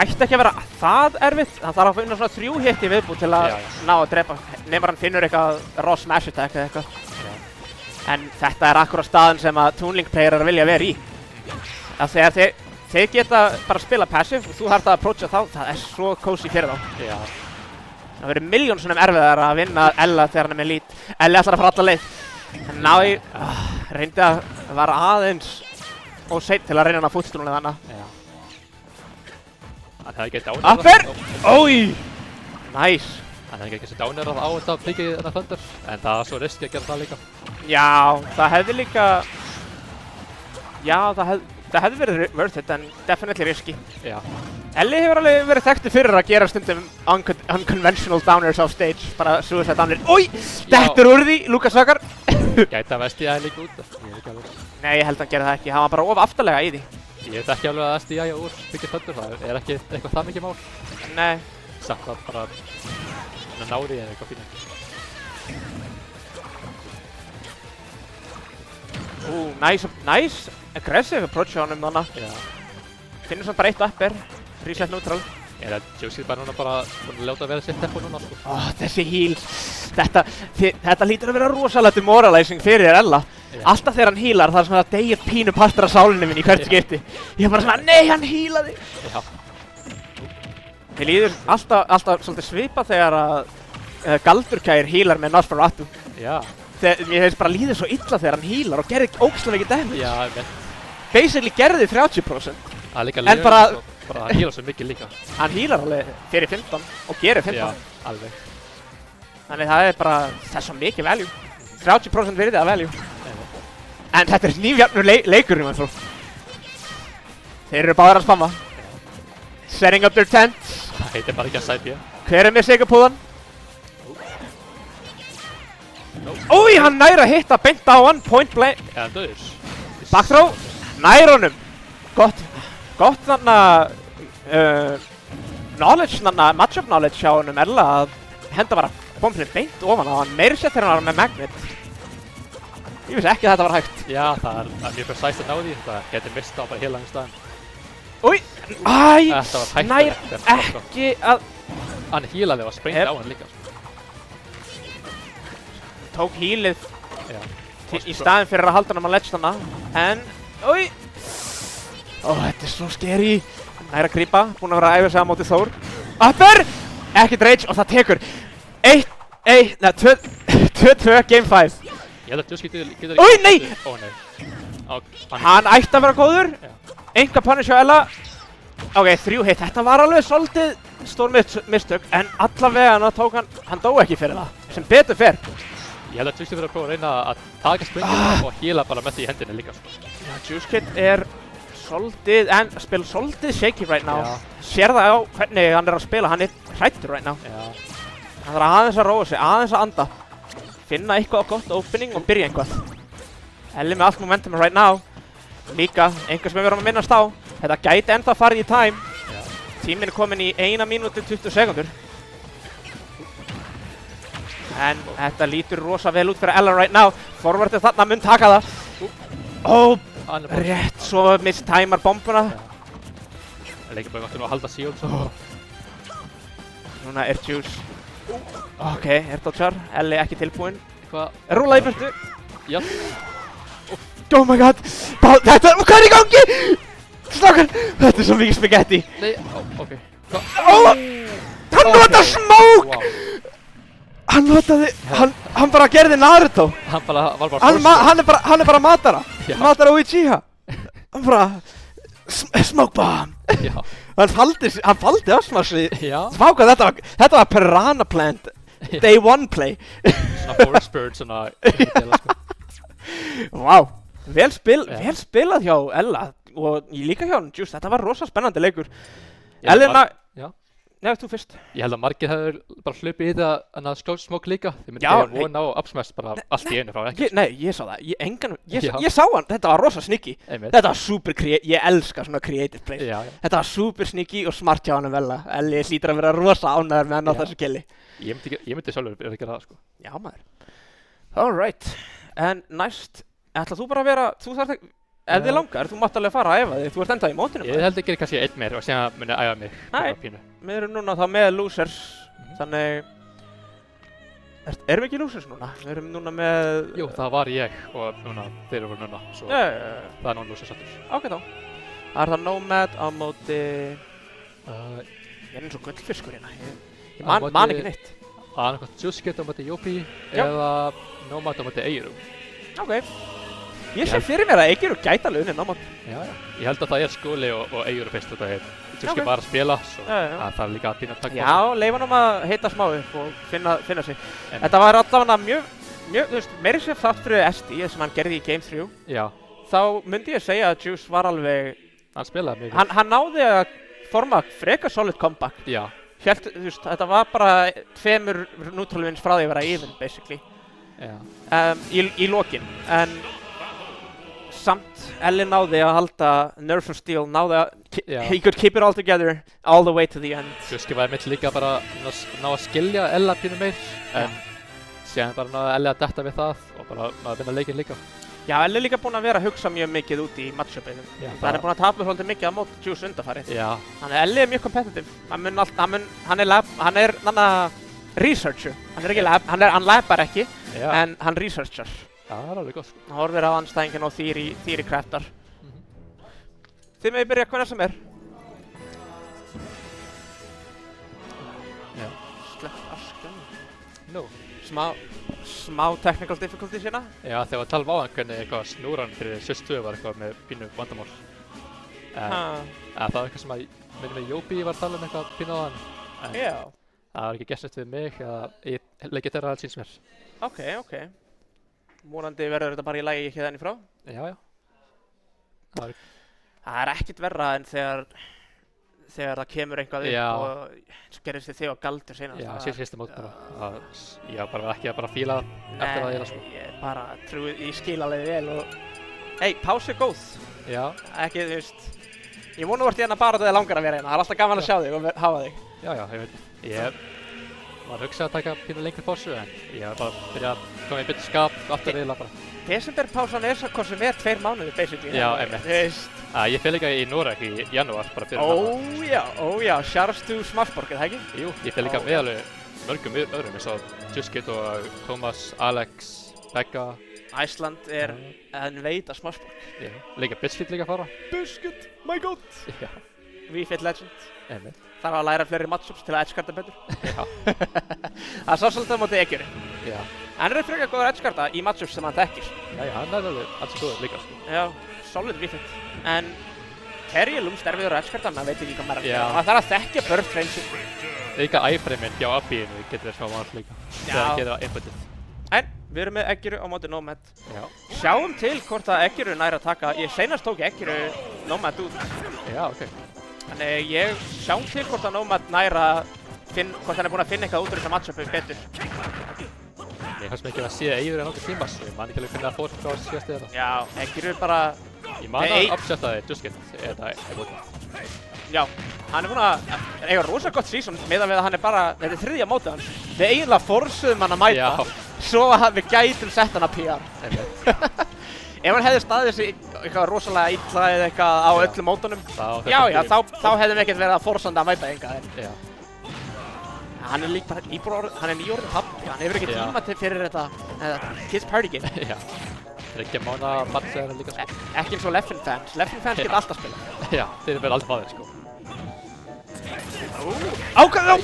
Speaker 2: ætti ekki að vera það erfitt. Hann þarf að finna svona 3 hit í viðbútt til að ná að drepa, nema hann finnur eitthvað raw smash attack eða eitthvað. En þetta er akkurat staðan sem að Toonling playerar vilja vera í. Þegar þeir geta bara að spila passive og þú þarft að approacha þá, það er svo cozy fyrir þá.
Speaker 5: Já.
Speaker 2: Það verður milljón sinnum erfiðar að vinna Ella þegar hann er með lead. Elli ætlar að fara alla leið. En Navi reyndi að vara aðeins og seint til að reyna hann að fútstrúnlega hana.
Speaker 5: Já. Hann hefði ekki dánir
Speaker 2: Upper! Ói! Nice.
Speaker 5: Hann hefði ekki dánir á þetta plikið þennan Thunder. En það var svo riski að gera það líka.
Speaker 2: Já, það hefði líka... Já, það hefði verið worth it, en definitely risky.
Speaker 5: Já.
Speaker 2: Elli hefur alveg verið þekktur fyrir að gera stundum unconventional downers á stage. Bara suicide downers. Ói! Dettur úr því, Lukas Vakar.
Speaker 5: Gæti að SDI líka út. Ég veit ekki alveg.
Speaker 2: Nei, ég held að hann gerði það ekki. Hann var bara of aftarlega í því.
Speaker 5: Ég veit ekki alveg að SDI úr plikið Thunder. Það er ekki eitthvað það mikið mál.
Speaker 2: Nei.
Speaker 5: Samt að bara náði eða eitthvað fína.
Speaker 2: Nice. Aggressive approach á honum þannig.
Speaker 5: Já.
Speaker 2: Finnur samt bara eitt upper. Reset neutral.
Speaker 5: Er það Juicy bara núna bara búin að láta að vera sitt tempo núna sko?
Speaker 2: Þessi heals. Þetta lítur að vera rosalega demoralizing fyrir Ella.
Speaker 5: Já.
Speaker 2: Alltaf þegar hann healar það er svona að deyja pínu partur af sálinni minn í hvert skipti. Ég er bara svona, nei, hann healaði!
Speaker 5: Já.
Speaker 2: Mér líður alltaf svolítið svipa þegar að Galdurkær healar með Nosferatu.
Speaker 5: Já.
Speaker 2: Mér hefðist bara líður svo illa þegar hann healar og gerði ógeðslega mikið damage.
Speaker 5: Já, ég veit.
Speaker 2: Basically gerði 30%.
Speaker 5: Það er líka
Speaker 2: En bara-
Speaker 5: bara að heala svo mikið líka.
Speaker 2: Hann healar alveg fyrir 15 og gerir 15.
Speaker 5: Já, alveg.
Speaker 2: Þannig það er bara, það er svo mikið value. 30% virði að value. En þetta er nýfjarnur leikur, mann frú. Þeir eru báðir að spamma. Setting up their tents.
Speaker 5: Það heitir bara ekki að side B.
Speaker 2: Hver er með sigurpúðan? Úi, hann nær að hitta beint á hann, point blank.
Speaker 5: Eða hann döður.
Speaker 2: Backthrow, nær honum. Gott þarna, knowledge þarna, matchup knowledge hjá honum Ella að henda bara bomblinni beint ofan á hann. Meiri sér þegar hann var með magnet. Ég vissi ekki að þetta var hægt.
Speaker 5: Já, það er mjög precise að ná því. Það getur mista á bara heila í staðinn.
Speaker 2: Úi,
Speaker 5: Þetta var hægt
Speaker 2: nær ekki að...
Speaker 5: Hann healaði og sprengdi á hann líka.
Speaker 2: Tók healið
Speaker 5: Já.
Speaker 2: í staðinn fyrir að halda hann á ledge þarna. En, úi. Þetta er svo scary. Nær að grípa, búinn að vera að æfa sig á móti Þór. Upper! Ekkert rage og það tekur 2-2 game 5.
Speaker 5: Ég held að Juicy getur
Speaker 2: Úi, nei!
Speaker 5: Ó, nei.
Speaker 2: Hann ætti að vera góður.
Speaker 5: Já.
Speaker 2: Enga punish hjá Ella. Ok, 3 hit. Þetta var alveg svolítið stór mistök, en allavega tók hann dó ekki fyrir það. Sem betur fer.
Speaker 5: Ég held að Juicy verður að prófa að reyna að taka sprengina og heala bara með því í hendinni líka sko.
Speaker 2: Já, Juice Kid er svolítið, en spil svolítið shaky right now.
Speaker 5: Já.
Speaker 2: Sér það á hvernig hann er að spila, hann er hræddur right now.
Speaker 5: Já.
Speaker 2: Hann þarf aðeins að róa sig, aðeins að anda. Finna eitthvað á gott opening og byrja eitthvað. Elli með allt momentum right now. Líka, einhver sem við verðum að minnast á. Þetta gæti enda að fara í time.
Speaker 5: Já.
Speaker 2: Tíminn er komin í 1 mínútu 20 sekundur. En þetta lítur rosa vel út fyrir Ella right now. Forwardið þarna mun taka það. Rétt, svo mistæmar bombuna.
Speaker 5: Það er ekki bara gott að halda shield svo.
Speaker 2: Núna er Juice. Ok, er þetta tjar. Elli ekki tilbúinn.
Speaker 5: Hvað?
Speaker 2: Rúla í burtu.
Speaker 5: Já.
Speaker 2: Oh my god. Þetta, hvað er í gangi? Strákar, þetta er svo mikið spaghetti.
Speaker 5: Nei, ok.
Speaker 2: Hann notaði smoke!
Speaker 5: Wow.
Speaker 2: Hann notaði, hann bara gerði Naruto.
Speaker 5: Hann var bara forced.
Speaker 2: Hann er bara Madara.
Speaker 5: Já.
Speaker 2: Madara Uchiha. Hann bara, smoke bomb.
Speaker 5: Já.
Speaker 2: Hann faldi Osmasi.
Speaker 5: Já.
Speaker 2: Svá hvað þetta var Piranha Plant. Day 1 play.
Speaker 5: Svona force bird, svona.
Speaker 2: Vá, vel spilað hjá Ella og líka hjá hann Juice. Þetta var rosa spennandi leikur. Elina,
Speaker 5: Já.
Speaker 2: Nei, þú fyrst.
Speaker 5: Ég held að margir hefur bara hlupið í það að smoke líka. Þeir myndi
Speaker 2: Já,
Speaker 5: ekki vona á upsmash bara allt í einu frá ekki.
Speaker 2: Nei, ég sá það.
Speaker 5: Já.
Speaker 2: Ég sá hann. Þetta var rosa sneaky.
Speaker 5: Einmitt.
Speaker 2: Þetta var super creative. Ég elska svona creative plays.
Speaker 5: Já.
Speaker 2: Þetta var super sneaky og smart hjá hann Ella. Elli hlýtur að vera rosa ánæður með hann á
Speaker 5: Já.
Speaker 2: þessu killi.
Speaker 5: Ég myndi sjálfur vera að gera það sko.
Speaker 2: Já, maður. Alright. En næst, ætlað þú bara að vera, þú þarf ekki, ef þið langar, þú mátt alveg fara að æfa þig. Þú ert enda í mótinu.
Speaker 5: Ég held ekki kannski einn meir og síðan muni æfa mig.
Speaker 2: Nei.
Speaker 5: bara pínu.
Speaker 2: Við erum núna þá með losers, þannig, erum við ekki losers núna? Við erum núna með...
Speaker 5: Jú, það var ég og núna þeir eru núna, svo það er núna lúsið sattur.
Speaker 2: Ok þá. Það er það Nomad á móti...
Speaker 5: Uh,
Speaker 2: Ég er eins og gullfiskur hérna. Ég
Speaker 5: Á
Speaker 2: man
Speaker 5: móti-
Speaker 2: ekki neitt.
Speaker 5: annarkvæmt Juskit á móti Jópi
Speaker 2: Já.
Speaker 5: eða Nomad á móti Eiru.
Speaker 2: Ok. Ég sé fyrir mér að Eigiru gæti alveg unnið Nomad.
Speaker 5: Já, já. Ég held að það er Skúli og Eiru fyrst út af hér. Juskit
Speaker 2: Ok.
Speaker 5: bara að spila, svo
Speaker 2: Já, já.
Speaker 5: það þarf líka að pína að taka
Speaker 2: Já, leifa hann að heita smá upp og finna sig.
Speaker 5: En-
Speaker 2: Þetta var allavega mjög, þú veist, meiri sér þátt fyrir SD sem hann gerði í Game 3.
Speaker 5: Já,
Speaker 2: Þá myndi ég segja að Juice var alveg,
Speaker 5: hann spilaði mjög
Speaker 2: hann náði að forma frekar solid comeback.
Speaker 5: Já,
Speaker 2: Þú veist, þetta var bara 2 neutral wins frá því að vera even, basically,
Speaker 5: já.
Speaker 2: í lokin. En samt, Elli náði að halda Nerve of Steel, náði að,
Speaker 5: Já.
Speaker 2: he could keep it all together all the way to the end.
Speaker 5: Juski var mitt líka bara ná að skilja Ella pínu meir, en síðan bara náði Elli að detta við það og bara náði að vinna leikinn líka.
Speaker 2: Já, Elli er líka búinn að vera að hugsa mjög mikið út í matchupinu.
Speaker 5: Já,
Speaker 2: Það er búinn að tapa svolítið mikið á móti Juice undanfarið.
Speaker 5: Já,
Speaker 2: Þannig að Elli er mjög competitive. Hann er researcher. Hann er ekki lab, hann labbar ekki,
Speaker 5: já,
Speaker 2: en hann researchar.
Speaker 5: það er alveg gott.
Speaker 2: Hann horfir á anstæðingin og theory craftar. Þið megið byrja hvernig sem er.
Speaker 5: Já.
Speaker 2: Slökkt askan.
Speaker 5: Nú.
Speaker 2: Smá technical difficulties hérna.
Speaker 5: Já, þegar við talum á hann hvernig eitthvað snúran fyrir Sys2 var eitthvað með pínu vandamál. En það var eitthvað sem að minnum með Jópi var að tala um eitthvað pínu á hann. En
Speaker 2: Já,
Speaker 5: það var ekki gert við mig eða ég leikið þeirra alls síns mér.
Speaker 2: ok. Vonandi verður þetta bara í lagi ekki þenni frá.
Speaker 5: Já, já. Það
Speaker 2: Það er ekkert verra en þegar það kemur eitthvað upp
Speaker 5: Já.
Speaker 2: og eins og gerðist þig og Galdur seinast.
Speaker 5: Já, síðasta mót bara. Ég var bara ekki að bara fíla eftir það ég sko.
Speaker 2: Ég bara ég skil alveg vel og... Hey, pási er góð.
Speaker 5: Já,
Speaker 2: Ekki, þú veist... Ég vona þú ert hérna bara þegar langar að vera hérna. Það er alltaf gaman að sjá þig og hafa þig.
Speaker 5: já, ég veit. Ég var hugsað að taka pínu lengri pásu en ég var bara að byrja að koma í betur skap aftur eiginlega bara.
Speaker 2: Desemberpásan er svo hvað sem er 2 mánuði, basically.
Speaker 5: Já, einmitt.
Speaker 2: Þú veist...
Speaker 5: Ég fer líka í Noreg í janúar bara fyrir hann.
Speaker 2: Ó já, Shards to Smashborg, er það ekki?
Speaker 5: Jú, ég fer líka
Speaker 2: Ó,
Speaker 5: með
Speaker 2: já.
Speaker 5: alveg mörgum öðrum eins og Juskit og Thomas, Alex, Becca.
Speaker 2: Æsland er en veit að Smashborg.
Speaker 5: Já, líka Biscuit líka að fara.
Speaker 2: Biscuit, my god!
Speaker 5: Já,
Speaker 2: We Fit Legend.
Speaker 5: einmitt.
Speaker 2: Þarf að læra fleiri matchups til að edgekarta betur.
Speaker 5: Já,
Speaker 2: Það er svo svolítið á móti Eggjuri.
Speaker 5: já.
Speaker 2: Hann er frekar góður edgekarta í matchups sem hann þekkir.
Speaker 5: Já, hann er alveg alls góður líka sko.
Speaker 2: Já, solid We Fit. En Kerry er lúmsterfiður á edgekarta, maður veit ekki hvað maður er að
Speaker 5: Já.
Speaker 2: gera. Maður þarf að þekkja birth range.
Speaker 5: Líka iframeinn hjá Abbiinu getur þess að vann líka. Þegar hann getur inputið.
Speaker 2: En við erum með Eggjuru á móti Nomad.
Speaker 5: Já,
Speaker 2: Sjáum til hvort að Eggjuru nær að taka. Ég seinast tók Eggjuru Nomad út.
Speaker 5: já, ok.
Speaker 2: Þannig ég sjáum til hvort að Nomad nær að hvort hann er búinn að finna eitthvað út úr þessa matchupu betur.
Speaker 5: Ég fannst mér ekki að sé Eyður en okkur tíma svo ég man ekki alveg hvernig það fór frá síðast eða.
Speaker 2: Já, Eggjuru er bara...
Speaker 5: Ég man
Speaker 2: Nei.
Speaker 5: að upsetaði Juskit eða
Speaker 2: Já, hann er búinn að eiga rosa gott season meðan við að hann er bara... Þetta er 3. mótið hans. Við eiginlega forsuðum hann að mæta.
Speaker 5: Já.
Speaker 2: Svo að við gætum sett hann að PR. Ef hann hefði staðið sig eitthvað rosalega illa eða eitthvað á öllum mótunum. Já, þá hefðum við ekkert verið að forsanda að mæta eitthvað.
Speaker 5: Já,
Speaker 2: Hann er líka bara hann er nýjórðin pappi. Hann hefur ekki
Speaker 5: Já.
Speaker 2: tíma til fyrir þetta Kids Party Game.
Speaker 5: já. Það er ekki að mána match eða líka sko.
Speaker 2: Ekki eins og Leffen fans. Leffen fans geta alltaf spilað.
Speaker 5: Já, þeir verða aldrei maður sko.
Speaker 2: Ákvæðu!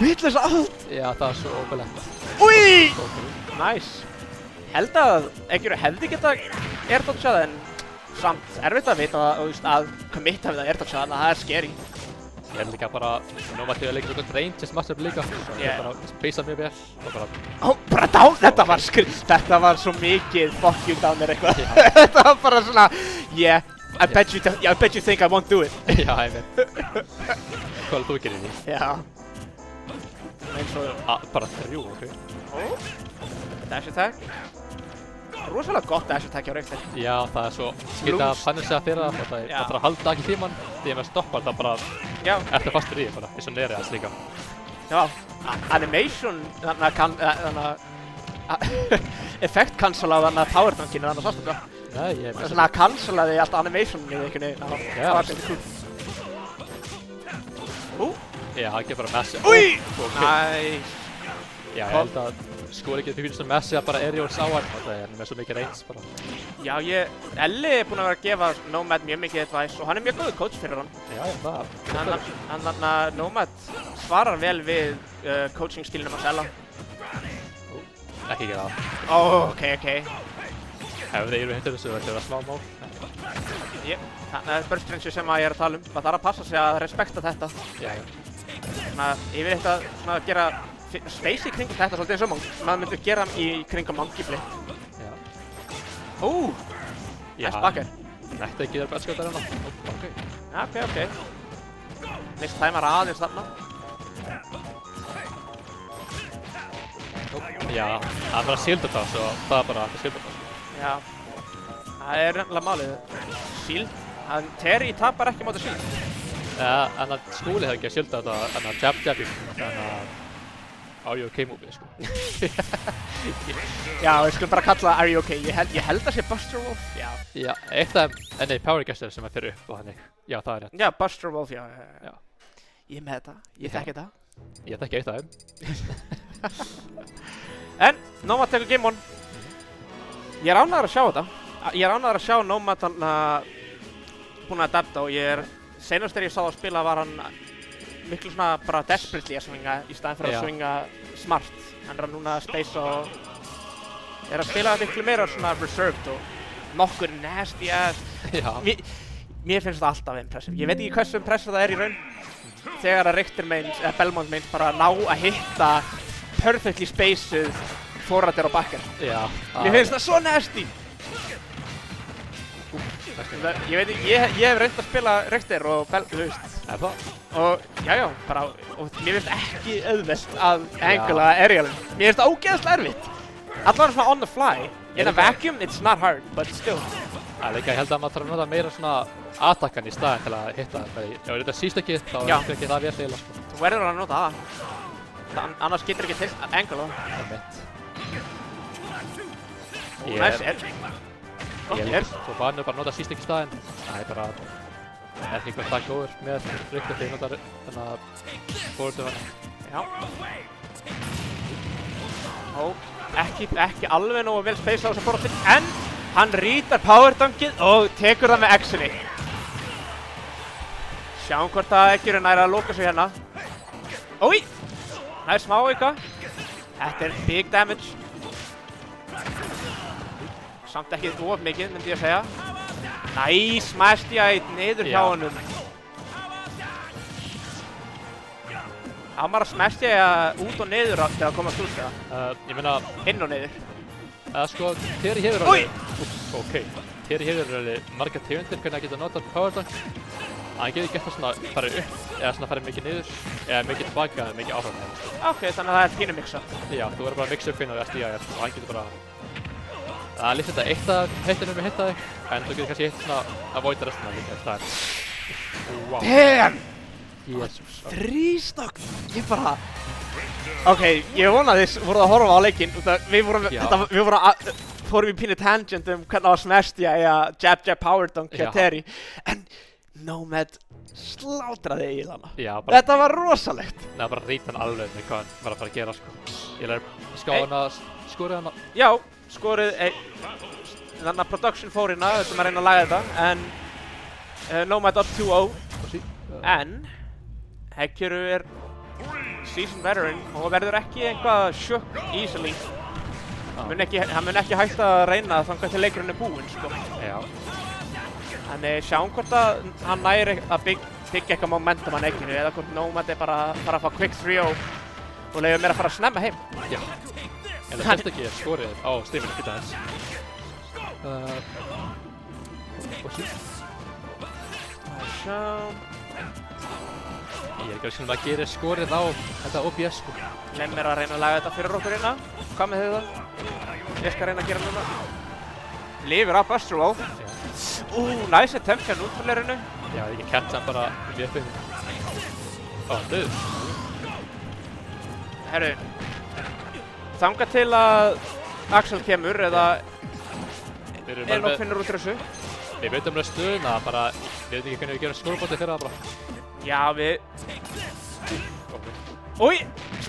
Speaker 2: Vitlaus allt!
Speaker 5: Já, það er svo óbelegt.
Speaker 2: Úi! Nice. Held að Eggjuru hefði geta airdodgeað en samt erfitt að vita að committa við að airdodgeað þannig að það er scary.
Speaker 5: Ég er líka bara, nú mætti ég að leika svo gott ranges matchup líka. Svo ég bara spacea mjög vel og bara,
Speaker 2: Ó, bara down! Þetta var svo mikið fuck you downer eitthvað. Þetta var bara svona, yeah, I bet you think I won't do it.
Speaker 5: já, ég veit. Hvað er þú að gera í því?
Speaker 2: Já. Eins og
Speaker 5: Bara 3, ok.
Speaker 2: dash attack. Rosalega gott dash attack hjá Reykjavík.
Speaker 5: Já, það er svo skilta að pannisa fyrir það og það
Speaker 2: Já.
Speaker 5: er að halda ekki tíman. Því að maður stoppar það bara,
Speaker 2: Já,
Speaker 5: eftir fastur í því bara, eins og neri alls líka.
Speaker 2: já. Animation, þannig að effekt cancelaði þannig að power dunkinu þannig að sástu það.
Speaker 5: Nei, ég er með
Speaker 2: Svona cancelaði alltaf animationinu einhvern veginn.
Speaker 5: Já.
Speaker 2: Það var svolítið cool.
Speaker 5: Já, það ekki bara massive.
Speaker 2: Úi!
Speaker 5: Ok.
Speaker 2: Nice.
Speaker 5: Já, ég held að skori ekki fyrir svona messi að bara aerials á hann og það er með svo mikið reyns bara.
Speaker 2: Já, Elli er búinn að vera að gefa Nomad mjög mikið advice og hann er mjög góður coach fyrir hann.
Speaker 5: Já, það.
Speaker 2: Þannig að Nomad svarar vel við coaching stílnum að Ella.
Speaker 5: Ekki gera það.
Speaker 2: Ok.
Speaker 5: Ef þeir eru hittir þessu verður það smá mál.
Speaker 2: Það er burst range sem ég er að tala um. Það þarf að passa sig að respekta þetta.
Speaker 5: Já.
Speaker 2: Svona yfirleitt að gera space í kringum þetta svolítið eins og maður myndi gera í kringum Monkey Flip.
Speaker 5: Já.
Speaker 2: Nice backer.
Speaker 5: Nætti ekki þér bætskjóttar hérna. Ok.
Speaker 2: Ok. Next tæmar aðeins þarna.
Speaker 5: Já, hann bara sildur það, svo það er bara að sildur það.
Speaker 2: Já. Það er nefnilega málið. Shield. Terry tapar ekki móti Shield.
Speaker 5: En að Skúli hefði ekki að silda þetta, en að jab-jabbi, en að Are you okay movie, sko.
Speaker 2: Já, við skulum bara kalla það Are you okay? Ég held að sé Buster Wolf, já.
Speaker 5: Já, eitt af Power Guesser sem er fyrir upp og þannig. Já, það er rétt.
Speaker 2: Já, Buster Wolf, já. Ég er með þetta, ég þekki þetta.
Speaker 5: Ég þekki eitt af þeim.
Speaker 2: En, Nomad tekur game on. Ég er ánægður að sjá þetta. Ég er ánægður að sjá Nomad búinn að adapta og senast þegar ég sá það að spila var hann miklu svona bara desperately að swinga í staðinn fyrir að swinga smart. Hann er núna að space og er að spila miklu meira svona reserved og nokkur nasty ass.
Speaker 5: Já.
Speaker 2: Mér finnst það alltaf impressive. Ég veit ekki hversu impressive það er í raun. Þegar að Richter mains, eða Belmont mains bara ná að hitta perfectly spaced forrættir og backer.
Speaker 5: Já.
Speaker 2: Mér finnst það svo nasty. Ég veit ekki, ég hef reynd að spila Richter og þú veist.
Speaker 5: Er það?
Speaker 2: Og bara, og mér finnst ekki auðvelt að angla aerialin. Mér finnst það ógeðslega erfitt. Allavega svona on the fly. In a vacuum, it's not hard, but still.
Speaker 5: Það er líka, ég held að maður þarf að nota meira svona attakan í staðinn til að hitta það. Ef þetta síst ekki, þá er ekki það vel eiginlega, sko.
Speaker 2: Þú verður að nota það. Annars getur ekki til angle á.
Speaker 5: Það er mitt. Svo bara bara nota síst ekki í staðinn. Það er bara, ekki eitthvað það góður með Richter þegar ég nota þennan forwardu hann.
Speaker 2: Já. Og ekki alveg nógu vel space á þessum forwardu, en hann rítar powerdunkið og tekur það með X-inu. Sjáum hvort það ekki er næra að loka sig hérna. Ói! Það er smá eitthvað. Þetta er big damage. Samt ekki of mikið, myndi ég að segja. Nice, smashed ég niður hjá honum. Á maður að smashed ég út og niður til að komast út, eða?
Speaker 5: Ég meina...
Speaker 2: Inn og niður.
Speaker 5: Sko, Terry hefur alveg... Ok. Terry hefur alveg marga tegundir hvernig að geta notað powerdunk. Hann getur gett það svona farið upp, eða svona farið mikið niður, eða mikið tilbaka, eða mikið áfram.
Speaker 2: Ok, þannig að það er pínu mixa.
Speaker 5: Já, þú verður bara að mixa upp hérna og SDI og hann getur bara... Það er líkt þetta eitt af hittunum við hitta þig, en þú getur kannski hitt svona að voida restina líka í staðinn. Wow.
Speaker 2: Damn!
Speaker 5: Jesus.
Speaker 2: 3 stokk! Ég bara... Ok, ég vona að þið voruð að horfa á leikinn, við fórum í pínu tangent hvernig það var smashed ég að jab powerdunk hjá Terry, en Nomad slátraði í hana. Þetta var rosalegt.
Speaker 5: Nei, bara rít hann alveg með hvað hann var að fara að gera, sko. Ég lær skáðan að skorið hana.
Speaker 2: Já, skorið, þannig að production fór hérna, þetta maður reyna að laga þetta, en Nomad up 2-0, en Heggjöru er seasoned veteran og verður ekki eitthvað shook easily. Hann mun ekki hægt að reyna þangað til leikurinn er búinn, sko.
Speaker 5: Já.
Speaker 2: Þannig sjáum hvort að hann næri að byggja eitthvað momentum að Heggjöru, eða hvort Nomad er bara að fara að fá quick 3-0 og leiður mér að fara að snemma heim.
Speaker 5: Já. En það fyrst ekki skorið á streaminu fyrir þess.
Speaker 2: Sjá...
Speaker 5: Ég er ekki að skilja að gera skorið á þetta OBS, sko.
Speaker 2: Lemm mér að reyna að laga þetta fyrir okkur hérna. Hvað með þau það? Ég skal reyna að gera núna. Lifir á Buster Wolf. Nice attempt hérna út fyrir leirinu.
Speaker 5: Já, ég catcha hann bara við uppi. Hann döður.
Speaker 2: Herru. Þangað til að Axel kemur eða Enoch finnur út þessu.
Speaker 5: Við veitum alveg stöðuna, bara við veitum ekki hvernig við gerum skorubóti fyrir það bara.
Speaker 2: Já, við... Úi!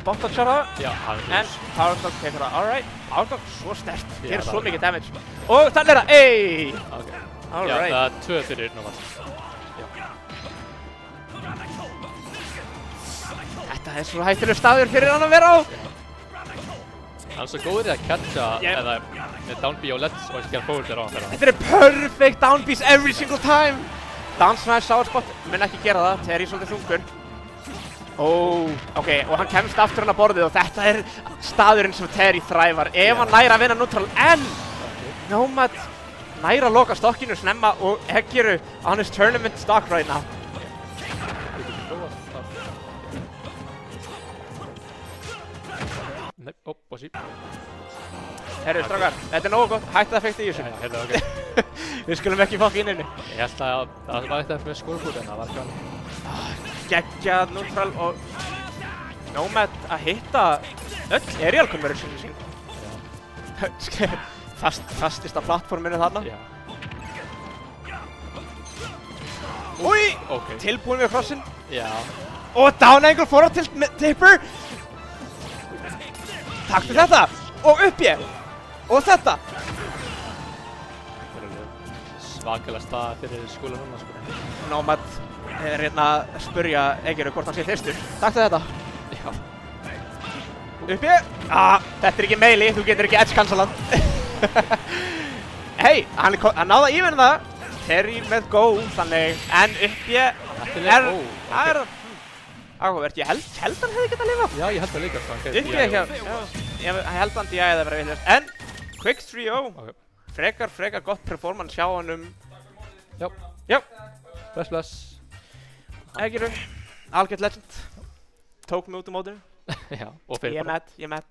Speaker 2: spotta tjara
Speaker 5: Já, hann
Speaker 2: en Powerstock tekur það, alright. Powerstock svo sterkt,
Speaker 5: Já,
Speaker 2: gerir svo
Speaker 5: það-
Speaker 2: mikið damage. Og þannig er það, ey!
Speaker 5: Ok. Já,
Speaker 2: Alright.
Speaker 5: það er 2 fyrir Nomad.
Speaker 2: Þetta er svo hættilegur staður fyrir hann að vera á.
Speaker 5: Hann er svo góður í að catcha
Speaker 2: Yep.
Speaker 5: eða með down B og ledge og ekki gera forward á hann fyrir hann.
Speaker 2: Þetta er perfect downbeats every single time. Down smash sour spot, mun ekki gera það, þegar ég er svolítið þungur. Ok, og hann kemst aftur hann að borðið og þetta er staðurinn sem Terry þræfar. Ef hann næra að vinna neutral, en Nomad næra að loka stokkinu snemma og Eggiru on his tournament stock right now.
Speaker 5: Nei, bossi.
Speaker 2: Herru, strákar, þetta er nógu gott, hætti það fekti í þessu.
Speaker 5: Já, hérna, ok.
Speaker 2: Við skulum ekki fokka inn inni.
Speaker 5: Ég held að það var eitthvað með skorubúti en það var ekki
Speaker 2: Geggjað neutral og Nomad að hitta öll aerial conversionu sín. Fastista plattforminu þarna.
Speaker 5: Já.
Speaker 2: Úi!
Speaker 5: Ok.
Speaker 2: Tilbúin við krossin.
Speaker 5: Já.
Speaker 2: Og down angle forward tilt tipper. Taktu þetta. Og upp ég. Og þetta.
Speaker 5: Það er alveg svakalega staða fyrir skóla núna, sko.
Speaker 2: Nomad er hérna að spurja Eggiru hvort hann sé þyrstur. Taktu þetta.
Speaker 5: Já.
Speaker 2: Upp ég. Þetta er ekki meili, þú getur ekki edge cancelað. Hei, hann náði að ívinna það. Terry með go, þannig, en upp ég er, það er áhugavert, ég held hann hefði getað lifað.
Speaker 5: Já, ég held það líka, sko.
Speaker 2: Upp ég ekki, ég held hann DI að vera villast, en quick 3-0,
Speaker 5: Ok.
Speaker 2: frekar gott performance hjá honum.
Speaker 5: Já.
Speaker 2: Já,
Speaker 5: Bless.
Speaker 2: Eggiru, algjört legend, tók mig út mótinu,
Speaker 5: Já. Og
Speaker 2: ég
Speaker 5: fyrir
Speaker 2: er
Speaker 5: bara.
Speaker 2: mad.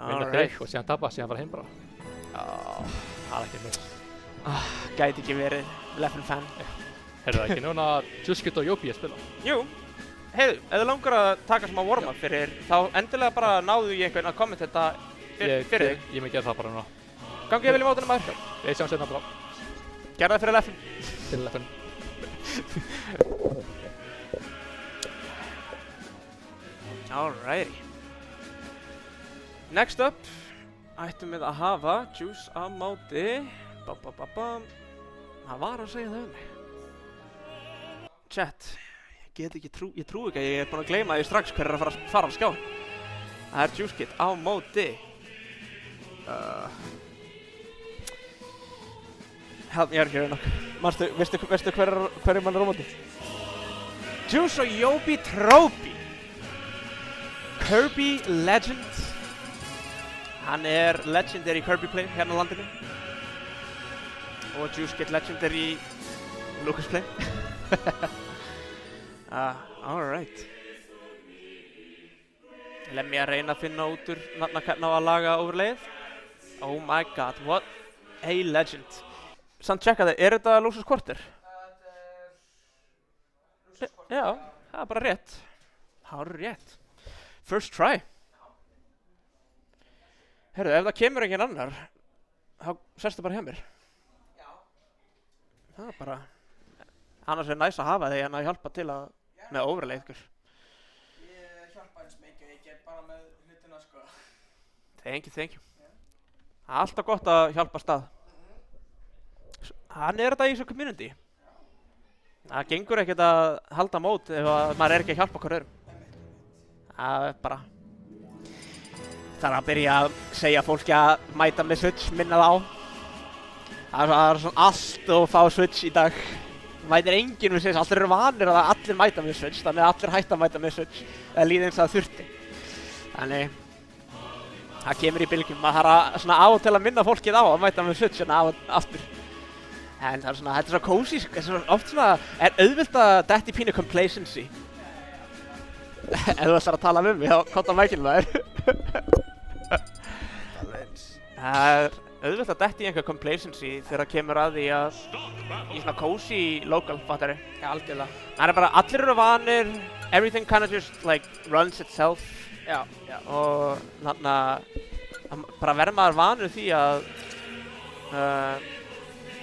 Speaker 5: Vinna þig og síðan tapa, síðan bara heim bara. Það er ekki mjög.
Speaker 2: Gæti ekki verið Leffen fan.
Speaker 5: Er það ekki núna Juskit og Jópi að spila?
Speaker 2: Jú, heiðu, ef þið langar að taka smá warm-up fyrir, þá endilega bara náðu ég einhvern að kommenta þetta fyrir þig.
Speaker 5: Ég mun gera það bara núna.
Speaker 2: Gangi ég vel í mótunum maður.
Speaker 5: Við sjáum sérna bara.
Speaker 2: Gerðu það fyrir Leffen.
Speaker 5: Til Leffen.
Speaker 2: Alrighty. Next up ættum við að hafa Juice á móti. Hann var að segja það mig. Chat, ég trú ekki að ég er búinn að gleyma því strax hver er að fara á skjáin. Það er Juice Kid á móti. Help me out here nokkuð. Veistu hverju mann er á móti? Juice og Jóbi Trópi. Kirby Legend. Hann er legendary Kirby play hérna á landinu. Og Juice Kid legendary Lucas play. Alright. Lemmi að reyna að finna út úr hvernig á að laga overlayið. Oh my god, what a legend. Samt tjekka það, er þetta Luxus Quarter? Já, það er bara rétt. Hár rétt. First try. Herru, ef það kemur enginn annar, þá sestu bara hjá mér. Já. Það er bara, annars er næs að hafa þig en að hjálpa til að, með overlay ykkur.
Speaker 6: Ég hjálpa eins mikið, ég get bara með hlutina sko.
Speaker 2: Thank you. Það er alltaf gott að hjálpa stað. Hann er þetta í þessu community. Það gengur ekkert að halda mót ef maður er ekki að hjálpa hver öðrum. Það er bara... Það er að byrja að segja fólki að mæta með Switch, minna það á. Það er svona allt og fá Switch í dag. Mætir enginn með Switch, allir eru vanir að allir mæta með Switch, þannig að allir hætta að mæta með Switch. Það líði eins að það þurfti. Þannig, það kemur í bylgjum. Maður þarf að svona á og til að minna fólkið á að mæta með Switch hérna á aftur. En það er svona, þetta er svo cozy, oft svona, er auðvelt að detti pínu complacency. Ef þú ætlar að tala um mig, þá konta mækinn maður. Það er auðvitað að detti í einhver complacency þegar það kemur að því að í svona cozy local, fattari.
Speaker 6: Já, algjörlega.
Speaker 2: Það er bara, allir eru vanir, everything kind of just like runs itself.
Speaker 6: Já.
Speaker 2: Og þannig að bara verður maður vanur því að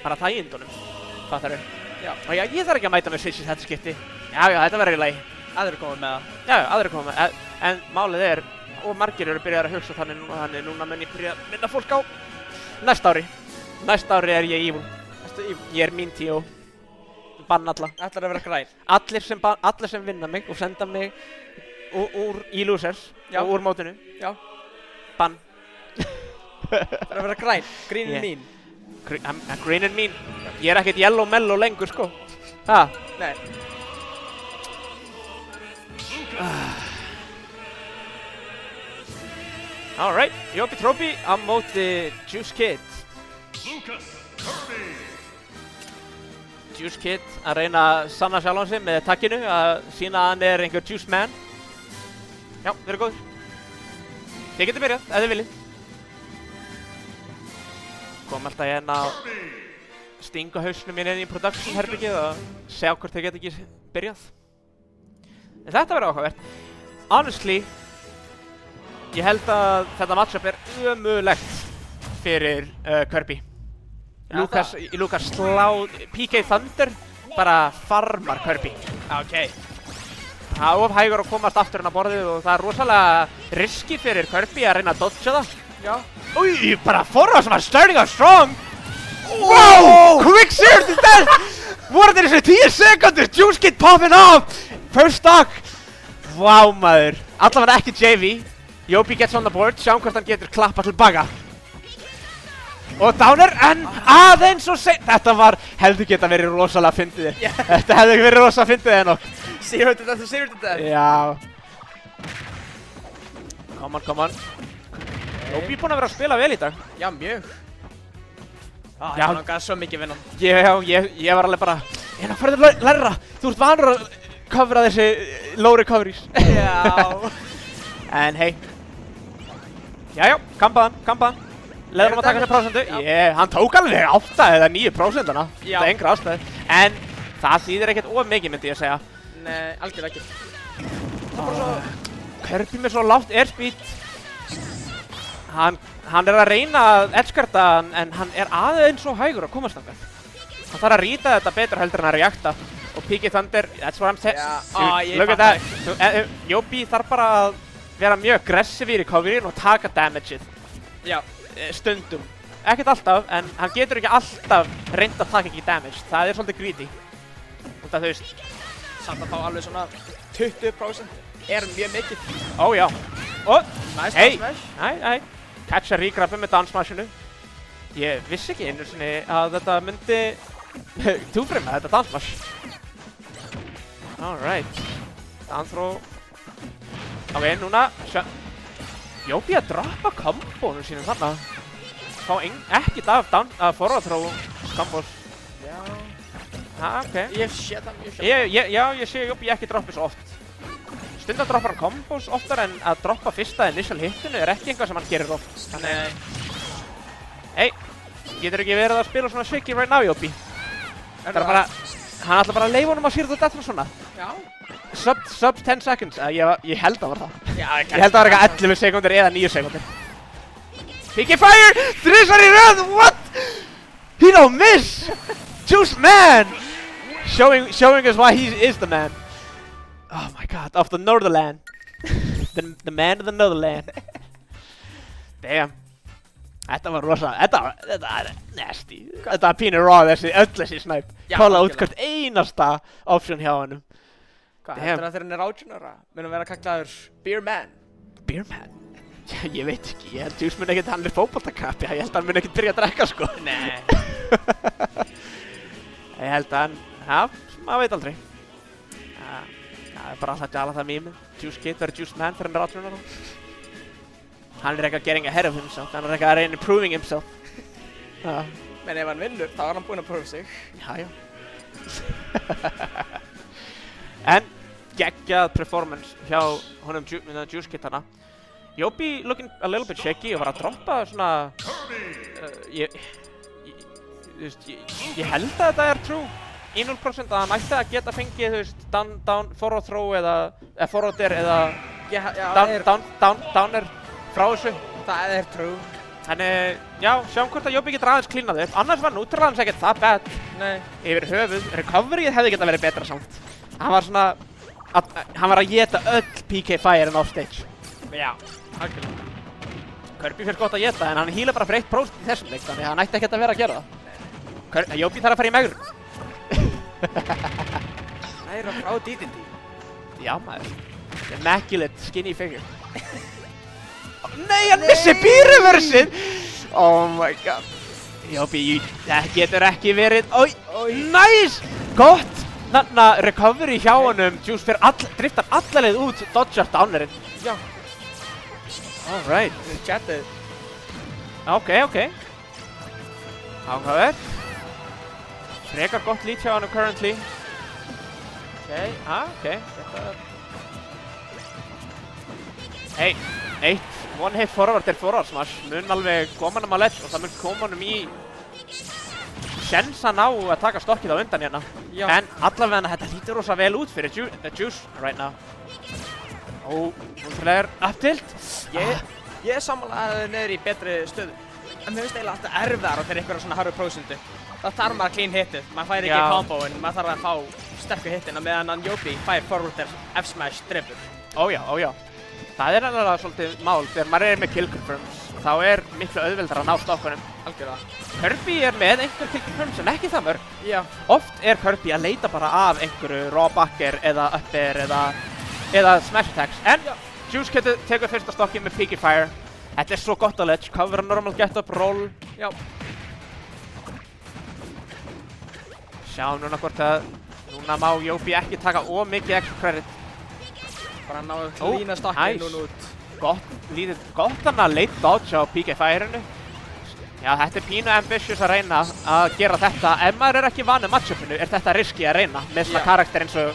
Speaker 2: bara þægindunum, fattari.
Speaker 6: Já.
Speaker 2: Og ég þarf ekki að mæta með Switch í þetta skipti. Já, þetta verður í lagi.
Speaker 3: Aðrir komið með það.
Speaker 2: Já, aðrir koma með, en málið er, og margir eru byrjað að hugsa þannig núna mun ég byrja að minna fólk á næsta ári. Næsta ári er ég evil. Ég er mín tíó. Bann alla.
Speaker 3: Ætlar að vera græn.
Speaker 2: Allir sem vinna mig og senda mig í losers og úr mótinu.
Speaker 3: Já.
Speaker 2: Bann.
Speaker 3: Það er að vera græn. Greenin mín.
Speaker 2: Greenin mín. Ég er ekkert yellow mellow lengur, sko. Ha?
Speaker 3: Nei.
Speaker 2: Alright, Yobi Trophy á móti Juice Kid. Juice Kid að reyna að sanna sjálfan sig með takkinu, að sína að hann er einhver Juice Man. Já, verið góður. Þið getur byrjað, ef þið viljið. Kom alltaf hérna að stinga hausnum mín inn í production herbyggið og sjá hvort þið geta ekki byrjað. En þetta verður áhugavert. Honestly, ég held að þetta matchup er ömurlegt fyrir Kirby. Lucas PK Thunder bara farmar Kirby.
Speaker 3: Ok.
Speaker 2: Það er of hægur að komast aftur inn á borðið og það er rosalega riski fyrir Kirby að reyna að dodga það.
Speaker 3: Já.
Speaker 2: Új, bara forra sem var starting out strong. Wow! Quicksir til death! Voru þeir þessi 10 sekundur? Juice Kid popping off! First stock! Vá maður. Allavega ekki JV. Yobi gets on the board, sjáum hvort hann getur klappa tilbaka. Og downer, en aðeins og sein. Þetta hefði geta verið rosalega fyndið. Þetta hefði verið rosalega fyndið en okk.
Speaker 3: Zero to death.
Speaker 2: Já. Come on. Yobi búinn að vera að spila vel í dag.
Speaker 3: Já, mjög.
Speaker 2: Já.
Speaker 3: Ég langaði svo mikið vinnan.
Speaker 2: Ég var alveg bara, hérna farðu lærra. Þú ert vanur að covera þessi low recoveries.
Speaker 3: Já.
Speaker 2: En hei. Jæja, kampaðan. Leðum að taka henni prósentu. Hann tók alveg 8 eða 9%.
Speaker 3: Já.
Speaker 2: Það er engra ástæði. En það þýðir ekkert of mikið myndi ég að segja.
Speaker 3: Nei, algjörlega ekki.
Speaker 2: Kirby með svo lágt airspeed. Hann er að reyna að edgeguarda en hann er aðeins svo hægur að komast þangað. Hann þarf að rýta þetta betur heldur en að reacta. Og PK Thunder, that's what I'm saying. Look at that. Yobi þarf bara að vera mjög aggressiv í recoveryin og taka damageið.
Speaker 3: Já.
Speaker 2: Stundum. Ekkert alltaf, en hann getur ekki alltaf reynd að taka ekki damage. Það er svolítið greedy. Og það þú veist.
Speaker 3: Samt að fá alveg svona 20% er mjög mikið.
Speaker 2: Ó já. Og,
Speaker 3: Nice
Speaker 2: hey.
Speaker 3: smash.
Speaker 2: Hæ. Catcha regrabbi með dansmashinu. Ég vissi ekki einu sinni að þetta myndi two-frame þetta dansmash. Alright. Down throw. Ok, núna Yobi að droppa kombónu sínum þarna. Fá ekkert af forward throw kombos.
Speaker 3: Já.
Speaker 2: Ok.
Speaker 3: Ég sé það mjög sjálf.
Speaker 2: Ég sé Yobi ekki droppa svo oft. Stundum droppar hann kombos oftar en að droppa fyrsta initial hitinu er ekki eitthvað sem hann gerir oft. Þannig hey, getur ekki verið að spila svona shaky right now, Yobi. Það er bara, hann ætla bara að leyfa honum að sýra þú death svona.
Speaker 3: Já.
Speaker 2: Sub 10 seconds, ég held að var það.
Speaker 3: Já,
Speaker 2: Ég held að það var eitthvað 11 sekundir eða 9 sekundir. PK Fire! 3 í röð, what? He don't miss! Juice Man! Showing us why he is the man. Oh my god, of the Northern. the man of the Northern. Damn. Þetta var rosa, þetta er nasty. Þetta var pínu raw öll þessi snæp. Kóla út hvert einasta option hjá hennum.
Speaker 3: Hvað, heldur það þegar hann er 18 ára? Munum vera kallaður Beer Man?
Speaker 2: Beer Man? Ég veit ekki, ég held Juice mun ekkert, hann er fótboltakappi, ég held að hann mun ekkert byrja að drekka sko.
Speaker 3: Nei.
Speaker 2: Ég held að hann, maður veit aldrei. Það er bara alltaf að jala það mýmið. Juice Kid verður Juice Man þegar hann er 18 ára. Hann er ekki að getting ahead of himself, hann er ekki að reyna improving himself.
Speaker 3: Men ef hann vinnur, þá er hann búinn að pröfa sig.
Speaker 2: Já. En geggjað performance hjá honum Juice Kid hana. Yobi looking a little bit shaky og var að droppa svona ég held að þetta er true í 0% að hann ætti að geta fengið þú veist down forward throw eða forwarder eða downer frá þessu.
Speaker 3: Það er true.
Speaker 2: Þannig, já, sjáum hvort að Yobi getur aðeins klínað upp. Annars var neutral ekkert það bad.
Speaker 3: Nei.
Speaker 2: Yfir höfuð, recoveryið hefði getað verið betra samt. Hann var svona hann var að geta öll PK Fire-in offstage.
Speaker 3: Já, algjörlega.
Speaker 2: Kirby fyrir gott að geta, en hann hýla bara fyrir 1% í þessum leik, þannig að hann ætti ekkert að vera að gera það. Jópi þarf að fara í megrun.
Speaker 3: Læra frá DDD.
Speaker 2: Já, maður. Immaculate skinny figure. Nei, hann missi B-reversið! Oh my god. Jópi, það getur ekki verið... Nice! Gott! Þannig að recovery hjá honum, Juice fyrir driftar alla leið út, dodgar downerinn.
Speaker 3: Já.
Speaker 2: Alright.
Speaker 3: Chatið.
Speaker 2: Ok. Áhugavert. Frekar gott lít hjá honum currently. Ok. Hey, one hit forward forward smash mun alveg koma hann að ledge og það mun koma honum í sjensan á að taka stokkið á undan hérna.
Speaker 3: Já.
Speaker 2: En allavega þetta lítur rosa vel út fyrir Juice right now. Hún er upptilt.
Speaker 3: Ég er sammála niður í betri stöðu. En mér finnst eiginlega alltaf erfiðara fyrir einhverja svona harfi prósentu. Það þarf maður að clean hitið. Maður fær ekki comboinn, maður þarf að fá sterku hitina meðan hann Jópi fær forwarder F-smash drifur.
Speaker 2: Ójá. Það er alveg svolítið mál þegar maður er með kill confirms. Þá er miklu auðveldara að ná stokkunum.
Speaker 3: Algjörlega.
Speaker 2: Kirby er með einhver kill confirms en ekki það mörg.
Speaker 3: Já.
Speaker 2: Oft er Kirby að leita bara af einhverju raw backer eða up air eða smash attacks. En Juice tekur fyrsta stokkið með PK Fire. Þetta er svo gott að ledge, cover normal get up, roll.
Speaker 3: Já.
Speaker 2: Sjáum núna hvort að núna má Jópi ekki taka mikið extra credit.
Speaker 3: Bara ná að lína stokkið núna út.
Speaker 2: Gott hann að late dodge á PK Fire-inu. Já, þetta er pínu ambitious að reyna að gera þetta. Ef maður er ekki vanur match-upinu er þetta risky að reyna með svona karakter eins og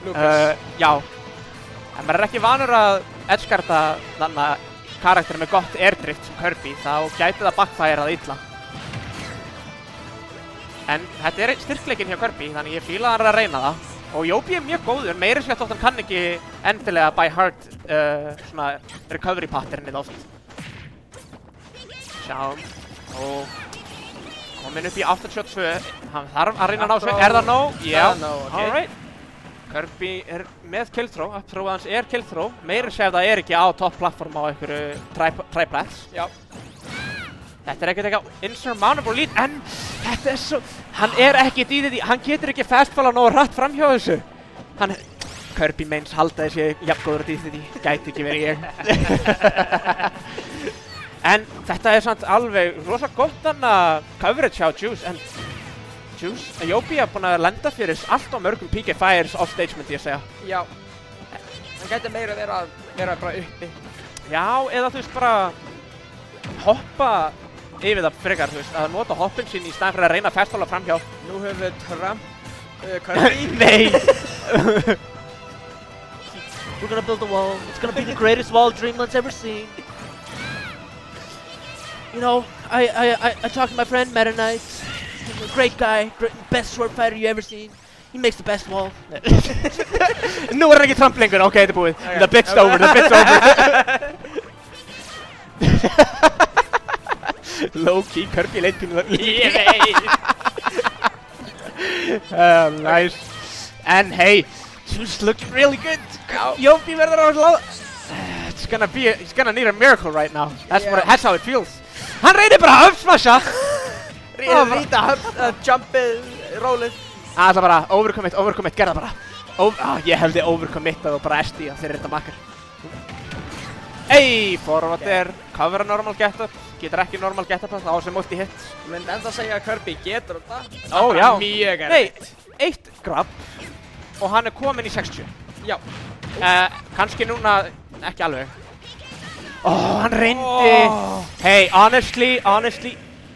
Speaker 3: Lucas.
Speaker 2: Já. Ef maður er ekki vanur að edgeguarda þannig karakter með gott airdrift sem Kirby, þá gæti það backfireað illa. En þetta er styrkleikinn hjá Kirby, þannig ég fíla hann að reyna það. Og Jópi er mjög góður, meiri sér þótt hann kann ekki endilega by heart svona recovery patternið oft. Sjáum. Og komin upp í 82, hann þarf að reyna að ná svo. Er það nóg? Já. Alright. Kirby er með kill throw, uppthróð hans er kill throw. Meiri sér það er ekki á top platform á einhverju triplets.
Speaker 3: Já.
Speaker 2: Þetta er ekkert eitthvað insurmountable lead, en þetta er svo... Hann er ekki DDD, hann getur ekki fastfalla nógu hratt fram hjá þessu. Kirby meins halda þessi jafngóður DDD, gæti ekki verið ég. En þetta er samt alveg rosa gott coverage hjá Juice, en Jópi er búinn að lenda fyrir allt á mörgum PK Fires offstage, myndi ég segja.
Speaker 3: Já. Hann gæti meira vera bara uppi.
Speaker 2: Já, eða þú veist bara hoppa yfir það frekar, þú veist, að nota hoppin sín í staðan fyrir að reyna að fastfalla framhjá.
Speaker 3: Nú höfum við Trump Kirby.
Speaker 2: Nei!
Speaker 7: We're gonna build a wall. It's gonna be the greatest wall Dreamland's ever seen. You know, I talked to my friend Meta Knight. He's a great guy, best sword fighter you ever seen. He makes the best wall.
Speaker 2: Nú er hann ekki Trump lengur, ok, þetta er búið. The bit's over. Low-key Kirby leit pínu það. Nice. And hey, Juice looked really good. Jópi verður á slá. He's gonna need a miracle right now. That's how it feels. Hann reynir bara að uppsmasha.
Speaker 3: Rýta jumpið, rollið.
Speaker 2: Það er bara overcommit, gerða bara. Ég hefði overcommittað og bara SD fyrir þetta makkar. Ey, forward er, cover normal get-up, getur ekki normal get-up á sem multi-hit.
Speaker 3: Ég myndi enda að segja að Kirby getur þetta.
Speaker 2: Ó, já.
Speaker 3: Mjög
Speaker 2: Nei, eitt grab og hann er komin í 60.
Speaker 3: Já.
Speaker 2: Kannski núna, ekki alveg. Hann reyndi. Hey, honestly,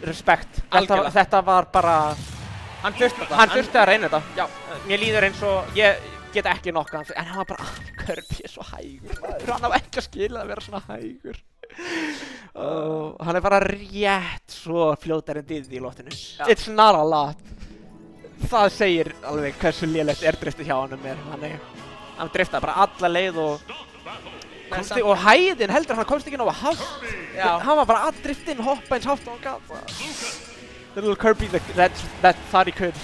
Speaker 2: respect. Þetta var bara...
Speaker 3: Hann þurfti þetta.
Speaker 2: Hann þurfti að reyna þetta.
Speaker 3: Já.
Speaker 2: Mér líður eins og ég get ekki nokkað, en hann var bara, Kirby er svo hægur, hann á ekki að skila að vera svona hægur. Hann er bara rétt svo fljótar en DDD í loftinu. It's not a lot. Það segir alveg hversu lélegt airdriftið hjá honum er. Hann driftaði bara alla leið og hæðin heldur hann komst ekki nógu hátt. Hann var bara að driftinn hoppa eins hátt og hann gat. Little Kirby that thought he could.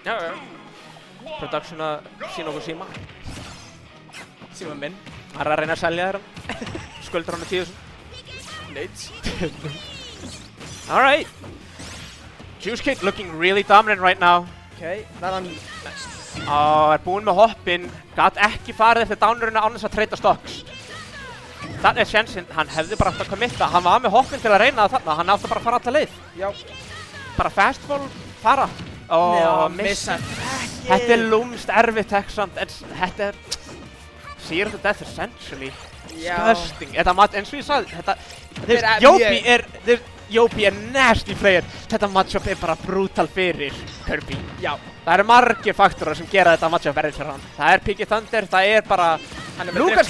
Speaker 2: Já. Production að sína okkur síma.
Speaker 3: Síma minn.
Speaker 2: Hann að reyna að selja þér hann. Skuldur hann 10.000.
Speaker 3: Neitt.
Speaker 2: Alright. Juice Kid looking really dominant right now.
Speaker 3: Ok, verðan næst.
Speaker 2: Búinn með hoppinn. Gat ekki farið eftir dánurinn án þess að treyta stocks. Þannig sjensinn, hann hefði bara átt að committa. Hann var með hoppinn til að reyna það þarna. Hann átti bara að fara alla leið.
Speaker 3: Já.
Speaker 2: Bara fastball, fara.
Speaker 3: Missa.
Speaker 2: Þetta lúmst erfitt texand, en þetta Zero to Death essentially. Disgusting. Þetta mat, eins og ég sagði, þetta Yopi er nasty player. Þetta matchup er bara brutal fyrir Kirby.
Speaker 3: Já.
Speaker 2: Það eru margir faktorar sem gera þetta matchup verið fyrir hann. Það er Piggy Thunder, það er bara Lucas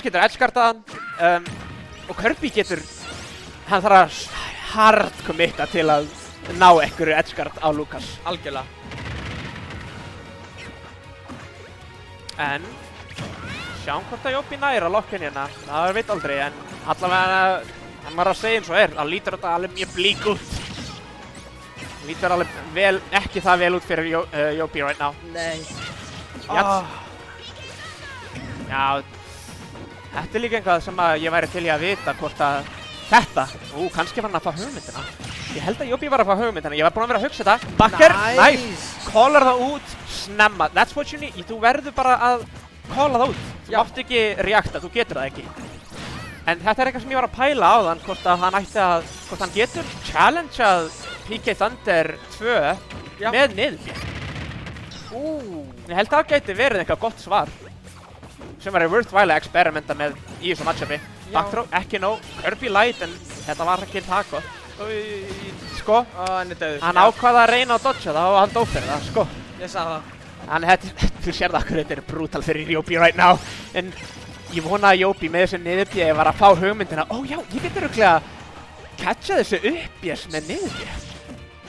Speaker 2: getur edgeguardaðan og Kirby getur, hann þarf að hard committa til að ná einhverju edgeguard á Lucas.
Speaker 3: Algjörlega.
Speaker 2: En sjáum hvort að Yopi nær að lokka hérna. Það veit aldrei, en allavega hann var að segja eins og það lítur þetta alveg mjög blík út. Lítur alveg ekki það vel út fyrir Yopi right now.
Speaker 3: Nei.
Speaker 2: Já, þetta er líka eitthvað sem að ég væri til í að vita hvort að þetta, kannski var hann að fá hugmyndina. Ég held að Yopi var að fá hugmyndina, ég var búinn að vera að hugsa þetta. Bakker, nice! Callar það út, snemma. That's what you need. Þú verður bara að calla það út. Þú mátt ekki reacta, þú getur það ekki. En þetta er eitthvað sem ég var að pæla á þann, hvort hann getur challengeað PK Thunder 2 með niðurbjörn. Ég held að það gæti verið eitthvað gott svar. Sem var worthwhile að experimenta með í þessu matchupi. Backthrow, ekki nóg, Kirby light, en þetta var ekki það gott. Sko, hann ákvaða að reyna að dodga það og hann dó fyrir það, sko.
Speaker 3: Ég sá það.
Speaker 2: Þannig þú sér það hvernig þetta er brutal fyrir Yopi right now. En ég vona að Yopi með þessu niðurbjörn var að fá hugmyndina. Já, ég getur örugglega catcha þessu uppbjörn með niðurbjörn.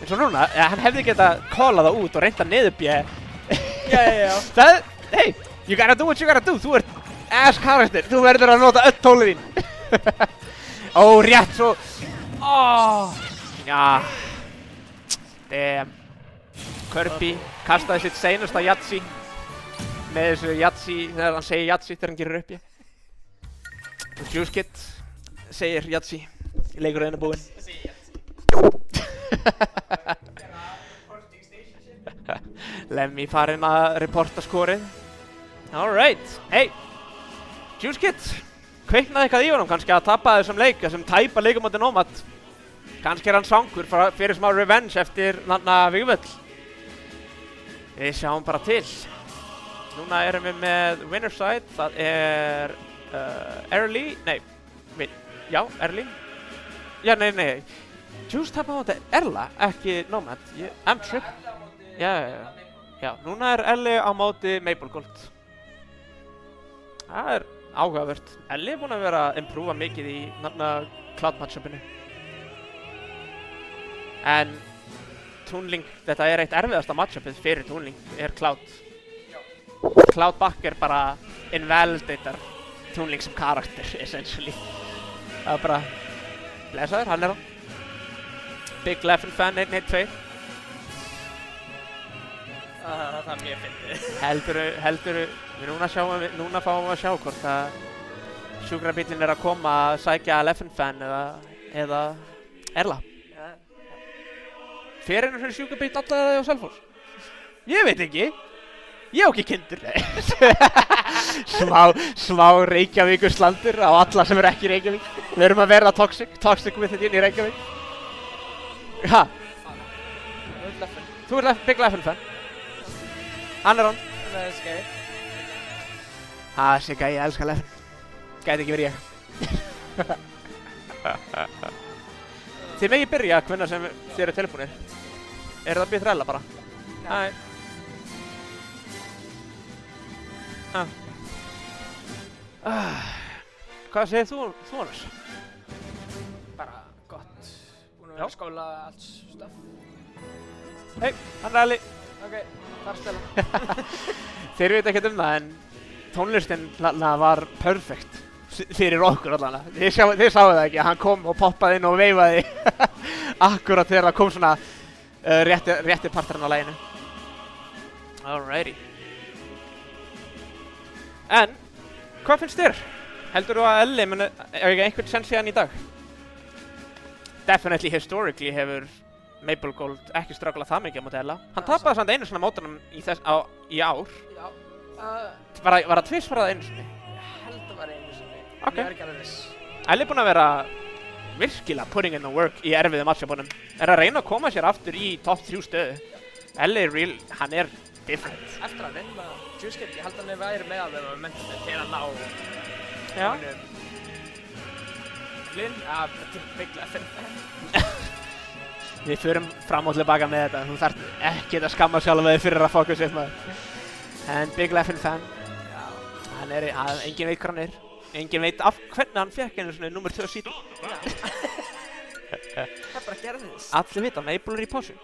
Speaker 2: En svo núna, hann hefði getað callað það út og reynda niðurbjörn.
Speaker 3: Já.
Speaker 2: Hey, you gotta do what you gotta do. Þú ert ass karakter. Þú verður að nota öll tólið þín. Rétt svo. Já. Damn. Kirby kastaði sitt seinasta Yahtzee. Með þessu Yahtzee, þegar hann segir Yahtzee þegar hann gerir upp ég. Og Juice Kid segir Yahtzee. Leikurinn er búinn. Lemmy farinn að reporta skorið. Alright, hey, Juice Kid, kveiknaði eitthvað í honum, kannski að tappa þessum leik, þessum tæpa leikum átti Nomad. Kannski er hann svangur fyrir smá revenge eftir Vígvöll. Við sjáum bara til. Núna erum við með winner side, það er Early, Early. Já, nei. Juice tappa á þetta Erla, ekki Nomad. I'm tripping. Já, núna er Elli á móti Maple Gold. Það er áhugavert. Elli er búinn að vera að improva mikið í Cloud matchupinu. En Toonlink, þetta er eitt erfiðasta matchupið fyrir Toonlink, er Cloud. Cloud Backer bara invalidatar Toonlink sem karakter, essentially. Það er bara, blessaður, hann er á. Big Leffen fan 1-1-2.
Speaker 3: Það er mjög fyndið.
Speaker 2: Heldurðu, núna fáum við að sjá hvort að sjúkrabíllinn er að koma að sækja Leffen fan eða Erla. Fer einu svona sjúkrabíll alltaf á Selfoss? Ég veit ekki. Ég á ekki kindur. Smá Reykjavíkur slandur á alla sem eru ekki í Reykjavík. Við erum að vera toxic with it inn í Reykjavík. Ha? Þú ert Big Leffen fan? Hann er hann.
Speaker 3: Það er þessi gæi.
Speaker 2: Þessi gæi, ég elska Leffen. Gæti ekki verið ég. Þið megið byrja hvenær sem þið eru tilbúinir. Er það býð þræla bara? Nei. Hvað segir þú annars?
Speaker 3: Bara gott. Búinn að vera að skóla allt stöff.
Speaker 2: Hei, hann er Elli.
Speaker 3: Ok, þar spila.
Speaker 2: Þeir veit ekkert það, en tónlistin var perfect fyrir okkur allavega. Þið sáu það ekki, hann kom og poppaði inn og veifaði akkurat þegar það kom svona rétti parturinn á laginu. Alrighty. En, hvað finnst þér? Heldurðu að Elli muni eiga einhvern sens í hann í dag? Definitely historically hefur Maple Gold ekki strugglað það mikið á móti Ella. Hann tapaði samt einu svona mótunum í ár.
Speaker 3: Já.
Speaker 2: Var það tvis var það einu sinni?
Speaker 3: Ég held að var einu sinni.
Speaker 2: Ok.
Speaker 3: Ég er ekki alveg viss.
Speaker 2: Elli er búinn að vera virkilega putting in the work í erfiðu matchupunum. Er að reyna að koma sér aftur í top 3 stöðu. Elli hann er different.
Speaker 3: Eftir að vinna Juice Kid, ég held að hann væri með alveg momentum til að ná
Speaker 2: Já.
Speaker 3: Linn, Big Leffen.
Speaker 2: Við förum fram og tilbaka með þetta. Þú þarft ekki að skamma sjálfa þig fyrir að fókusa upp maður. En Big Leffen fan.
Speaker 3: Já.
Speaker 2: Hann engin veit hvað hann er. Engin veit hvernig hann fekk einu svona nummer 2 sítu.
Speaker 3: Það bara gerðist.
Speaker 2: Allir vita, Maple er í pásu.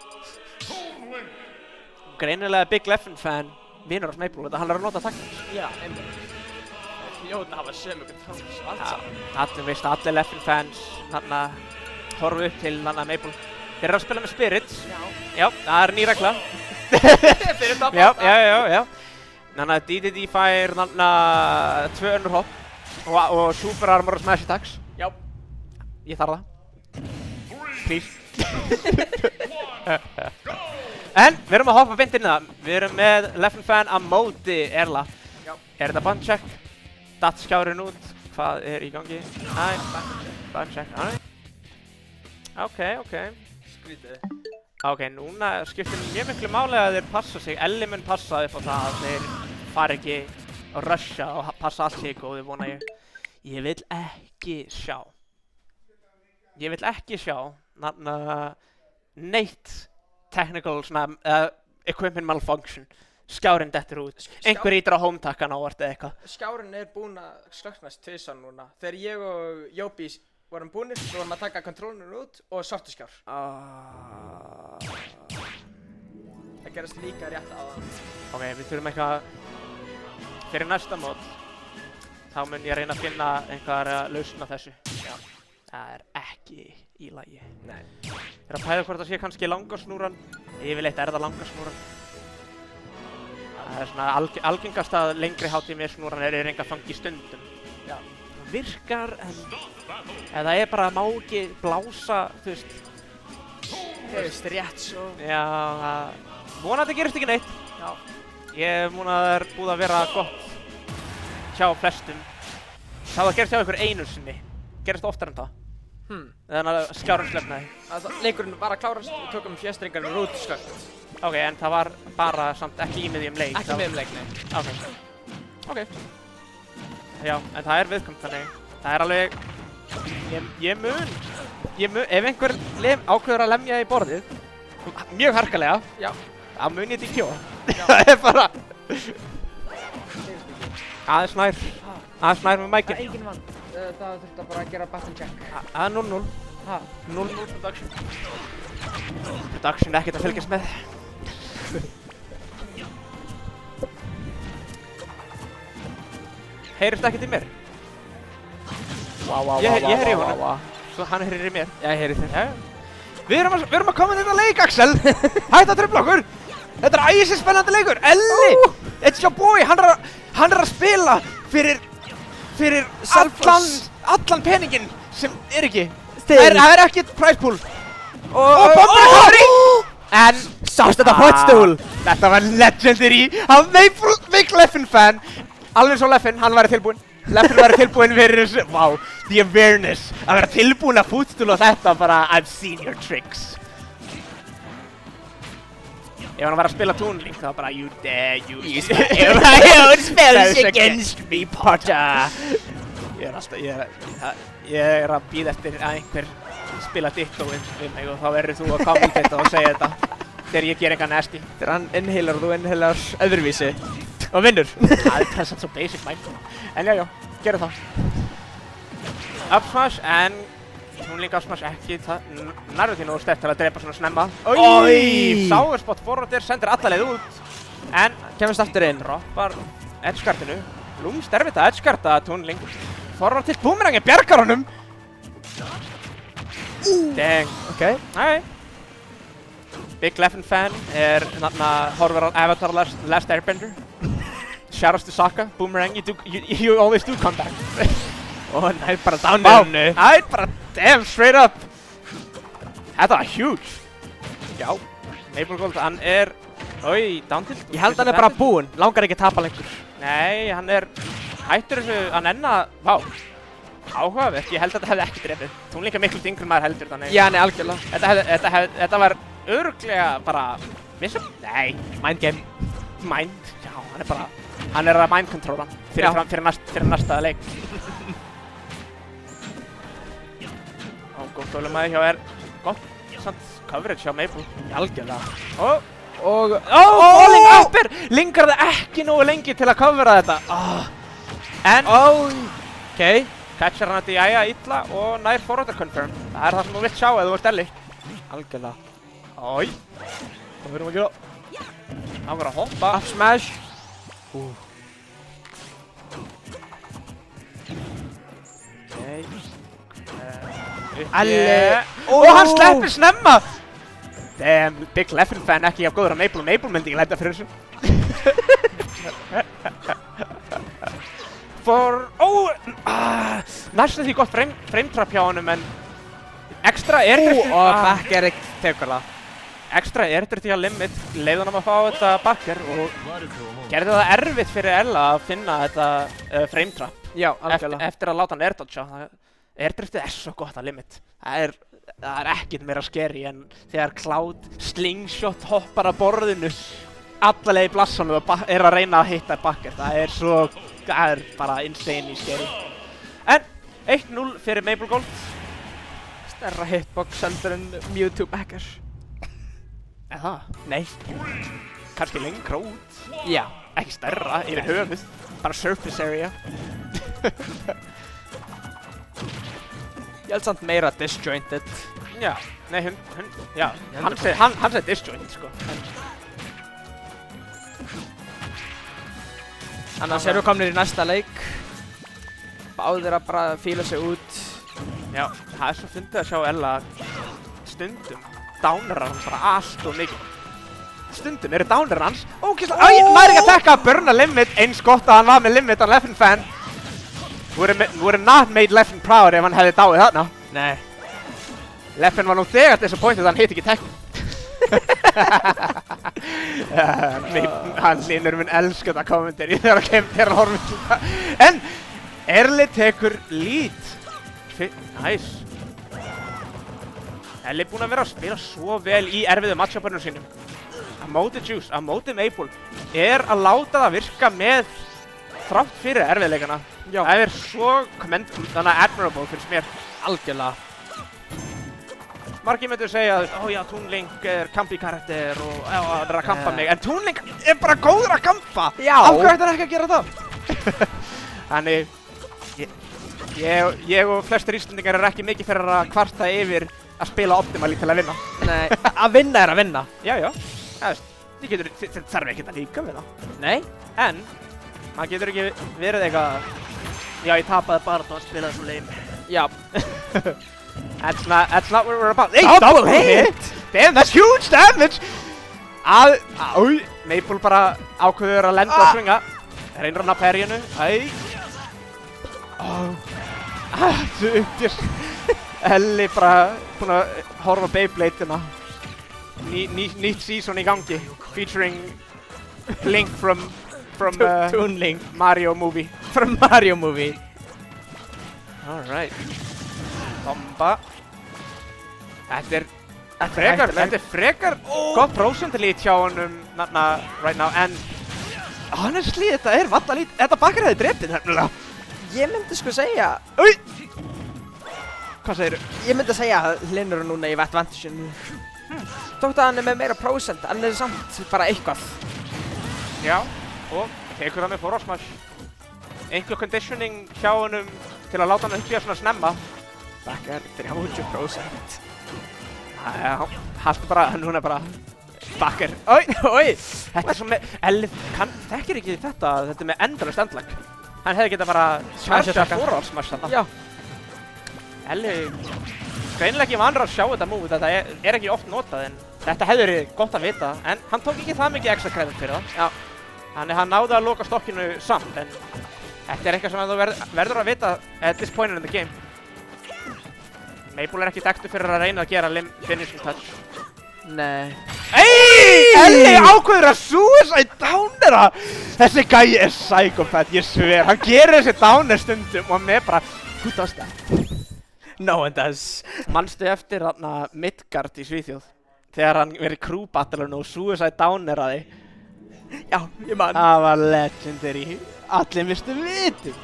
Speaker 2: Greinilega Big Leffen fan vinur hans Maple, þetta hann er að nota taktins.
Speaker 3: Já, einmitt. Hljóta hafa sömu controls og allt saman.
Speaker 2: Allir veist, allir Leffen fans horfa upp til Maple. Þeir eru að spila með Spirits. Já, það er ný regla.
Speaker 3: Fyrir top 8.
Speaker 2: Já. DDD fær 2 önnur hopp og Super Armor og Smash Attacks.
Speaker 3: Já.
Speaker 2: Ég þarf það. Please. En við erum að hoppa beint inn í það. Við erum með Leffen fan á móti Erla.
Speaker 3: Já.
Speaker 2: Er þetta band check? Datt skjárinn út. Hvað er í gangi? Næ, band check. Ok.
Speaker 3: Skrítið.
Speaker 2: Ok, núna skiptir mjög miklu máli að þeir passa sig. Elli mun passa upp á það að þeir fari ekki að rusha og passa allt sig góði, vona ég. Ég vil ekki sjá neitt technical equipment malfunction. Skjárinn dettur út. Einhver ítir á home-takkan ávart eða eitthvað.
Speaker 3: Skjárinn er búinn að slökknast tvisvar núna. Þegar ég og Jóbi vorum búnir, svo vorum að taka kontrollinu út og sortu skjár. Það gerast líka rétt á það.
Speaker 2: Ok, við þurfum eitthvað fyrir næsta mót. Þá mun ég reyna að finna einhverja lausn á þessu. Já. Það er ekki í lagi.
Speaker 3: Nei.
Speaker 2: Ég er að pæla hvort það sé kannski langasnúran. Yfirleitt er það langasnúran. Það er svona algengast að lengri HTML snúran er enga fangi stundum.
Speaker 3: Já.
Speaker 2: Það virkar en það er bara má ekki blása, þú veist.
Speaker 3: Hefist rétt svo.
Speaker 2: Já, vonandi gerist ekki neitt.
Speaker 3: Já.
Speaker 2: Ég mun að það er búið að vera gott hjá flestum. Það gerist hjá ykkur einu sinni. Gerist oftar en það. Þannig að skjárinn slöknaði.
Speaker 3: Leikurinn var að klárast og tókum fjestringarinn út slökkt.
Speaker 2: Ok, en það var bara samt ekki í miðjum leik.
Speaker 3: Ekki miðjum leik, nei.
Speaker 2: Ok. Já, en það er viðkvæmt þannig. Það er alveg... Ég mun... Ef einhver ákveður að lemja í borðið, mjög harkalega,
Speaker 3: Já.
Speaker 2: þá mun ég DQ. Það er bara... Aðeins nær með mækinn.
Speaker 3: Enginn vann. Það þurfti bara að gera battle check.
Speaker 2: Það er 0-0. 0-0 production. Production er ekkert að fylgjast með. Heyrist ekkert í mér? Ég heyri í honum. Svo hann heyrir í mér. Já, ég heyri í þér. Við erum að koma inn í þetta leik, Axel. Hætt að trufla okkur. Þetta er æsispennandi leikur. Elli, it's your boy. Hann er að spila fyrir allan peninginn sem er ekki. Það er ekkert prize pool. Og Bomber Harry! En sást þetta footstool? Þetta var legendary af Big Leffen fan. Alveg svo Leffen, hann væri tilbúinn. Leffen væri tilbúinn fyrir þessu. Wow, the awareness. Að vera tilbúinn að footstool og þetta bara I've seen your tricks. Ef hann var að spila Toon Link, það var bara you dare use my own spells against me, Potter. Ég er að bíða eftir að einhver spila Ditto við mig og þá verður þú að koma út þetta og segja þetta þegar ég ger eitthvað nasty.
Speaker 3: Þegar hann inhalar og þú inhalar öðruvísi.
Speaker 2: Og vinnur. Það er svo basic mind. En já, gerum það. Up smash en Toon Link up smash ekki. Nærðu því nógu sterkt til að drepa svona snemma. Sour spot forwardir, sendir alla leið út. En
Speaker 3: kemst aftur inn.
Speaker 2: Droppar edgeguardinu. Lúmst erfitt að edgeguarda Toon Link. Forward til boomerangin, bjargar honum. Dang.
Speaker 3: Ok.
Speaker 2: Nei. Big Leffen fan horfir á Avatar Last Airbender. Shoutouts to Sokka, Boomerang, you always do come back.
Speaker 3: Og hann er bara downirinu.
Speaker 2: Það bara damn straight up. Þetta var huge. Já, Maple Gold, hann down tilt.
Speaker 3: Ég held hann er bara búinn, langar ekki að tapa lengur.
Speaker 2: Nei, hann hættur þessu, hann áhugavert, ég held að þetta hefði ekki drepið. Túnling miklu þyngri maður heldur þannig.
Speaker 3: Já, nei, algjörlega.
Speaker 2: Þetta var örugglega bara, nei,
Speaker 3: Mind game.
Speaker 2: já, hann að mind controla hann fyrir næsta leik. Gótt þolinmæði hjá gott, samt coverage hjá Maple.
Speaker 3: Algjörlega.
Speaker 2: Og falling upper! Lingar það ekki nógu lengi til að covera þetta. En,
Speaker 3: Okay.
Speaker 2: catchar hann þetta illa og nær forwarder confirm. Það það sem þú vilt sjá ef þú ert Ellie.
Speaker 3: Algjörlega.
Speaker 2: Hvað verðum að gera? Hann var að hoppa.
Speaker 3: Up smash. Ellie.
Speaker 2: Og hann sleppir snemma! Damn, Big Leffen fan ekki af góður að Maple. Maple myndi ekki læta fyrir þessu. Næstu því gott frame trap hjá honum, en ekstra air-drift
Speaker 3: Og back Eric tekur það.
Speaker 2: Ekstra air-drift hjá Limit leiði honum að fá þetta backer og gerði það erfitt fyrir Ella að finna þetta frame trap
Speaker 3: Já, algjörlega.
Speaker 2: eftir að láta hann air-dodgea. Air-driftið svo gott að Limit. Það er ekkert meira scary en þegar Cloud slingshot hoppar að borðinu alla leið í blassanum og að reyna að hitta backer. Það er bara insane scary. En 1-0 fyrir Maple Gold.
Speaker 3: Stærra hitbox heldur en Mewtwo backer.
Speaker 2: Það? Nei. Kannski lengra út.
Speaker 3: Já.
Speaker 2: Ekki stærra, yfir höfuð. Bara surface area.
Speaker 3: Ég held samt meira disjointed.
Speaker 2: Já, nei, hann segir disjoint, sko.
Speaker 3: Annars erum við komnir í næsta leik. Báðir að bara fíla sig út.
Speaker 2: Já, það svo fyndið að sjá Ella stundum downar hann bara allt og mikið. Stundum eru downar hans ógeðslega. Næri ekki að tekka að burna Limit eins gott að hann var með Limit á Leffen fan. Would not made Leffen proud ef hann hefði dáið þarna.
Speaker 3: Nei.
Speaker 2: Leffen var nú þegar disappointed að hann hitt ekki tekku. Hann Linur minn elska þetta kommentari þegar hann horfir til það. En Erli tekur lead. Nice. Elli búinn að vera að spila svo vel í erfiðu matchupunum sínum. Á móti Juice, á móti Maple að láta það virka með þrátt fyrir erfiðleikana.
Speaker 3: Já.
Speaker 2: Það svo admirable fyrir mér.
Speaker 3: Algjörlega.
Speaker 2: Margir myndu segja að já, Toon Link kampi karakter og það að kampa mig, en Toon Link bara góður að kampa!
Speaker 3: Já!
Speaker 2: Af hverju ætti hann ekki að gera það? Þannig, ég og flestir Íslendingar ekki mikið fyrir að kvarta yfir að spila optimally til að vinna.
Speaker 3: Nei, að vinna að vinna.
Speaker 2: Já, þið þarf ekki að líka við það.
Speaker 3: Nei.
Speaker 2: En, maður getur ekki verið eitthvað, já, ég tapaði bara þá að spila svo lame.
Speaker 3: Já.
Speaker 2: That's not what we're about.
Speaker 3: Double hit!
Speaker 2: Damn, that's huge damage! Maple bara ákveður að lenda og swinga. Reynir hann að perjunu. Þú uppgjör. Elli bara búinn að horfa Beyblade-ina. Nýtt season í gangi. Featuring Link from
Speaker 3: Toon Link.
Speaker 2: Mario movie.
Speaker 3: From Mario movie.
Speaker 2: Alright. Bomba. Þetta er frekar gott procentalít hjá honum right now, en honestly, þetta er vattalít. Þetta bakkar hefði drepið nefnilega.
Speaker 3: Ég myndi sko segja...
Speaker 2: Hvað segirðu?
Speaker 3: Ég myndi segja að Linur er núna í advantage-inu. Þótt að hann er með meira procent, hann er samt bara eitthvað.
Speaker 2: Já, og tekur það með forward-smash. Einhver conditioning hjá honum til að láta hann uppvíða svona snemma.
Speaker 3: Bakkar 30%.
Speaker 2: Já, haltu bara, núna bara bakkar. Þetta er svo með, Elli þekkir ekki þetta er með endalaust endlag. Hann hefði getað bara smasha forward-smash þarna.
Speaker 3: Já.
Speaker 2: Elli, greinilega ekki vanur að sjá þetta move, þetta er ekki oft notað, en Þetta hefði verið gott að vita, en hann tók ekki það mikið extra credit fyrir það. Já. Þannig hann náði að loka stokkinu samt, en þetta eitthvað sem þú verður að vita at this point in the game. Maple ekki þekktur fyrir að reyna að gera limb finishing touch.
Speaker 7: Nei.
Speaker 2: Elli ákveður að suicide downera! Þessi gæi psychopath, ég sver. Hann gerir þessi downer stundum og hann bara, who does that?
Speaker 3: No one does.
Speaker 2: Manstu eftir þarna Midgard í Svíþjóð? Þegar hann verið crew battlun og suicide downeraði.
Speaker 3: Já, ég man.
Speaker 2: Það var legendary. Allir mistu vitum.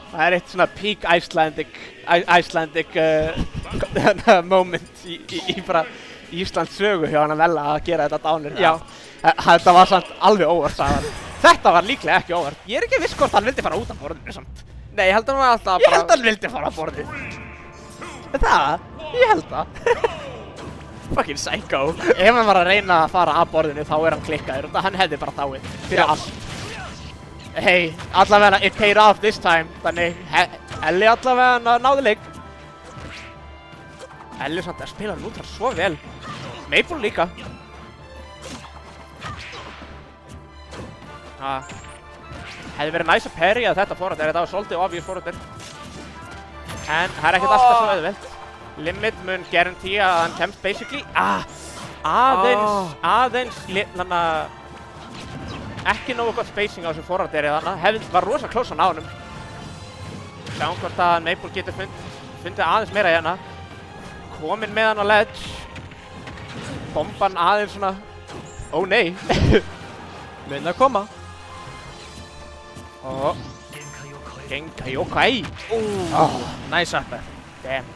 Speaker 2: Það eitt svona peak Icelandic moment í bara Íslands sögu hjá hann að velja að gera þetta downer.
Speaker 3: Já.
Speaker 2: Þetta var samt alveg óvart, sagði hann. Þetta var líklega ekki óvart. Ég ekki viss hvort hann vildi fara út af borðinu samt.
Speaker 3: Nei, ég held að hann var alltaf
Speaker 2: Ég held að hann vildi fara á borðið. Það? Ég held það.
Speaker 3: Fucking psycho.
Speaker 2: Ef hann var að reyna að fara af borðinu þá hann klikkaður og hann hefði bara dáið fyrir allt. Hey, allavega it paid off this time. Þannig Elli allavega náði leik. Elli samt að spila Lútra svo vel. Maple líka. Hefði verið næs að parrya þetta forrætt þetta var svolítið obvious forrættir. En það ekkert alltaf svo auðvelt. Limit mun guarantee að hann kemst basically aðeins ekki nógu gott spacing á þessu forrættir var rosa close á honum. Sjáum hvort að Maple getur fundið aðeins meira hérna. Kominn með hann á ledge. Bomban aðeins svona. Ó nei.
Speaker 3: Mun að koma.
Speaker 2: Og Genkai.
Speaker 3: Nice upper.
Speaker 2: Damn.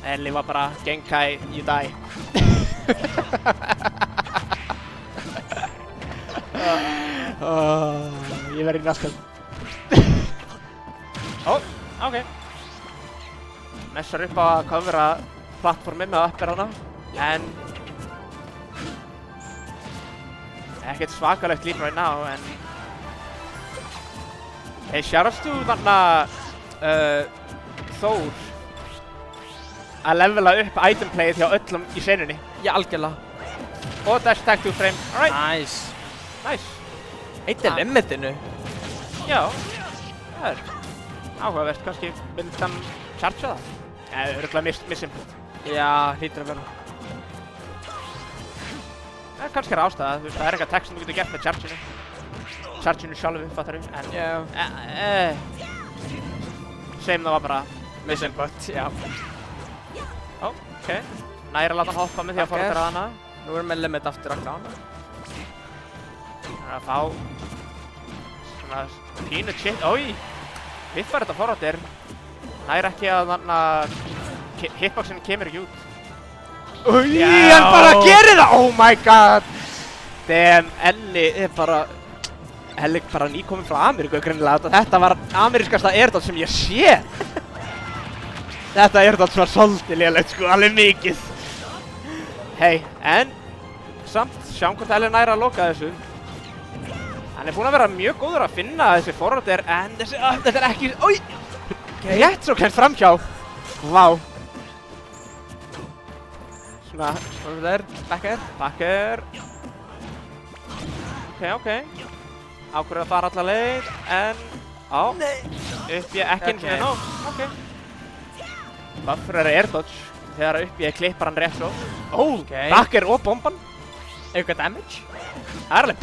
Speaker 2: Elli var bara Genkai, you die. Ég verði í naskan. Ok. Messar upp á að covera plattformið með uppir hana. En ekkert svakalegt líf right now, en hey, shoutouts to þarna Þór að levela upp item playið hjá öllum í senunni.
Speaker 3: Já, algjörlega.
Speaker 2: Og dash tag to frame. Alright.
Speaker 3: Nice. Eitt limitinu.
Speaker 2: Já, það áhugavert. Kannski myndi hann chargea það. Eða örugglega missimpult.
Speaker 3: Já, hlýtur að vera.
Speaker 2: Kannski ástæða, þú veist, það eitthvað tech sem þú getur gert með chargeinu. Chargeinu sjálfu, fattar við, en sem það var bara
Speaker 3: missimpult, já.
Speaker 2: Ok, næri að láta hann hoppa með því að forrættira hana.
Speaker 3: Nú erum við limit aftur að klána.
Speaker 2: Það er að fá svona pínu chip, viffar þetta forrættir. Næri ekki að þarna hitboxin kemur ekki út. Hann bara gerir það! Oh my god! Damn, Elli bara nýkominn frá Ameríku greinilega. Þetta var amerískasta airdodge sem ég sé. Þetta airdodge var svolítið lélegt sko, alveg mikið. Hey, en samt, sjáum hvort Elli næri að loka þessu. Hann búinn að vera mjög góður að finna þessi forrættir, en þetta er ekki... Rétt svo kemst framhjá. Vá. Svona backer. Ok. Ákveður að fara alla leið, en upp ég ekki eins og nóg. Ok. Buffer er airdodge, þegar upp ég klippar hann rétt svo. Backer og bomban.
Speaker 3: Eitthvað damage?
Speaker 2: Það er alveg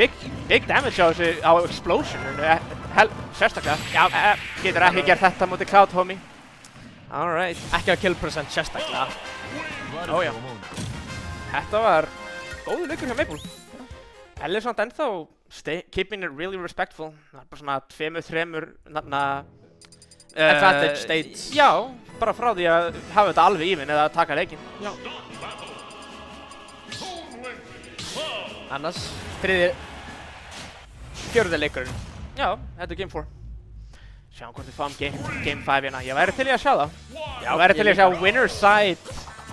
Speaker 2: big damage á explosioninu, sérstaklega. Já, getur ekki gert þetta mútið Cloud, homie. Alright.
Speaker 3: Ekki á kill percent sérstaklega.
Speaker 2: Já. Þetta var góður leikur hjá Maple. Elli er samt ennþá keeping it really respectful. Það er bara svona 2-3
Speaker 3: advantage states.
Speaker 2: Já, bara frá því að hafa þetta alveg even eða að taka leikinn.
Speaker 3: Já. Annars, fjórði leikurinn.
Speaker 2: Já, þetta er Game 4. Sjáum hvort við fáum Game 5 hérna. Ég væri til í að sjá það. Ég væri til í að sjá winner side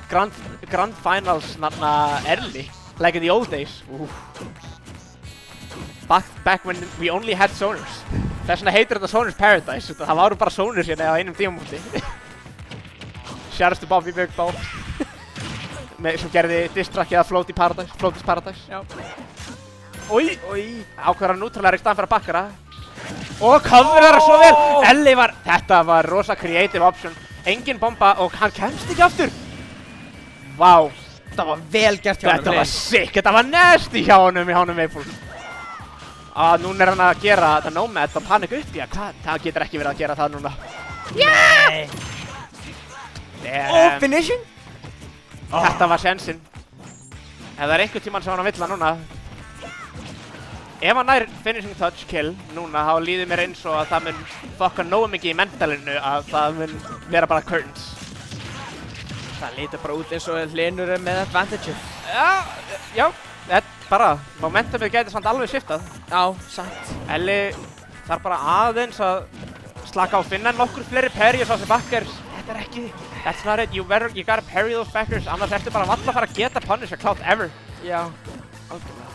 Speaker 2: Grand Finals early, like in the old days. Back when we only had zoners. Þess vegna heitir þetta Zoners Paradise. Það varu bara zoners hérna á einum tímamóti. Shoutouts to Bobby Big Ball. sem gerði distrackið að Floaty's Paradise.
Speaker 3: Já.
Speaker 2: Új, ákveður að nútrúlega í staðan fyrir að bakkara. Og coverar það svo vel! Elli þetta var rosa creative option. Engin bomba og hann kemst ekki aftur. Vá.
Speaker 3: Þetta var vel gert hjá honum.
Speaker 2: Þetta var sick, þetta var nasty hjá honum Maple. Núna hann að gera þetta Nomad og panik upp í það getur ekki verið að gera það núna.
Speaker 3: Nei. Og finishing?
Speaker 2: Þetta var sensinn. Ef það einhver tímann sem hann vill að núna. Ef hann nær finishing touch kill núna, þá líður mér eins og að það mun fokka nógu mikið í mentalinu að það mun vera bara curtains.
Speaker 3: Það lítur bara út eins og Hlynur með advantage.
Speaker 2: Já, bara, momentumið gæti samt alveg shiftað.
Speaker 3: Já, satt.
Speaker 2: Elli þarf bara aðeins að slaka á finna nokkur fleiri parries á þessi backers. Þetta ekki, that's not it, you gotta parry those backers, annars ertu bara valla að fara að geta punish a Cloud ever.
Speaker 3: Já, algjörlega.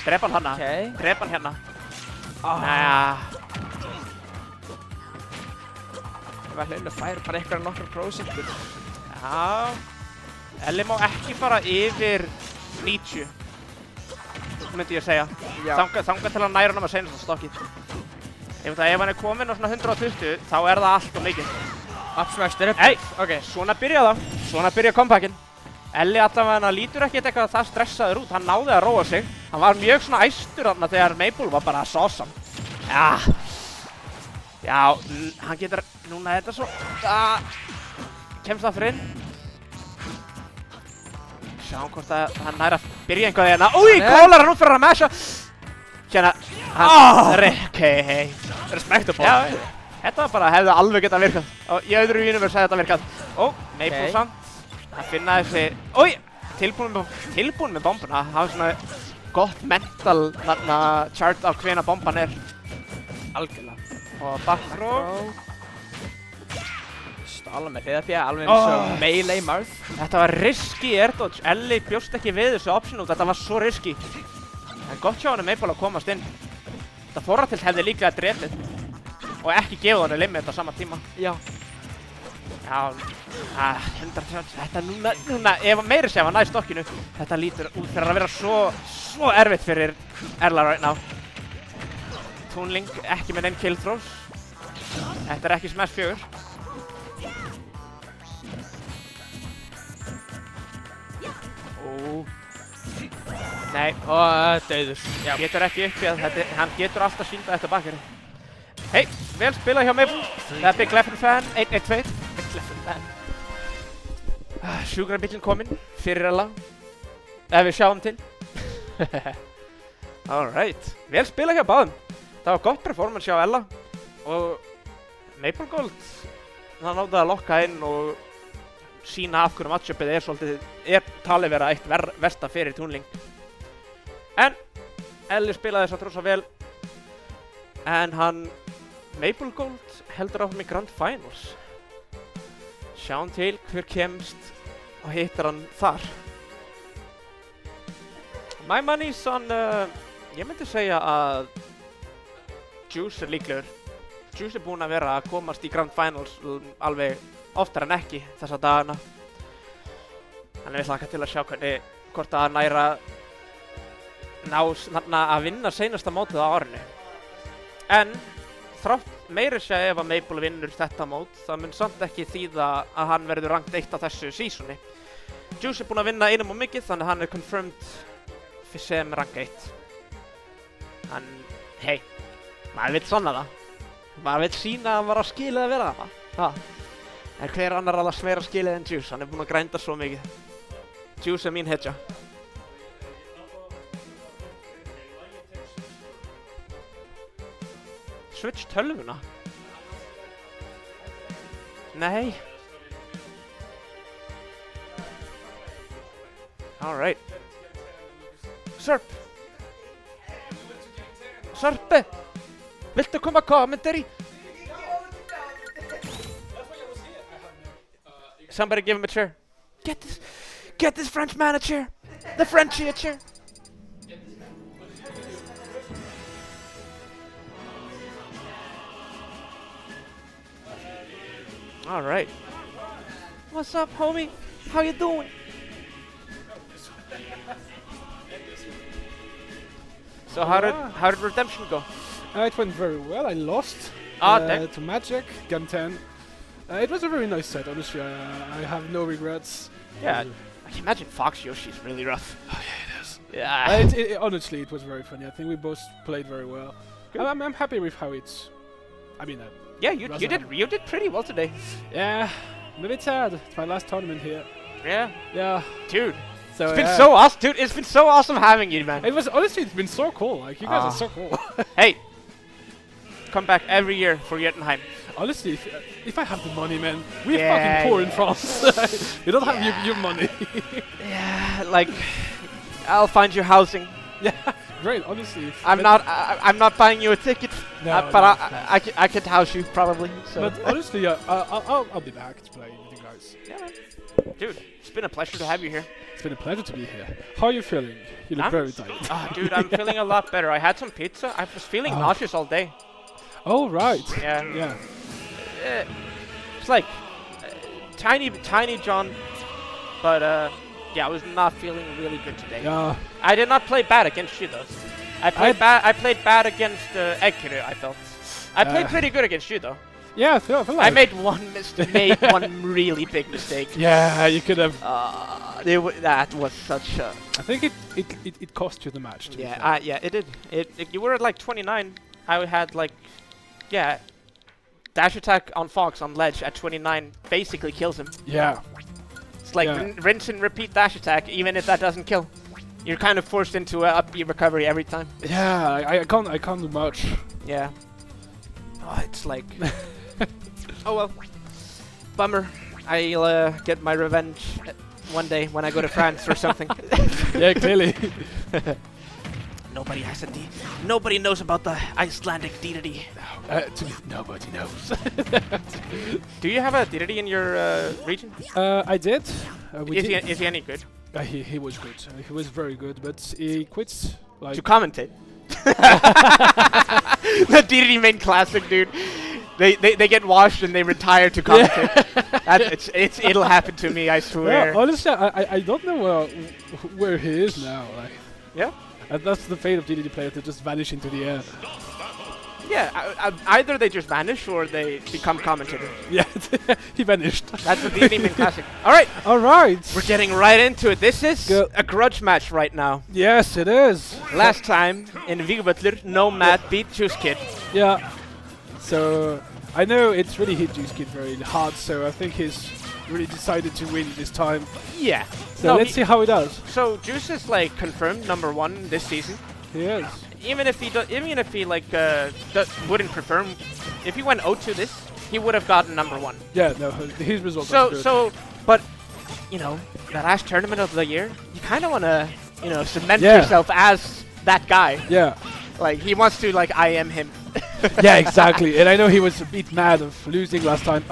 Speaker 2: Drep hann hana. Drep hann hérna.
Speaker 3: Ef Hlynur fær bara einhverja nokkur prósentur.
Speaker 2: Já. Elli má ekki fara yfir 90. Myndi ég segja. Þangað til að næra hann að seinast á stokkið. Ef hann kominn á svona 120, þá það allt og mikið.
Speaker 3: Up smash, drep.
Speaker 2: Ok, svona byrja það. Svona byrja comebackinn. Elli allavega lítur ekkert eitthvað það stressaður út, hann náði að róa sig. Hann var mjög svona æstur þarna þegar Maple var bara sawsome. Já, hann getur, núna þetta svo, kemst það fyrir inn. Sjáum hvort að hann nær að byrja einhvað hérna. Új, kólar hann út fyrir að masha. Sérna, respectable. Já, þetta bara hefði alveg getað virkað. Í öðru universe hefði þetta virkað. Maple samt. Að finna þessi, tilbúin með bombuna, hafa svona gott mental chart af hvena bomban
Speaker 3: Algjörlega.
Speaker 2: Og backthrow.
Speaker 3: Alveg með hliðarpjæ, alveg eins og melee Marth.
Speaker 2: Þetta var risky air dodge, Elli bjóst ekki við þessu option út, þetta var svo risky. En gott hjá honum Maple að komast inn. Þetta Þorratilt hefði líklega drepið. Og ekki gefið honum limit á sama tíma.
Speaker 3: Já.
Speaker 2: Já, 130, þetta núna, ef meiri sé að næ stokkinu, þetta lítur út fyrir að vera svo erfitt fyrir Erla right now. Toon Link ekki með neinn kill throws. Þetta ekki Smash 4. Nei, dauður. Getur ekki upp í að hann getur alltaf sýndað þetta bakkeri. Hei, vel spilað hjá Maple. Það er Big Leffen fan, 1-1-2. Sjúkrabíllinn kominn fyrir Ella. Ef við sjáum til. Alright, vel spilað hjá báðum. Það var gott performance hjá Ella. Og Maple Gold, það náði að lokka inn og sína af hverju matchupið talið vera eitt versta fyrir Toon Link. En Elli spilaði þess að rosa vel. En Maple Gold heldur áfram í Grand Finals. Sjáum til hver kemst og hittar hann þar. My money's on, ég myndi segja að Juice líklegur. Juice búinn að vera að komast í Grand Finals alveg oftar en ekki þessa dagana. Hann vil hlakka til að sjá hvort að næra að vinna seinasta mótið á árinu. En þrátt meiri sé ef að Maple vinnur þetta mót, það mun samt ekki þýða að hann verður ranked 1 á þessu seasoni. Juice búinn að vinna einum og mikið, þannig hann confirmed sem rank 1. Hei, maður vill sanna það. Maður vill sína að hann var að skilið að vera þarna. En hver annar alveg meira skilið en Juice, hann búinn að grænda svo mikið. Juice mín hetja. Switch tölvuna? Nei. Alright. Sörp. Sörpi. Viltu koma commentary? Somebody give him a chair. Get this French man a chair. The Frenchie a chair. Alright.
Speaker 7: What's up, homie? How you doing?
Speaker 2: So how did Redemption go?
Speaker 1: It went very well. I lost
Speaker 2: Damn.
Speaker 1: to Magic, game 10. It was a very nice set, honestly. I have no regrets.
Speaker 2: Yeah. I can imagine Fox Yoshi's really rough.
Speaker 1: Oh, yeah, it is.
Speaker 2: Yeah.
Speaker 1: Honestly, it was very funny. I think we both played very well. I'm happy with how it's. I mean,
Speaker 2: Yeah, you did pretty well today.
Speaker 1: yeah, I'm a bit sad. It's my last tournament here.
Speaker 2: Yeah.
Speaker 1: Yeah,
Speaker 2: Dude.
Speaker 1: so
Speaker 2: It's been so awesome, dude. It's been so awesome having you, man.
Speaker 1: It was honestly, it's been so cool. Like you guys are so cool.
Speaker 2: Hey. Come back every year for Jotunheim.
Speaker 1: Honestly, if I have the money, man, we're
Speaker 2: Yeah,
Speaker 1: fucking poor in
Speaker 2: yeah.
Speaker 1: France. You don't have your money.
Speaker 2: Yeah, like I'll find you housing.
Speaker 1: Yeah, great. Honestly,
Speaker 2: I'm not buying you a ticket,
Speaker 1: No,
Speaker 2: but
Speaker 1: no,
Speaker 2: I could house you probably. So.
Speaker 1: But honestly, yeah, I'll be back to play with you guys.
Speaker 2: Yeah. Dude, it's been a pleasure to have you here.
Speaker 1: It's been a pleasure to be here. How are you feeling? You look
Speaker 2: I'm
Speaker 1: very tired.
Speaker 2: Dude, I'm feeling a lot better. I had some pizza. I was feeling nauseous all day.
Speaker 1: Oh right.
Speaker 2: Yeah.
Speaker 1: Yeah.
Speaker 2: It's like tiny John, but yeah, I was not feeling really good today.
Speaker 1: Yeah.
Speaker 2: I did not play bad against you though. I played bad against Ekuru. I felt. I played pretty good against you though.
Speaker 1: Yeah, I feel like
Speaker 2: I made one really big mistake.
Speaker 1: Yeah, you could have.
Speaker 2: That was such a.
Speaker 1: I think it cost you the match. To be fair.
Speaker 2: Yeah, it did. You were at like 29. I had like, yeah, dash attack on Fox on ledge at 29 basically kills him.
Speaker 1: Yeah.
Speaker 2: It's like
Speaker 1: Yeah.
Speaker 2: rinse and repeat dash attack, even if that doesn't kill. You're kind of forced into up B recovery every time.
Speaker 1: Yeah, I can't do much.
Speaker 2: Yeah. Oh, it's like. Oh well. Bummer. I'll get my revenge one day when I go to France or something.
Speaker 1: Yeah, clearly.
Speaker 2: Nobody has a D. Nobody knows about the Icelandic deity.
Speaker 1: Nobody knows.
Speaker 2: Do you have a deity in your region?
Speaker 1: I did.
Speaker 2: Is he any good?
Speaker 1: He was good. He was very good, but he quits. Like
Speaker 2: To commentate. The deity main classic, dude. They get washed and they retire to commentate. It'll happen to me, I swear.
Speaker 1: Yeah, honestly, I don't know where he is now. Like,
Speaker 2: Yeah?
Speaker 1: and that's the fate of DDD players, to just vanish into the air.
Speaker 2: Yeah, either they just vanish or they become commentator.
Speaker 1: Yeah, he vanished.
Speaker 2: That's the deity main classic. Alright,
Speaker 1: All right.
Speaker 2: we're getting right into it. This is
Speaker 1: Go.
Speaker 2: a grudge match right now.
Speaker 1: Yes, it is.
Speaker 2: Last time in Vigvöllur, Nomad beat Juice Kid.
Speaker 1: Yeah. So I know it's really hit Juice Kid very hard, so I think he's really decided to win this time.
Speaker 2: Yeah.
Speaker 1: So let's see how he does.
Speaker 2: So Juice is like confirmed #1 this season.
Speaker 1: He is.
Speaker 2: Even if he like wouldn't perform, if he went 0-2 this, he would have gotten #1.
Speaker 1: Yeah, no, his results are good.
Speaker 2: But you know, the last tournament of the year, you kind of want to, cement
Speaker 1: Yeah.
Speaker 2: yourself as that guy.
Speaker 1: Yeah.
Speaker 2: Like he wants to like IM him.
Speaker 1: Yeah, exactly. And I know he was a bit mad of losing last time.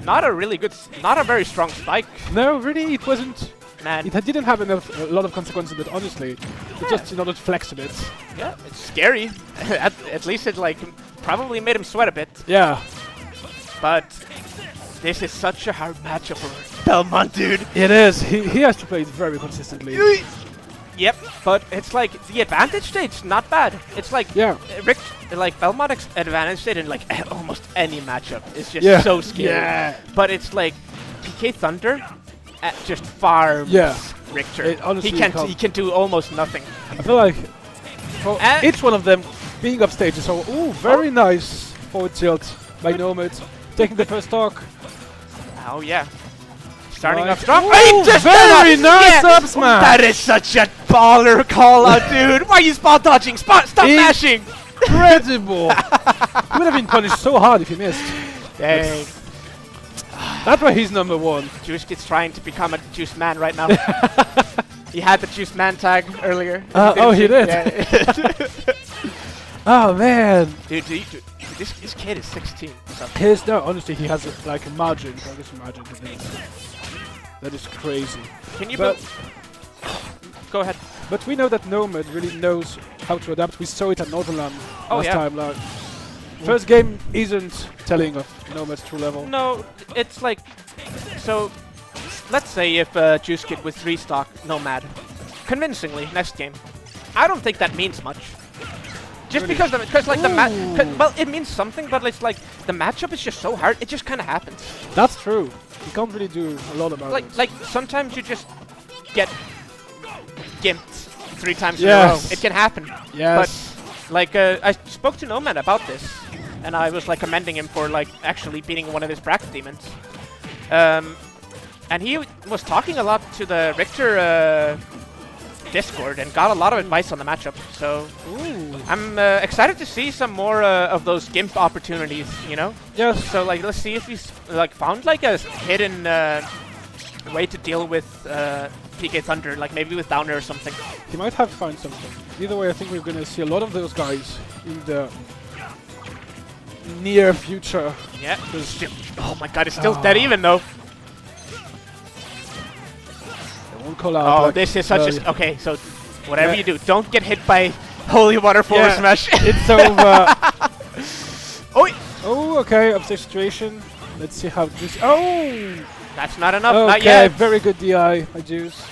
Speaker 2: Not a very strong spike,
Speaker 1: No, really, it wasn't.
Speaker 2: man.
Speaker 1: It didn't have a lot of consequences, but honestly, it just in order to flex a bit.
Speaker 2: Yeah, it's scary. at least it like probably made him sweat a bit.
Speaker 1: Yeah.
Speaker 2: But this is such a hard matchup for Belmont, dude.
Speaker 1: It is. He has to play it very consistently.
Speaker 2: Yep, but it's like the advantage state's not bad. It's like
Speaker 1: Yeah.
Speaker 2: Belmont advantage state in like almost any matchup is just so scary.
Speaker 1: Yeah.
Speaker 2: But it's like PK Thunder just farms
Speaker 1: Yeah.
Speaker 2: Richter.
Speaker 1: It honestly can't.
Speaker 2: He can do almost nothing.
Speaker 1: I feel like for
Speaker 2: And-
Speaker 1: each one of them being upstage is so very nice forward tilt by Nomad, taking the first stock.
Speaker 2: Oh yeah. Starting
Speaker 1: Nice.
Speaker 2: off strong.
Speaker 1: Ooh,
Speaker 2: Hey, just
Speaker 1: very nice
Speaker 2: yeah.
Speaker 1: up smash.
Speaker 2: That is such a baller call out, dude. Why are you spot dodging? Stop mashing.
Speaker 1: Incredible! He would have been punished so hard if he missed.
Speaker 2: Dang.
Speaker 1: That's why he's #1.
Speaker 2: Juice Kid's trying to become a Juice Man right now. He had the Juice Man tag earlier.
Speaker 1: He did.
Speaker 2: Yeah.
Speaker 1: Oh man!
Speaker 2: Dude, this kid is 16.
Speaker 1: Honestly, he has a margin, progress margin. That is crazy.
Speaker 2: Can you
Speaker 1: But-
Speaker 2: Go ahead.
Speaker 1: But we know that Nomad really knows how to adapt. We saw it at Northernland last time. Like, first game isn't telling of Nomad's true level.
Speaker 2: No, it's like so let's say if Juice Kid with 3-stock Nomad convincingly next game, I don't think that means much. Just because like well, it means something, but it's like the matchup is just so hard. It just kind of happens.
Speaker 1: That's true. You can't really do a lot about it.
Speaker 2: Like sometimes you just get gimped 3 times in a row. It can happen.
Speaker 1: Yes.
Speaker 2: But like I spoke to Nomad about this, and I was like commending him for like actually beating one of his bracket demons. And he was talking a lot to the Richter Discord and got a lot of advice on the matchup. So I'm excited to see some more of those gimp opportunities, you know?
Speaker 1: Yes.
Speaker 2: So like let's see if he's like found like a hidden way to deal with PK Thunder, like maybe with Downer or something.
Speaker 1: He might have found something. Either way, I think we're going to see a lot of those guys in the near future.
Speaker 2: Yeah. Oh my god, it's still dead even though.
Speaker 1: They won't call out.
Speaker 2: Oh,
Speaker 1: like,
Speaker 2: this is such a... Okay, so whatever you do, don't get hit by Holy Water Forward Smash.
Speaker 1: It's over.
Speaker 2: Oh,
Speaker 1: okay, upstage situation. Let's see how this... Oh!
Speaker 2: that's not enough,
Speaker 1: Okay,
Speaker 2: not yet.
Speaker 1: very good DI by Juice.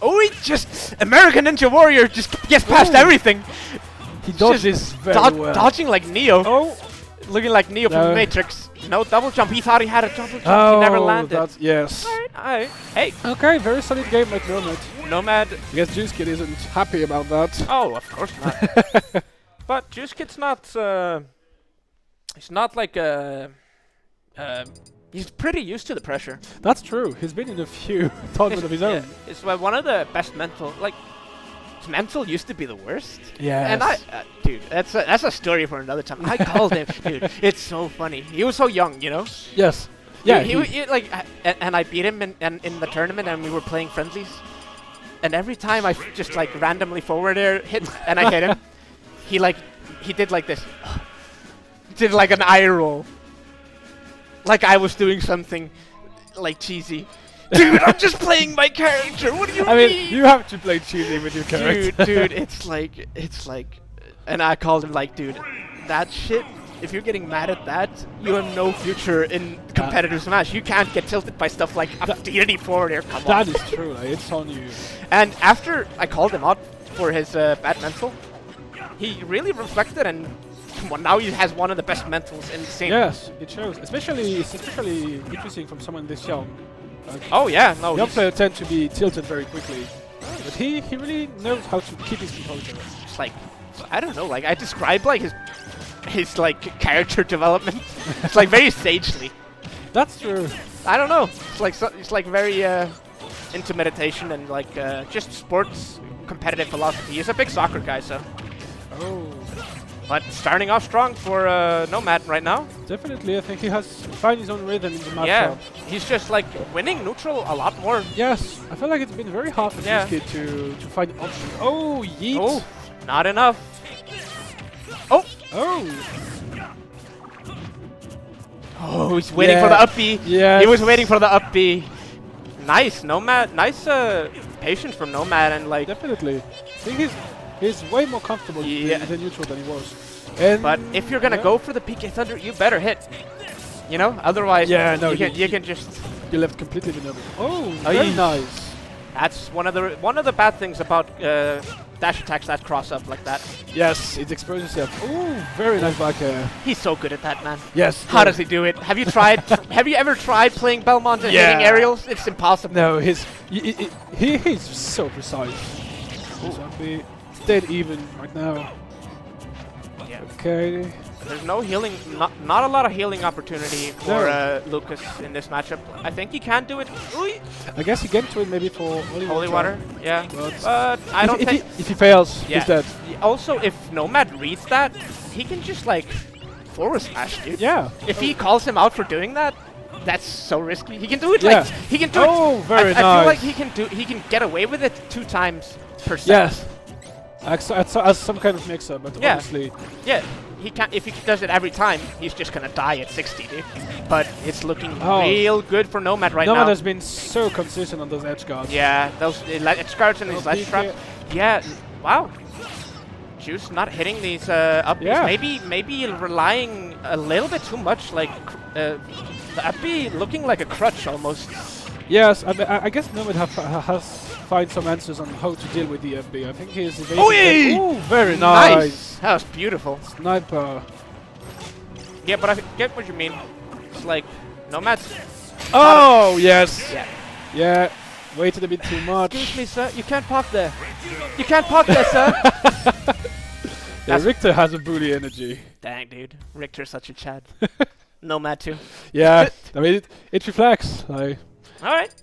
Speaker 2: Oh, he just... American Ninja Warrior just gets past everything.
Speaker 1: He dodges very well.
Speaker 2: Dodging like Neo.
Speaker 1: Oh!
Speaker 2: Looking like Neo from
Speaker 1: No.
Speaker 2: Matrix. No double jump. He thought he had a double jump. He never landed.
Speaker 1: That's, yes.
Speaker 2: Alright. Hey,
Speaker 1: Okay, very solid game by Nomad.
Speaker 2: Nomad.
Speaker 1: I guess Juice Kid isn't happy about that.
Speaker 2: Oh, of course not. But Juice Kid's not... he's not like he's pretty used to the pressure.
Speaker 1: That's true. He's been in a few tournaments of his own.
Speaker 2: It's one of the best mental... Like, his mental used to be the worst.
Speaker 1: Yes.
Speaker 2: And I... dude, that's a story for another time. I called him... Dude, it's so funny. He was so young, you know?
Speaker 1: Yes. Yeah.
Speaker 2: He like... And I beat him in the tournament and we were playing friendlies. And every time I just like randomly forward air hit and I hit him, he did like this. Did like an eye roll. Like I was doing something like cheesy. Dude, I'm just playing my character. What do you
Speaker 1: I
Speaker 2: mean?
Speaker 1: mean, you have to play cheesy with your character.
Speaker 2: Dude, it's like, and I called him like, dude, that shit. If you're getting mad at that, you have no future in competitive Smash. You can't get tilted by stuff like a DD forward air. Come on.
Speaker 1: That is true. Like, it's on you.
Speaker 2: And after I called him out for his bad mental, he really reflected and well, now he has one of the best mentals in the scene.
Speaker 1: Yes, it shows. It's especially interesting from someone this young.
Speaker 2: Oh yeah, no.
Speaker 1: Young players tend to be tilted very quickly, but he really knows how to keep his composure.
Speaker 2: It's like, I don't know. Like I describe like his like character development. It's like very sagely.
Speaker 1: That's true.
Speaker 2: I don't know. It's like very into meditation and like just sports competitive philosophy. He's a big soccer guy, so.
Speaker 1: Oh.
Speaker 2: But starting off strong for Nomad right now.
Speaker 1: Definitely, I think he has found his own rhythm in the matchup.
Speaker 2: Yeah, he's just like winning neutral a lot more.
Speaker 1: Yes, I feel like it's been very hard for this kid to find options. Oh, yeet!
Speaker 2: Oh, not enough. Oh!
Speaker 1: Oh!
Speaker 2: Oh, he's waiting for the up B.
Speaker 1: Yes.
Speaker 2: He was waiting for the up B. Nice, Nomad. Nice patience from Nomad and like.
Speaker 1: Definitely. I think he's way more comfortable in the neutral than he was.
Speaker 2: But if you're gonna go for the PK Thunder, you better hit. You know, otherwise you can just.
Speaker 1: You're left completely vulnerable. Oh, very nice.
Speaker 2: That's one of the bad things about dash attacks that cross up like that.
Speaker 1: Yes, it exposes yourself. Oh, very nice back air.
Speaker 2: He's so good at that, man.
Speaker 1: Yes.
Speaker 2: How does he do it? Have you tried? Have you ever tried playing Belmont and hitting aerials? It's impossible.
Speaker 1: No, he's so precise. Zombie dead even right now.
Speaker 2: Yeah.
Speaker 1: Okay.
Speaker 2: There's no healing, not a lot of healing opportunity for Lucas in this matchup. I think he can do it. Ooh.
Speaker 1: I guess he get to it maybe for
Speaker 2: Holy Water. Yeah.
Speaker 1: But
Speaker 2: I don't think
Speaker 1: if he fails, he's dead.
Speaker 2: Also, if Nomad reads that, he can just like forward smash, dude.
Speaker 1: Yeah.
Speaker 2: If he calls him out for doing that, that's so risky. He can do it like he can do it.
Speaker 1: Oh, very nice.
Speaker 2: I feel like he can get away with it 2 times per set.
Speaker 1: Yes. As some kind of mixer, but honestly.
Speaker 2: Yeah. He can't. If he does it every time, he's just gonna die at 60, dude. But it's looking real good for Nomad right now.
Speaker 1: Nomad has been so consistent on those edge guards.
Speaker 2: Yeah, those edge guards and his ledge trap. Yeah, wow. Juice not hitting these up. Yeah. Maybe relying a little bit too much, like The Appy looking like a crutch almost.
Speaker 1: Yes, I guess Nomad has find some answers on how to deal with the FB. I think he's evading.
Speaker 2: Oh,
Speaker 1: Ooh, very nice.
Speaker 2: That was beautiful.
Speaker 1: Sniper.
Speaker 2: Yeah, but I get what you mean. It's like Nomad's.
Speaker 1: Oh, yes.
Speaker 2: Yeah.
Speaker 1: Yeah. Waited a bit too much.
Speaker 7: Excuse me, sir. You can't park there. You can't park there, sir.
Speaker 1: Yeah, Richter has a bully energy.
Speaker 2: Dang, dude. Richter's such a Chad. Nomad too.
Speaker 1: Yeah, I mean, it reflects. Like,
Speaker 2: All right.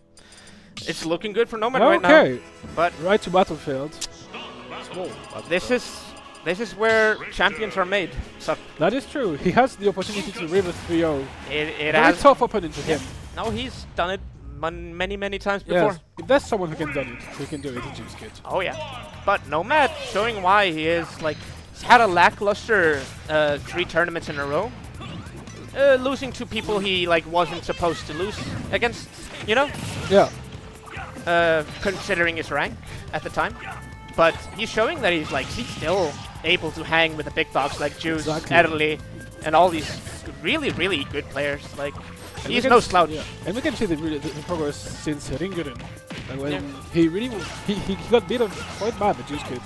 Speaker 2: It's looking good for Nomad right now.
Speaker 1: okay.
Speaker 2: But
Speaker 1: Right to battlefield. Small.
Speaker 2: this is where champions are made. So
Speaker 1: That is true. He has the opportunity to river 3-0.
Speaker 2: it
Speaker 1: Very
Speaker 2: has.
Speaker 1: tough opponent to him.
Speaker 2: No, he's done it many times
Speaker 1: Yes.
Speaker 2: before.
Speaker 1: If there's someone who can do it, it's James Kid.
Speaker 2: Oh yeah. But Nomad showing why he is like he's had a lackluster 3 tournaments in a row. Losing to people he like wasn't supposed to lose against, you know?
Speaker 1: Yeah.
Speaker 2: Considering his rank at the time. But he's showing that he's still able to hang with the big dogs like Juice,
Speaker 1: Exactly.
Speaker 2: Erli, and all these really good players. Like
Speaker 1: And we
Speaker 2: he's
Speaker 1: can
Speaker 2: no
Speaker 1: s-
Speaker 2: slouch.
Speaker 1: Yeah. And we can see the progress since Ringurin. Like when
Speaker 2: Yeah.
Speaker 1: he really he got beaten quite bad with Juice Kid.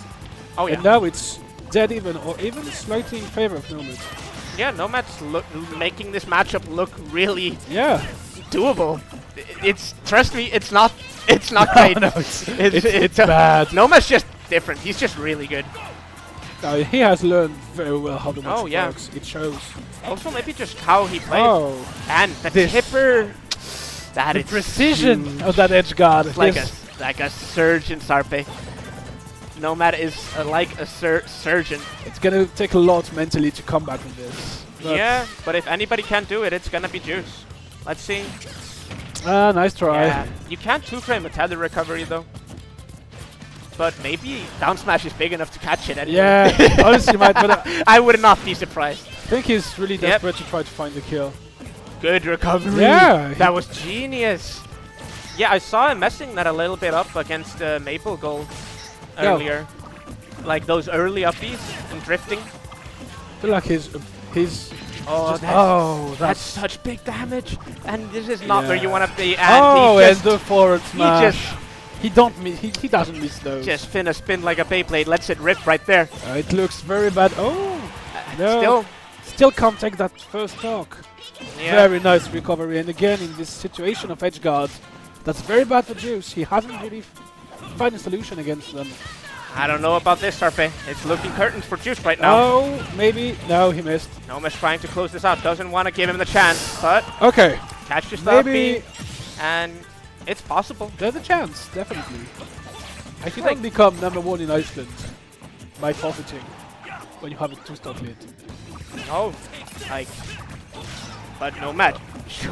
Speaker 2: Oh yeah.
Speaker 1: And now it's dead even or even slightly in favor of Nomad.
Speaker 2: Yeah, Nomad's making this matchup look really
Speaker 1: Yeah.
Speaker 2: doable. It's trust me, it's not great.
Speaker 1: No, it's
Speaker 2: uh,
Speaker 1: bad.
Speaker 2: Nomad's just different. He's just really good.
Speaker 1: He has learned very well how the match
Speaker 2: Oh, yeah.
Speaker 1: works. It shows.
Speaker 2: Also, maybe just how he plays.
Speaker 1: Oh,
Speaker 2: And the
Speaker 1: this.
Speaker 2: tipper. That
Speaker 1: the
Speaker 2: is
Speaker 1: precision
Speaker 2: huge.
Speaker 1: of that edge guard.
Speaker 2: It's like
Speaker 1: Yes.
Speaker 2: like a surgeon, Sarpe. Nomad is like a surgeon.
Speaker 1: It's gonna take a lot mentally to come back from this. But
Speaker 2: Yeah, but if anybody can do it, it's gonna be Juice. Let's see.
Speaker 1: Nice try.
Speaker 2: Yeah, you can't 2-frame a tether recovery though. But maybe down smash is big enough to catch it anyway.
Speaker 1: Yeah, honestly, might. But
Speaker 2: I would not be surprised.
Speaker 1: I think he's really desperate to try to find the kill.
Speaker 2: Good recovery.
Speaker 1: Yeah,
Speaker 2: That was genius. Yeah, I saw him messing that a little bit up against Maple Gold
Speaker 1: Yeah.
Speaker 2: earlier. Like those early upbeats and drifting.
Speaker 1: I feel like he's
Speaker 2: Oh,
Speaker 1: just,
Speaker 2: that's
Speaker 1: that's
Speaker 2: such big damage. And this is not where you
Speaker 1: Yeah.
Speaker 2: want to be. And
Speaker 1: oh,
Speaker 2: he
Speaker 1: and
Speaker 2: just,
Speaker 1: the forward smash.
Speaker 2: he
Speaker 1: He doesn't miss those.
Speaker 2: just finna spin like a Beyblade. Lets it rip right there.
Speaker 1: It looks very bad. Oh, no.
Speaker 2: Still,
Speaker 1: Can't take that first talk.
Speaker 2: yeah.
Speaker 1: Very nice recovery. And again, in this situation of edge guard, that's very bad for Juice. He hasn't really found a solution against them.
Speaker 2: I don't know about this, Sarpe. It's looking curtains for Juice right now.
Speaker 1: Oh, maybe. No, he missed.
Speaker 2: Noma's trying to close this out. Doesn't want to give him the chance, but
Speaker 1: Okay,
Speaker 2: catches the
Speaker 1: maybe
Speaker 2: upbeat, and it's possible.
Speaker 1: there's a chance, definitely. I should
Speaker 2: Like-
Speaker 1: not become #1 in Iceland by forfeiting when you have a 2-stock lead.
Speaker 2: Oh, like, but Nomad he's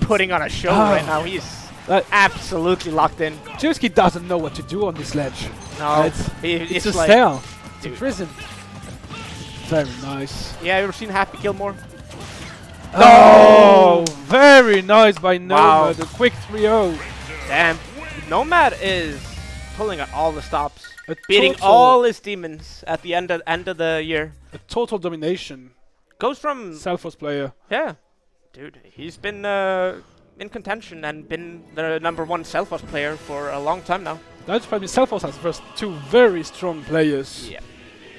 Speaker 2: putting on a show
Speaker 1: Oh.
Speaker 2: right now. He's
Speaker 1: That-
Speaker 2: absolutely locked in.
Speaker 1: Juski doesn't know what to do on this ledge.
Speaker 2: No,
Speaker 1: It's a
Speaker 2: like,
Speaker 1: cell. It's a
Speaker 2: dude.
Speaker 1: prison. Very nice.
Speaker 2: Yeah, you ever seen Happy Gilmore?
Speaker 1: Oh, very nice by Nomad.
Speaker 2: Wow.
Speaker 1: The quick 3-0.
Speaker 2: Damn, Nomad is pulling out all the stops,
Speaker 1: A
Speaker 2: beating
Speaker 1: total-
Speaker 2: all his demons at the end of the year.
Speaker 1: A total domination.
Speaker 2: Goes from
Speaker 1: Selfos player.
Speaker 2: yeah, dude. He's been in contention and been the #1 Selfos player for a long time now.
Speaker 1: That's probably Selfos has first 2 very strong players.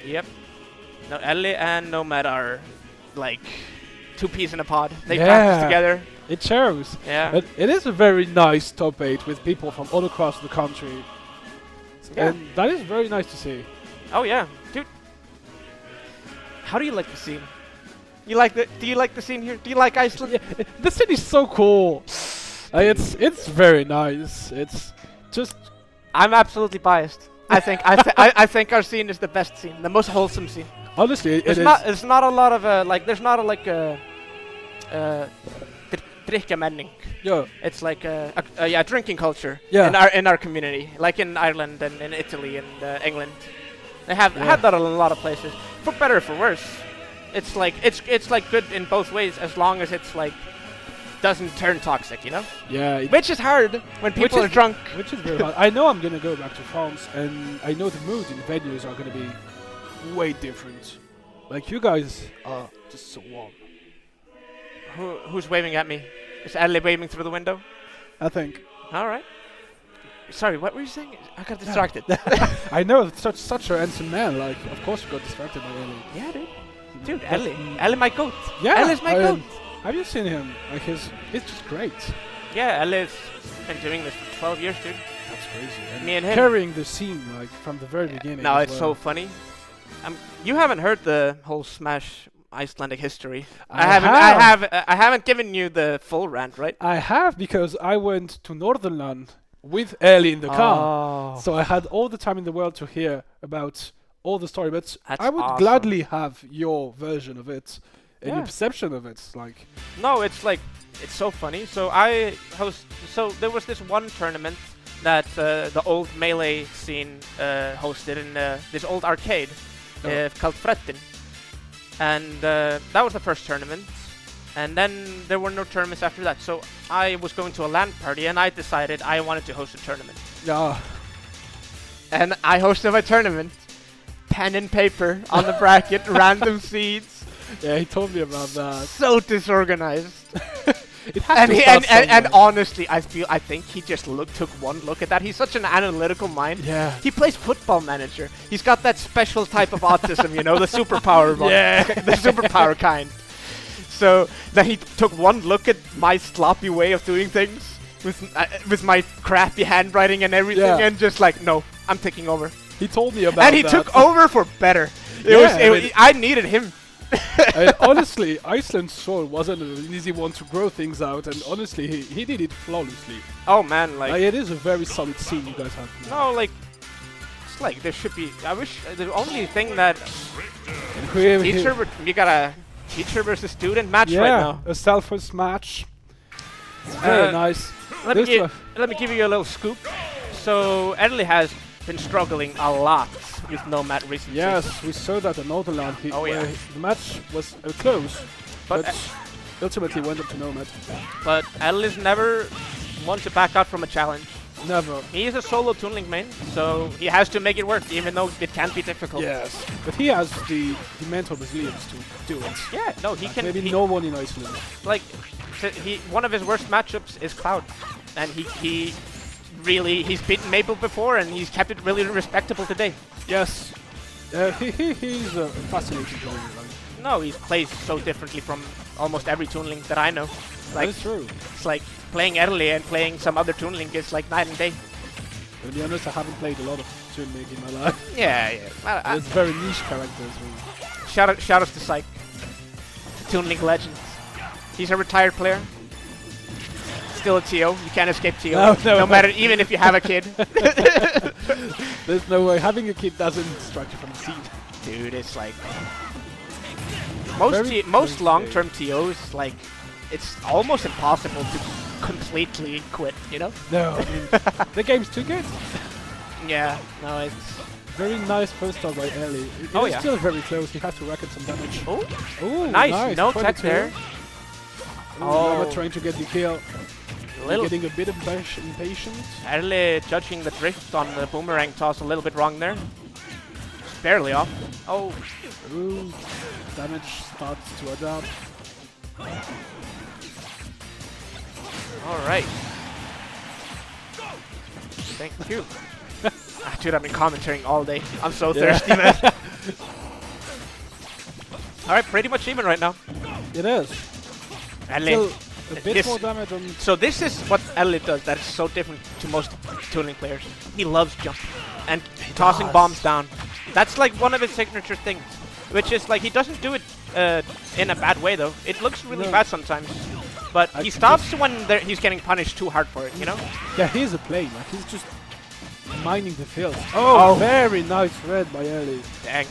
Speaker 2: Yep. No, Ellie and Nomad are like 2 peas in a pod. They
Speaker 1: Yeah.
Speaker 2: practice together.
Speaker 1: It shows.
Speaker 2: Yeah.
Speaker 1: But it is a very nice top 8 with people from all across the country.
Speaker 2: Yeah.
Speaker 1: And that is very nice to see.
Speaker 2: Oh yeah, dude. How do you like the scene? Do you like the scene here? Do you like Iceland?
Speaker 1: Yeah, the city's so cool. It's very nice. It's just
Speaker 2: I'm absolutely biased. I think I think our scene is the best scene, the most wholesome scene.
Speaker 1: honestly it is.
Speaker 2: It's not a lot of like there's not a like drikkamenning.
Speaker 1: Yeah.
Speaker 2: It's like a drinking culture
Speaker 1: Yeah.
Speaker 2: in our community, like in Ireland and in Italy and England. They have
Speaker 1: Yeah.
Speaker 2: had that in a lot of places, for better or for worse. It's like it's like good in both ways as long as it's like doesn't turn toxic, you know.
Speaker 1: Yeah.
Speaker 2: Which is hard when people are drunk.
Speaker 1: Which is very hard. I know I'm gonna go back to France, and I know the mood in venues are gonna be way different. Like you guys are just so warm.
Speaker 2: Who's waving at me? Is Ellie waving through the window?
Speaker 1: I think.
Speaker 2: All right. Sorry, what were you saying? I got distracted.
Speaker 1: I know, such a handsome man. Like, of course you got distracted by Ellie.
Speaker 2: Yeah, dude, Ellie my goat.
Speaker 1: Yeah,
Speaker 2: Ellie's my goat.
Speaker 1: Have you seen him? Like, he's just great.
Speaker 2: Yeah, Ellie's been doing this for 12 years, dude.
Speaker 1: That's crazy. And
Speaker 2: Me and him.
Speaker 1: carrying the scene, like, from the very beginning.
Speaker 2: No,
Speaker 1: as
Speaker 2: it's
Speaker 1: well.
Speaker 2: so funny. You haven't heard the whole Smash Icelandic history.
Speaker 1: I
Speaker 2: haven't given you the full rant, right?
Speaker 1: I have, because I went to Northernland with Ellie in the car.
Speaker 2: Oh.
Speaker 1: So I had all the time in the world to hear about all the story, but
Speaker 2: That's
Speaker 1: I would
Speaker 2: awesome.
Speaker 1: gladly have your version of it and
Speaker 2: Yeah.
Speaker 1: your perception of it. Like,
Speaker 2: No, it's like, it's so funny. So so there was this one tournament that the old Melee scene hosted in this old arcade called Frettin. And that was the first tournament. And then there were no tournaments after that. So I was going to a LAN party and I decided I wanted to host a tournament.
Speaker 1: yeah,
Speaker 2: And I hosted my tournament. Pen and paper on the bracket, random seeds.
Speaker 1: yeah, he told me about that.
Speaker 2: So disorganized.
Speaker 1: It has
Speaker 2: And
Speaker 1: to
Speaker 2: he,
Speaker 1: start
Speaker 2: and
Speaker 1: somewhere.
Speaker 2: honestly, I think he just took one look at that. He's such an analytical mind.
Speaker 1: Yeah.
Speaker 2: He plays Football Manager. He's got that special type of autism, you know, the superpower one.
Speaker 1: Yeah.
Speaker 2: The superpower kind. So then he took one look at my sloppy way of doing things with my crappy handwriting and everything,
Speaker 1: Yeah.
Speaker 2: and just like, no, I'm taking over.
Speaker 1: He told me about
Speaker 2: And he
Speaker 1: that.
Speaker 2: took over for better. I needed him.
Speaker 1: And honestly, Iceland's soil wasn't an easy one to grow things out, and honestly, he did it flawlessly.
Speaker 2: Oh man, like,
Speaker 1: Like, it is a very solid scene you guys have.
Speaker 2: no, like, it's like there should be. I wish the only thing that you got a teacher versus student match
Speaker 1: yeah,
Speaker 2: right now.
Speaker 1: a selfless match. It's very nice.
Speaker 2: Let me,
Speaker 1: This
Speaker 2: let me give you a little scoop. So Ellie has been struggling a lot with Nomad recently.
Speaker 1: Yes, we saw that in Northernland.
Speaker 2: Oh, yeah.
Speaker 1: The match was close,
Speaker 2: But
Speaker 1: but ultimately went up to Nomad.
Speaker 2: but Ellie's never one to back out from a challenge.
Speaker 1: Never.
Speaker 2: He is a solo Toon Link main, so he has to make it work, even though it can be difficult.
Speaker 1: Yes, but he has the mental resilience to do it.
Speaker 2: Yeah, no, he can.
Speaker 1: Maybe
Speaker 2: he-
Speaker 1: no one in Iceland.
Speaker 2: Like, one of his worst matchups is Cloud, and he really he's beaten Maple before, and he's kept it really respectable today.
Speaker 1: Yes, he's a fascinating player. Like,
Speaker 2: No, he plays so differently from almost every Toon Link that I know. Like,
Speaker 1: that's true.
Speaker 2: it's like playing Early and playing some other Toon Link is like night and day.
Speaker 1: To be honest, I haven't played a lot of Toon Link in my life.
Speaker 2: Yeah, yeah.
Speaker 1: It's very niche characters. Really.
Speaker 2: Shout outs to Psych, Toon Link legend. He's a retired player. Still a TO. You can't escape TO.
Speaker 1: No.
Speaker 2: No matter, even if you have a kid.
Speaker 1: There's no way. Having a kid doesn't distract you from the scene.
Speaker 2: Dude, it's like
Speaker 1: Very
Speaker 2: most
Speaker 1: crazy.
Speaker 2: long-term TOs, like, it's almost impossible to completely quit, you know?
Speaker 1: No, I mean, the game's too good.
Speaker 2: Yeah, no, it's...
Speaker 1: Very nice first start by Ellie.
Speaker 2: Oh,
Speaker 1: It's
Speaker 2: yeah.
Speaker 1: still very close. He has to reckon some damage.
Speaker 2: Oh,
Speaker 1: Ooh,
Speaker 2: nice. No tech
Speaker 1: 22.
Speaker 2: there.
Speaker 1: Ooh,
Speaker 2: Oh.
Speaker 1: Nova trying to get the kill.
Speaker 2: Little
Speaker 1: Getting a bit impatient.
Speaker 2: early judging the drift on the boomerang toss a little bit wrong there. Just barely off. Oh,
Speaker 1: Ooh, damage starts to add up.
Speaker 2: all right. Thank you. Dude, I've been commentating all day. I'm so thirsty, man. All right, pretty much even right now.
Speaker 1: It is.
Speaker 2: Ellie.
Speaker 1: Still a bit
Speaker 2: Yes.
Speaker 1: more damage on.
Speaker 2: So this is what Ellie does that is so different to most Toon Link players. He loves jumping and tossing
Speaker 1: does.
Speaker 2: bombs down. That's like one of his signature things, which is like he doesn't do it in a bad way though. It looks really
Speaker 1: No.
Speaker 2: bad sometimes, but
Speaker 1: I
Speaker 2: he
Speaker 1: can
Speaker 2: stops when he's getting punished too hard for it, you know?
Speaker 1: Yeah, he's a play. Like, he's just mining the field.
Speaker 2: Oh.
Speaker 1: Very nice read by Ellie.
Speaker 2: Dang.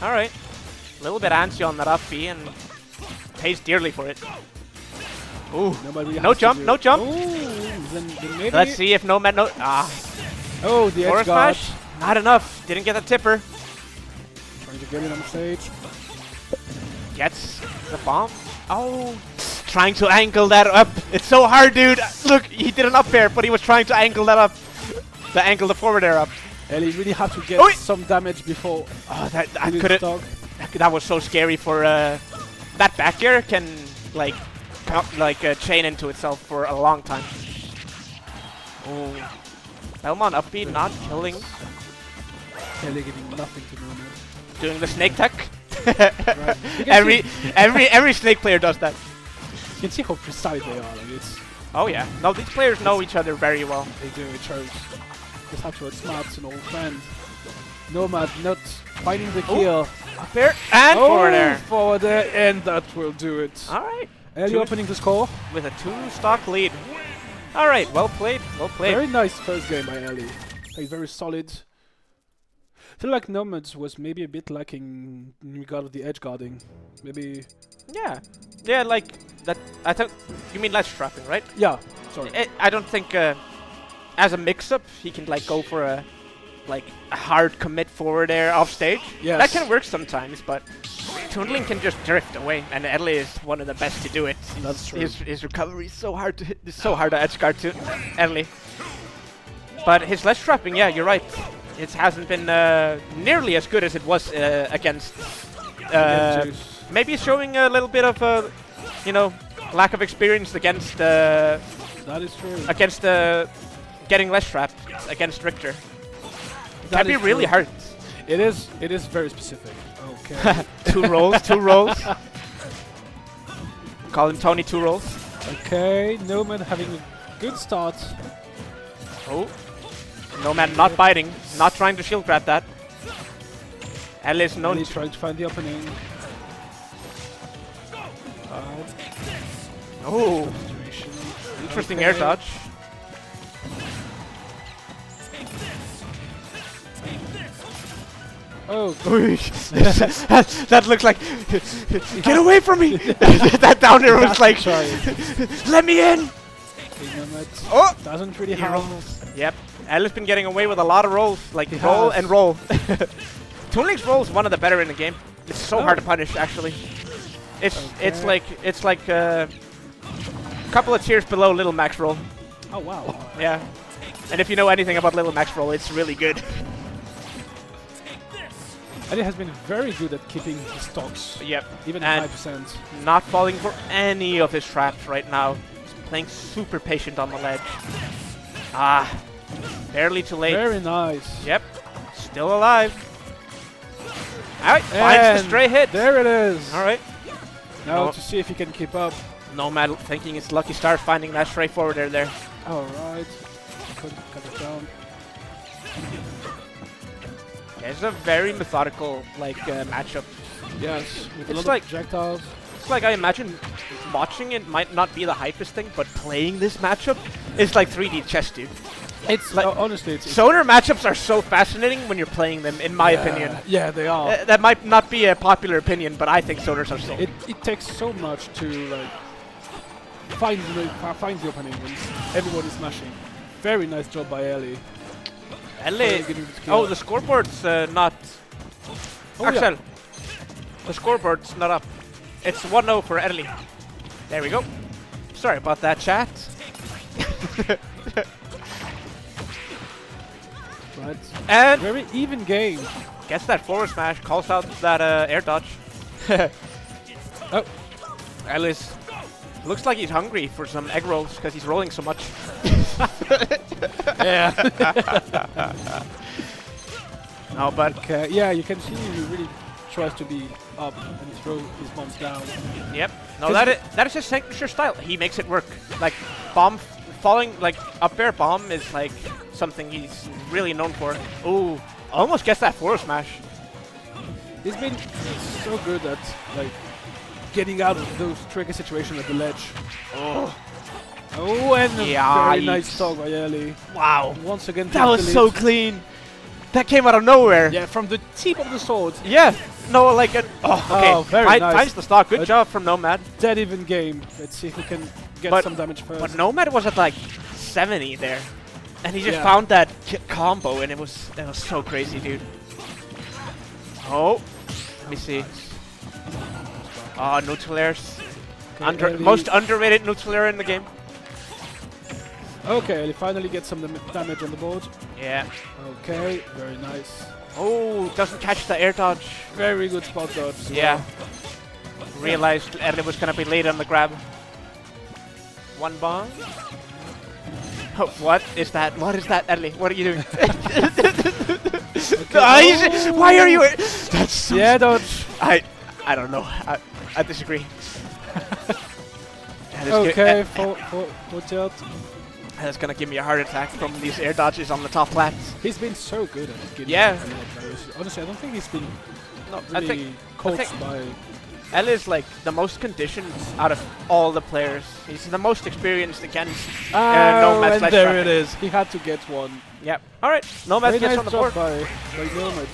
Speaker 2: All right. A little bit antsy on that up B and pays dearly for it. Ooh.
Speaker 1: Nobody
Speaker 2: No
Speaker 1: has to
Speaker 2: jump,
Speaker 1: do
Speaker 2: no
Speaker 1: it.
Speaker 2: jump.
Speaker 1: Ooh, then maybe.
Speaker 2: Let's see if Nomad
Speaker 1: Oh, the edge
Speaker 2: forward
Speaker 1: guard.
Speaker 2: smash. Not enough. Didn't get the tipper.
Speaker 1: Trying to get it on stage.
Speaker 2: Gets the bomb. Oh, trying to angle that up. It's so hard, dude. Look, he did an up air, but he was trying to angle that up. The angle the forward air up.
Speaker 1: Ellie really had to get
Speaker 2: Oi!
Speaker 1: some damage before
Speaker 2: Oh, that I
Speaker 1: he was
Speaker 2: could have.
Speaker 1: stuck.
Speaker 2: That was so scary for that back air can like chain into itself for a long time. Oh, Belmont up B, not killing.
Speaker 1: Ellie giving nothing to Nomad.
Speaker 2: Doing the snake tech.
Speaker 1: Right. You can
Speaker 2: every snake player does that.
Speaker 1: You can see how precise they are. Like it's,
Speaker 2: Oh yeah. No, these players know each other very well.
Speaker 1: they do. It shows. Just have to outsmart an old friend. Nomad not finding the kill.
Speaker 2: Up there and forward there.
Speaker 1: Forward there, and that will do it.
Speaker 2: All right.
Speaker 1: Ellie
Speaker 2: Two-
Speaker 1: opening the score.
Speaker 2: With a 2-stock lead. All right. Well played. Well played.
Speaker 1: Very nice first game by Ellie. Like very solid. I feel like Nomads was maybe a bit lacking in regard of the edge guarding. Maybe.
Speaker 2: Yeah. Yeah, like that. I thought you mean ledge trapping, right?
Speaker 1: Yeah. Sorry.
Speaker 2: I don't think as a mix-up he can like go for a hard commit forward air off stage.
Speaker 1: Yes.
Speaker 2: That can work sometimes, but Toonling can just drift away, and Edley is one of the best to do it.
Speaker 1: That's true.
Speaker 2: His recovery is so hard to hit. It's so hard to edge guard to Edley. But his ledge trapping, yeah, you're right. It hasn't been nearly as good as it was against.
Speaker 1: Zeus.
Speaker 2: Maybe showing a little bit of lack of experience against
Speaker 1: That is true.
Speaker 2: against getting ledge trapped against Richter.
Speaker 1: That
Speaker 2: Can be
Speaker 1: is
Speaker 2: really
Speaker 1: true.
Speaker 2: hard.
Speaker 1: It is very specific. Okay.
Speaker 2: Two rolls. Call him Tony 2 rolls.
Speaker 1: Okay. Nomad having a good start.
Speaker 2: Oh. Nomad not biting, not trying to shield grab that. Alice known
Speaker 1: Ellie
Speaker 2: to
Speaker 1: trying to find the opening.
Speaker 2: Oh,
Speaker 1: Situation.
Speaker 2: interesting air dodge.
Speaker 1: Oh,
Speaker 2: That looks like get away from me. That down air was like let me in.
Speaker 1: Nomad
Speaker 2: Oh,
Speaker 1: doesn't really
Speaker 2: he
Speaker 1: have.
Speaker 2: rolls. Yep, Alice been getting away with a lot of rolls, like
Speaker 1: He
Speaker 2: roll
Speaker 1: has.
Speaker 2: and roll. Toonling's roll is one of the better in the game. It's so
Speaker 1: Oh.
Speaker 2: hard to punish, actually. It's
Speaker 1: Okay.
Speaker 2: like a couple of tiers below Little Max roll.
Speaker 1: Oh wow.
Speaker 2: Yeah, and if you know anything about Little Max roll, it's really good.
Speaker 1: Ellie has been very good at keeping his stocks,
Speaker 2: Yep,
Speaker 1: even
Speaker 2: And-
Speaker 1: at 5%.
Speaker 2: not falling for any of his traps right now. He's playing super patient on the ledge. Ah, barely too late.
Speaker 1: Very nice.
Speaker 2: Yep, still alive. Alright, finds the
Speaker 1: And
Speaker 2: stray hit.
Speaker 1: There it is.
Speaker 2: Alright,
Speaker 1: Now
Speaker 2: No.
Speaker 1: to see if he can keep up.
Speaker 2: Nomad thinking it's Lucky Star finding that stray forwarder there.
Speaker 1: All right. Couldn't cut it down.
Speaker 2: Yeah, it's a very methodical matchup.
Speaker 1: Yes, with a
Speaker 2: It's
Speaker 1: lot
Speaker 2: like-
Speaker 1: of projectiles.
Speaker 2: It's like I imagine watching it might not be the hypest thing, but playing this matchup is like 3D chess, dude.
Speaker 1: It's
Speaker 2: like-
Speaker 1: honestly, it's
Speaker 2: Sonar matchups are so fascinating when you're playing them, in my opinion.
Speaker 1: Yeah, they are.
Speaker 2: That might not be a popular opinion, but I think Sonars are so.
Speaker 1: It takes so much to like find the opening when everyone is smashing. Very nice job by Ellie.
Speaker 2: Ellie.
Speaker 1: Getting the skill.
Speaker 2: Oh, the scoreboard's not.
Speaker 1: Oh,
Speaker 2: Axel, the scoreboard's not up. It's 1-0 for Ellie. There we go. Sorry about that, chat.
Speaker 1: Right.
Speaker 2: And
Speaker 1: Very even game.
Speaker 2: gets that forward smash, calls out that air dodge.
Speaker 1: Oh.
Speaker 2: Ellis looks like he's hungry for some egg rolls because he's rolling so much.
Speaker 1: Yeah.
Speaker 2: No, but
Speaker 1: Okay. Yeah, you can see he really tries to be up and throw his bombs down.
Speaker 2: yep. No, that is his signature style. He makes it work. Like bomb falling, like up air bomb is like something he's really known for. Ooh, almost gets that forward smash.
Speaker 1: He's been so good at like getting out of those tricky situations at the ledge.
Speaker 2: Oh,
Speaker 1: Oh, and a
Speaker 2: Yikes.
Speaker 1: very nice talk by Ellie.
Speaker 2: wow.
Speaker 1: Once again,
Speaker 2: That
Speaker 1: takes
Speaker 2: was
Speaker 1: the
Speaker 2: so
Speaker 1: lead.
Speaker 2: clean. That came out of nowhere.
Speaker 1: Yeah, from the tip of the sword.
Speaker 2: Yeah. No, like okay.
Speaker 1: Oh, very nice.
Speaker 2: Times the stock. Good
Speaker 1: Uh,
Speaker 2: job from Nomad.
Speaker 1: Dead even game. Let's see if we can get
Speaker 2: But-
Speaker 1: some damage first.
Speaker 2: But Nomad was at like 70 there, and he just
Speaker 1: Yeah.
Speaker 2: found that combo, and it was so crazy, dude. Oh, let me see. Neutral airs.
Speaker 1: Okay, Ellie-
Speaker 2: Most underrated neutral air in the game.
Speaker 1: Okay, Ellie finally gets some damage on the board.
Speaker 2: Yeah.
Speaker 1: Okay, very nice.
Speaker 2: Oh, doesn't catch the air dodge.
Speaker 1: Very good spot dodge. as
Speaker 2: Yeah.
Speaker 1: well.
Speaker 2: Realized Ellie was gonna be late on the grab. One bomb. Oh, what is that? What is that, Ellie? What are you doing? Why are you? That's so
Speaker 1: Yeah, don't.
Speaker 2: I don't know. I disagree. That is
Speaker 1: Okay, for tilt.
Speaker 2: That's gonna give me a heart attack from these air dodges on the top flats.
Speaker 1: He's been so good at getting.
Speaker 2: Yeah.
Speaker 1: Honestly, I don't think he's been
Speaker 2: No,
Speaker 1: really coached by.
Speaker 2: Ellie is like the most conditioned out of all the players. He's the most experienced against Nomad
Speaker 1: and
Speaker 2: slash
Speaker 1: there
Speaker 2: Trapper.
Speaker 1: it is. He had to get one.
Speaker 2: Yep. All right. Nomad
Speaker 1: Very
Speaker 2: gets
Speaker 1: nice
Speaker 2: on the
Speaker 1: job
Speaker 2: board.
Speaker 1: by Nomad.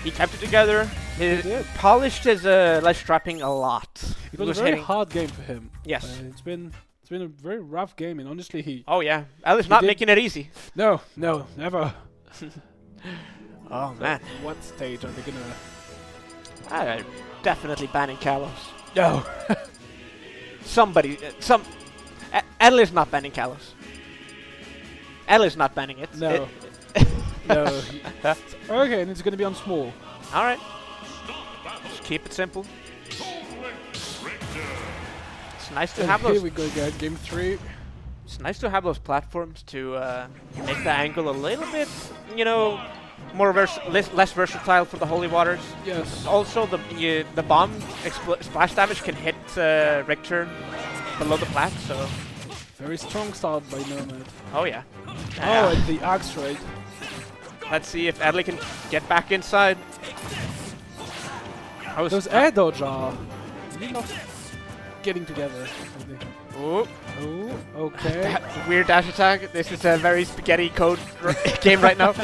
Speaker 2: He kept it together. He
Speaker 1: did.
Speaker 2: polished his ledge trapping a lot.
Speaker 1: It was a very hard game for him.
Speaker 2: Yes.
Speaker 1: It's been a very rough game, and honestly, he.
Speaker 2: Oh yeah. Ellie's not
Speaker 1: did-
Speaker 2: making it easy.
Speaker 1: No, never.
Speaker 2: Oh man.
Speaker 1: What stage are they gonna?
Speaker 2: Definitely banning Kalos.
Speaker 1: No.
Speaker 2: Somebody, Ellie's not banning Kalos. Ellie's not banning it.
Speaker 1: No. No. Okay, and it's gonna be on small.
Speaker 2: All right. Just keep it simple. It's nice to
Speaker 1: And
Speaker 2: have
Speaker 1: here
Speaker 2: those.
Speaker 1: we go again, game 3.
Speaker 2: It's nice to have those platforms to make the angle a little bit, you know, more less versatile for the Holy Waters.
Speaker 1: Yes.
Speaker 2: Also, the bomb splash damage can hit Richter below the plat. So.
Speaker 1: Very strong start by Nomad.
Speaker 2: Oh yeah.
Speaker 1: Oh, and the axe raid.
Speaker 2: Let's see if Adley can get back inside.
Speaker 1: Those air dodge are really not getting together.
Speaker 2: Ooh.
Speaker 1: Oh, okay.
Speaker 2: That weird dash attack. This is a very spaghetti code game right now.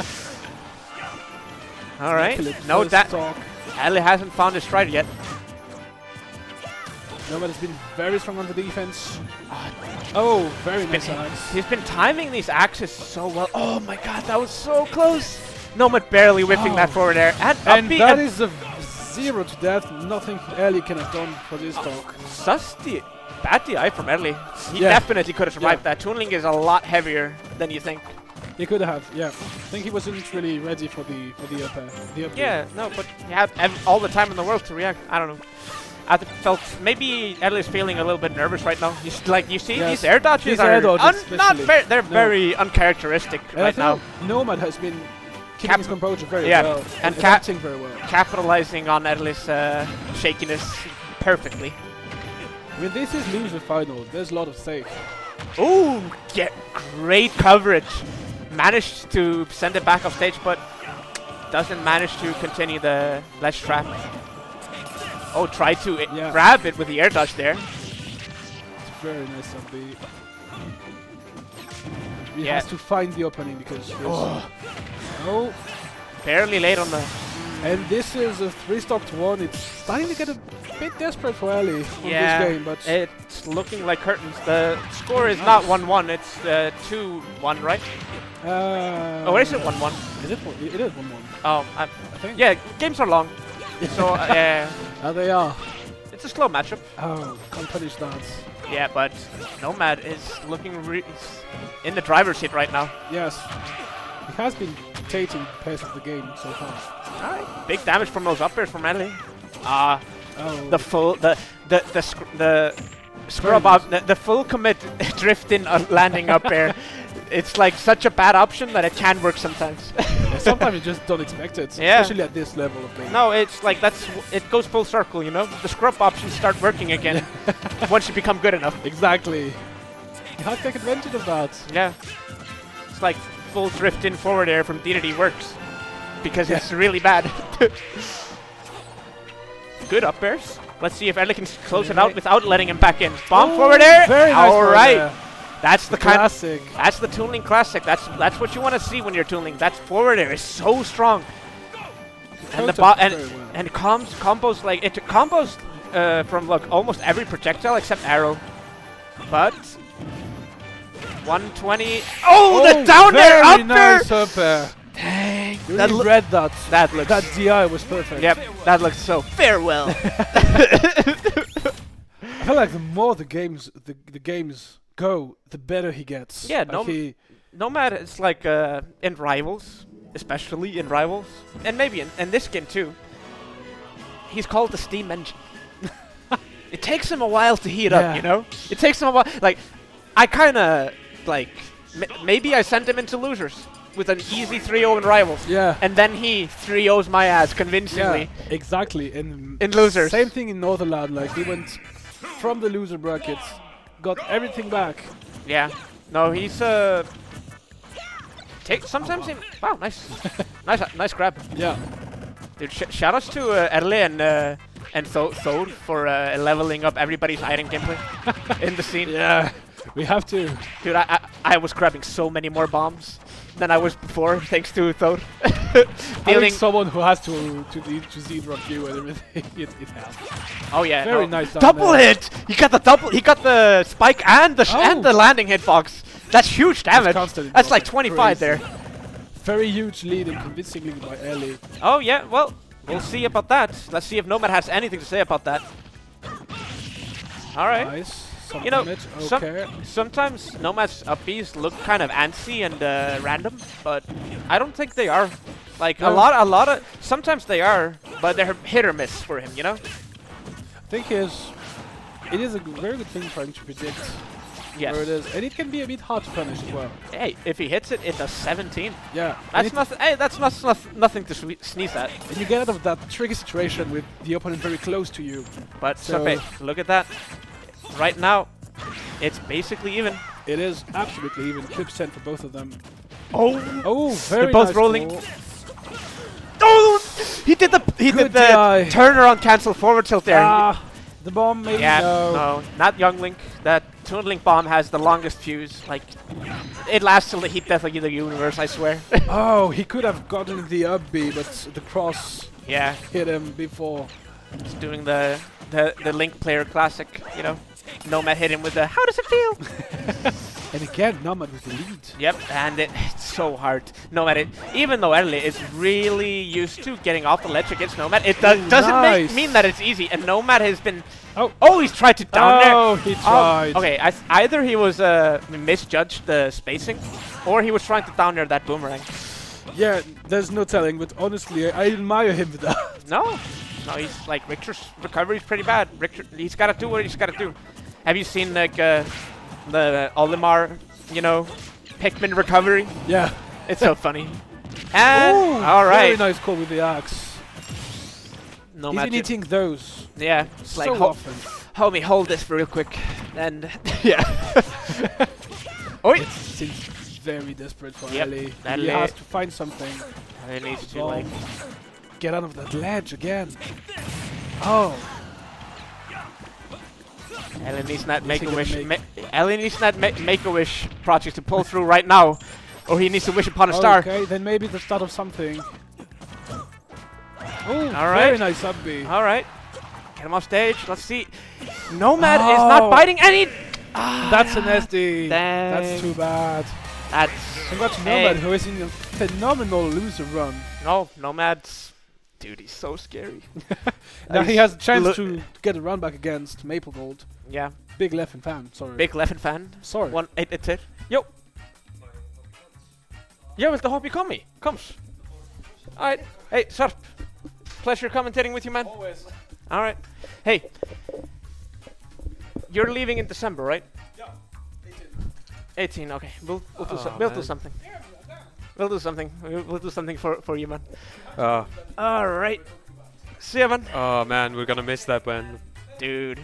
Speaker 2: All right. No, that Adley hasn't found his stride yet.
Speaker 1: Nomad has been very strong on the defense. Oh, very nice axe.
Speaker 2: He's been timing these axes so well. Oh my god, that was so close. Nomad barely whipping that forward air. And
Speaker 1: that is a 0 to death. Nothing Ellie can have done for this stock.
Speaker 2: Sus bad DI from Ellie. He definitely could have survived that. Toon Link is a lot heavier than you think.
Speaker 1: He could have, yeah. I think he wasn't really ready for the up air.
Speaker 2: Yeah, no, but he had all the time in the world to react. I don't know. I felt maybe Ellie's feeling a little bit nervous right now. He's like, you see, these air dodges
Speaker 1: These
Speaker 2: are
Speaker 1: air dodges
Speaker 2: not very. They're very uncharacteristic right now.
Speaker 1: Nomad has been keeping his composure very well
Speaker 2: and
Speaker 1: adapting very well,
Speaker 2: capitalizing on Ellie's shakiness perfectly.
Speaker 1: I mean, this is loser final. There's a lot of stake.
Speaker 2: Ooh, great coverage. Managed to send it back off stage, but doesn't manage to continue the ledge trap. Oh, tried to grab it with the air dodge there.
Speaker 1: It's very nice of the. He has to find the opening because. Oh.
Speaker 2: Barely late on the.
Speaker 1: And this is a 3-stocked one. It's starting to get a bit desperate for Ellie on this game, but
Speaker 2: it's looking like curtains. The score is not 1-1. It's 2-1, right? Or is it 1-1?
Speaker 1: Is it? It is 1-1.
Speaker 2: Oh,
Speaker 1: I think.
Speaker 2: Yeah, games are long. So yeah.
Speaker 1: They are.
Speaker 2: It's a slow matchup.
Speaker 1: Oh, can't punish that.
Speaker 2: Yeah, but Nomad is looking in the driver's seat right now.
Speaker 1: Yes. He has been dictating the pace of the game so far.
Speaker 2: Alright. Big damage from those up airs from Ellie. The full scrub up, the full commit drift in landing up air. It's like such a bad option that it can work sometimes.
Speaker 1: Sometimes you just don't expect it, especially at this level of game.
Speaker 2: No, it's like it goes full circle, you know? The scrub options start working again once you become good enough.
Speaker 1: Exactly. You have to take advantage of that.
Speaker 2: Yeah. It's like full drift in forward air from DDD works because it's really bad. Good up airs. Let's see if Ellie can close it out without letting him back in. Bomb forward air.
Speaker 1: Very nice.
Speaker 2: All right. That's the
Speaker 1: classic.
Speaker 2: That's the Toon Link classic. That's what you want to see when you're Toon Link. That forward air is so strong. And the combos like it combos from like almost every projectile except arrow. But 120. Oh, the down air up
Speaker 1: nice up air.
Speaker 2: Dang.
Speaker 1: You really read that. That DI was perfect.
Speaker 2: Yep, that looks so farewell.
Speaker 1: I feel like the more the games go, the better he gets.
Speaker 2: Yeah,
Speaker 1: like
Speaker 2: Nomad is like in Rivals, especially in Rivals, and maybe in this game too. He's called the Steam Engine. It takes him a while to heat up, you know? It takes him a while. Like, I kind of like maybe I sent him into losers with an easy 3-0 in rivals.
Speaker 1: Yeah.
Speaker 2: And then he 3-0s my ass convincingly.
Speaker 1: Yeah, exactly. In
Speaker 2: losers.
Speaker 1: Same thing in Northernland. Like he went from the loser brackets, got everything back.
Speaker 2: Yeah. No, he's sometimes he. Wow, nice, nice grab.
Speaker 1: Yeah.
Speaker 2: Dude, shoutouts to Erle and Thor for leveling up everybody's iron gameplay in the scene.
Speaker 1: Yeah. We have to.
Speaker 2: Dude, I was grabbing so many more bombs than I was before, thanks to Thor.
Speaker 1: Having someone who has to Z-drop you and everything, it helps.
Speaker 2: Oh yeah,
Speaker 1: Very nice.
Speaker 2: Double hit! He got the double. He got the spike and the landing hitbox. That's huge damage. That's like 25 there.
Speaker 1: Very huge lead and convincingly by Ellie.
Speaker 2: Oh yeah, well, we'll see about that. Let's see if Nomad has anything to say about that. All right.
Speaker 1: Nice.
Speaker 2: You know,
Speaker 1: okay.
Speaker 2: sometimes Nomad's up Bs look kind of antsy and random, but I don't think they are. Like a lot of sometimes they are, but they're hit or miss for him, you know.
Speaker 1: I think it is a very good thing trying to predict
Speaker 2: yes.
Speaker 1: where it is, and it can be a bit hard to punish as well.
Speaker 2: Hey, if he hits it, it does 17.
Speaker 1: Yeah,
Speaker 2: that's nothing. Hey, that's nothing to sneeze at.
Speaker 1: And you get out of that tricky situation with the opponent very close to you.
Speaker 2: But so look at that. Right now, it's basically even.
Speaker 1: It is absolutely even. Clip sent for both of them.
Speaker 2: Oh,
Speaker 1: very
Speaker 2: they're both
Speaker 1: nice
Speaker 2: rolling.
Speaker 1: ball.
Speaker 2: Oh, he did the turner on cancel forward tilt there.
Speaker 1: The bomb maybe
Speaker 2: no, not Young Link. That Toon Link bomb has the longest fuse. Like, it lasts till the heat death of the universe, I swear.
Speaker 1: Oh, he could have gotten the up B, but the cross hit him before.
Speaker 2: He's doing the Link player classic, you know. Nomad hit him with the how does it feel?
Speaker 1: And again, Nomad with the lead.
Speaker 2: Yep, and it's so hard. Nomad, even though Erle is really used to getting off the ledge against Nomad, it doesn't mean that it's easy. And Nomad has been. Oh, he's tried to down there.
Speaker 1: Oh, he tried.
Speaker 2: Okay, either he was misjudged the spacing, or he was trying to down there that boomerang.
Speaker 1: Yeah, there's no telling, but honestly, I admire him for that.
Speaker 2: No, he's like Richter's recovery is pretty bad. Richter, he's got to do what he's got to do. Have you seen like the Olimar, you know, Pikmin recovery?
Speaker 1: Yeah,
Speaker 2: it's so funny. And all right,
Speaker 1: very nice call with the axe.
Speaker 2: No
Speaker 1: He's been eating those.
Speaker 2: Yeah, it's
Speaker 1: so
Speaker 2: like
Speaker 1: often.
Speaker 2: Homie, hold this real quick, and yeah.
Speaker 1: It seems very desperate for Ellie. He has to find something.
Speaker 2: He needs to like
Speaker 1: get out of that ledge again. Oh.
Speaker 2: Ellie needs that Make-A-Wish. Ellie needs that Make-A-Wish project to pull through right now, or he needs to wish upon a star.
Speaker 1: Okay, then maybe the start of something. Oh,
Speaker 2: all right.
Speaker 1: Very nice up B.
Speaker 2: All right, get him off stage. Let's see. Nomad is not biting any.
Speaker 1: That's an SD.
Speaker 2: Dang.
Speaker 1: That's too bad. Congrats to Nomad, who is in a phenomenal loser run.
Speaker 2: No, Nomad's. Dude, he's so scary.
Speaker 1: Now he has a chance to get a run back against Maple Gold.
Speaker 2: Yeah.
Speaker 1: Big Leffen fan, sorry.
Speaker 2: Big Leffen fan.
Speaker 1: Sorry.
Speaker 2: 1-8-1. Jo. Jag vill inte hoppa kommi. Comes. Alright. Hey, Sarp. Pleasure commentating with you, man.
Speaker 1: Always.
Speaker 2: Alright. Hey. You're leaving in December, right?
Speaker 6: Yeah.
Speaker 2: 18, okay. We'll do something. We'll do something. We'll do something for you, man. All right. See ya, man.
Speaker 8: Oh man, we're gonna miss that, man.
Speaker 2: Dude,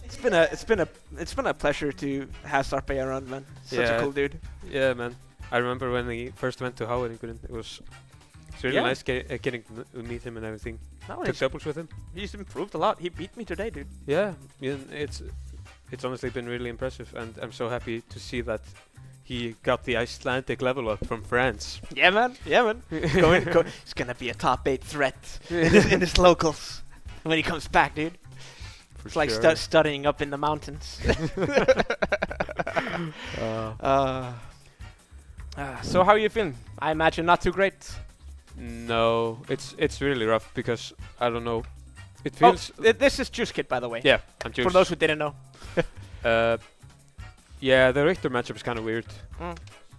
Speaker 2: it's been a pleasure to have Sarpe around, man. Such a cool dude.
Speaker 8: Yeah, man. I remember when he first went to Howard, it was really nice getting to meet him and everything.
Speaker 2: No,
Speaker 8: took doubles with him.
Speaker 2: He's improved a lot. He beat me today, dude.
Speaker 8: Yeah, it's honestly been really impressive, and I'm so happy to see that he got the Icelandic level up from France.
Speaker 2: Yeah, man. Yeah, man. He's gonna be a top 8 threat in his locals when he comes back, dude. It's like studying up in the mountains. So how are you feeling? I imagine not too great.
Speaker 8: No, it's really rough because I don't know. It feels.
Speaker 2: This is Juice Kid, by the way.
Speaker 8: Yeah, I'm Juice.
Speaker 2: For those who didn't know.
Speaker 8: Yeah, the Richter matchup is kind of weird.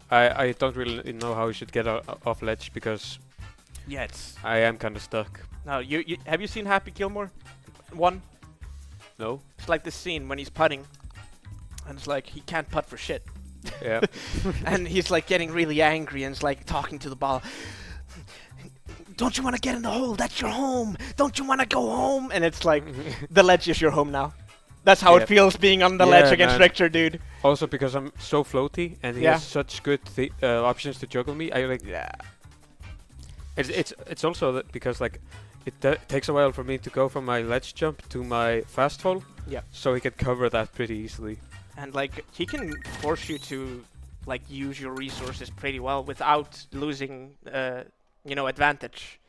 Speaker 8: I don't really know how he should get off ledge because I am kind of stuck.
Speaker 2: No, you have you seen Happy Gilmore 1?
Speaker 8: No.
Speaker 2: It's like this scene when he's putting, and it's like he can't putt for shit.
Speaker 8: Yeah.
Speaker 2: And he's like getting really angry and is like talking to the ball. Don't you want to get in the hole? That's your home. Don't you want to go home? And it's like the ledge is your home now. That's how it feels being on the ledge against Richter, dude.
Speaker 8: Also because I'm so floaty and he has such good options to juggle me. I like.
Speaker 2: Yeah.
Speaker 8: It's also that because like it takes a while for me to go from my ledge jump to my fast fall.
Speaker 2: Yeah.
Speaker 8: So he can cover that pretty easily.
Speaker 2: And like he can force you to like use your resources pretty well without losing advantage.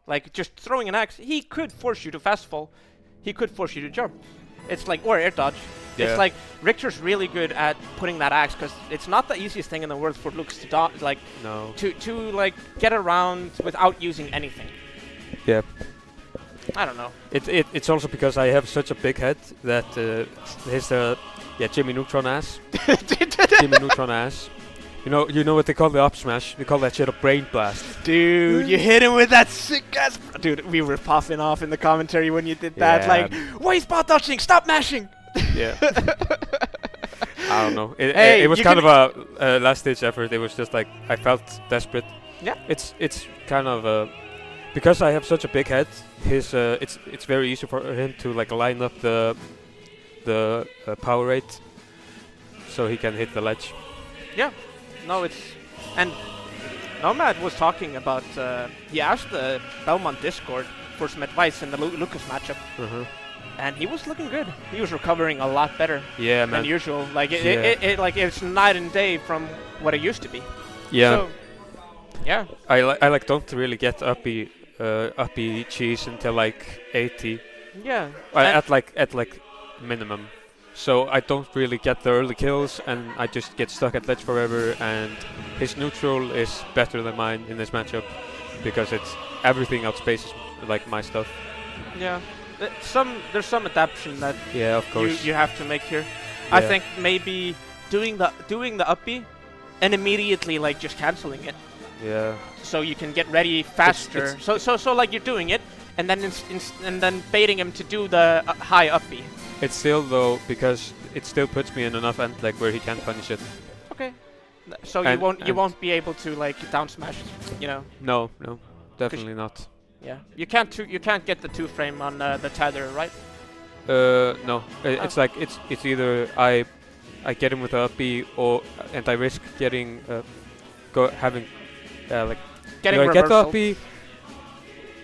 Speaker 2: Like just throwing an axe, he could force you to fast fall. He could force you to jump. It's like or air dodge.
Speaker 8: Yeah.
Speaker 2: It's like Richter's really good at putting that axe because it's not the easiest thing in the world for Lux to to like get around without using anything.
Speaker 8: Yeah.
Speaker 2: I don't know.
Speaker 8: It's also because I have such a big head that his Jimmy Neutron ass. Jimmy Neutron ass. You know what they call the up smash? They call that shit a brain blast.
Speaker 2: Dude, you hit him with that sick ass. Dude, we were popping off in the commentary when you did that. Like, why is bot dodging? Stop mashing.
Speaker 8: Yeah. I don't know. It was kind of a last ditch effort. It was just like I felt desperate.
Speaker 2: Yeah.
Speaker 8: It's kind of because I have such a big head. It's very easy for him to like line up the power rate, so he can hit the ledge.
Speaker 2: Yeah. No, and Nomad was talking about. He asked the Belmont Discord for some advice in the Lucas matchup. And he was looking good. He was recovering a lot better than usual. Like it's night and day from what it used to be.
Speaker 8: Yeah.
Speaker 2: So, yeah.
Speaker 8: I don't really get uppy cheese until like 80.
Speaker 2: Yeah.
Speaker 8: At like minimum. So I don't really get the early kills, and I just get stuck at ledge forever. And his neutral is better than mine in this matchup because everything outspaces like my stuff.
Speaker 2: Yeah. There's some adaptation that
Speaker 8: of course
Speaker 2: you have to make here. Yeah. I think maybe doing the uppy and immediately like just canceling it.
Speaker 8: Yeah.
Speaker 2: So you can get ready faster. So like you're doing it and then baiting him to do the high uppy.
Speaker 8: It's still though because it still puts me in enough end like where he can't punish it.
Speaker 2: Okay. So you won't be able to like down smash, you know.
Speaker 8: No, definitely not.
Speaker 2: Yeah, you can't get the 2-frame on the tether, right?
Speaker 8: No. It's like it's either I get him with a uppy and I risk getting getting I get the uppy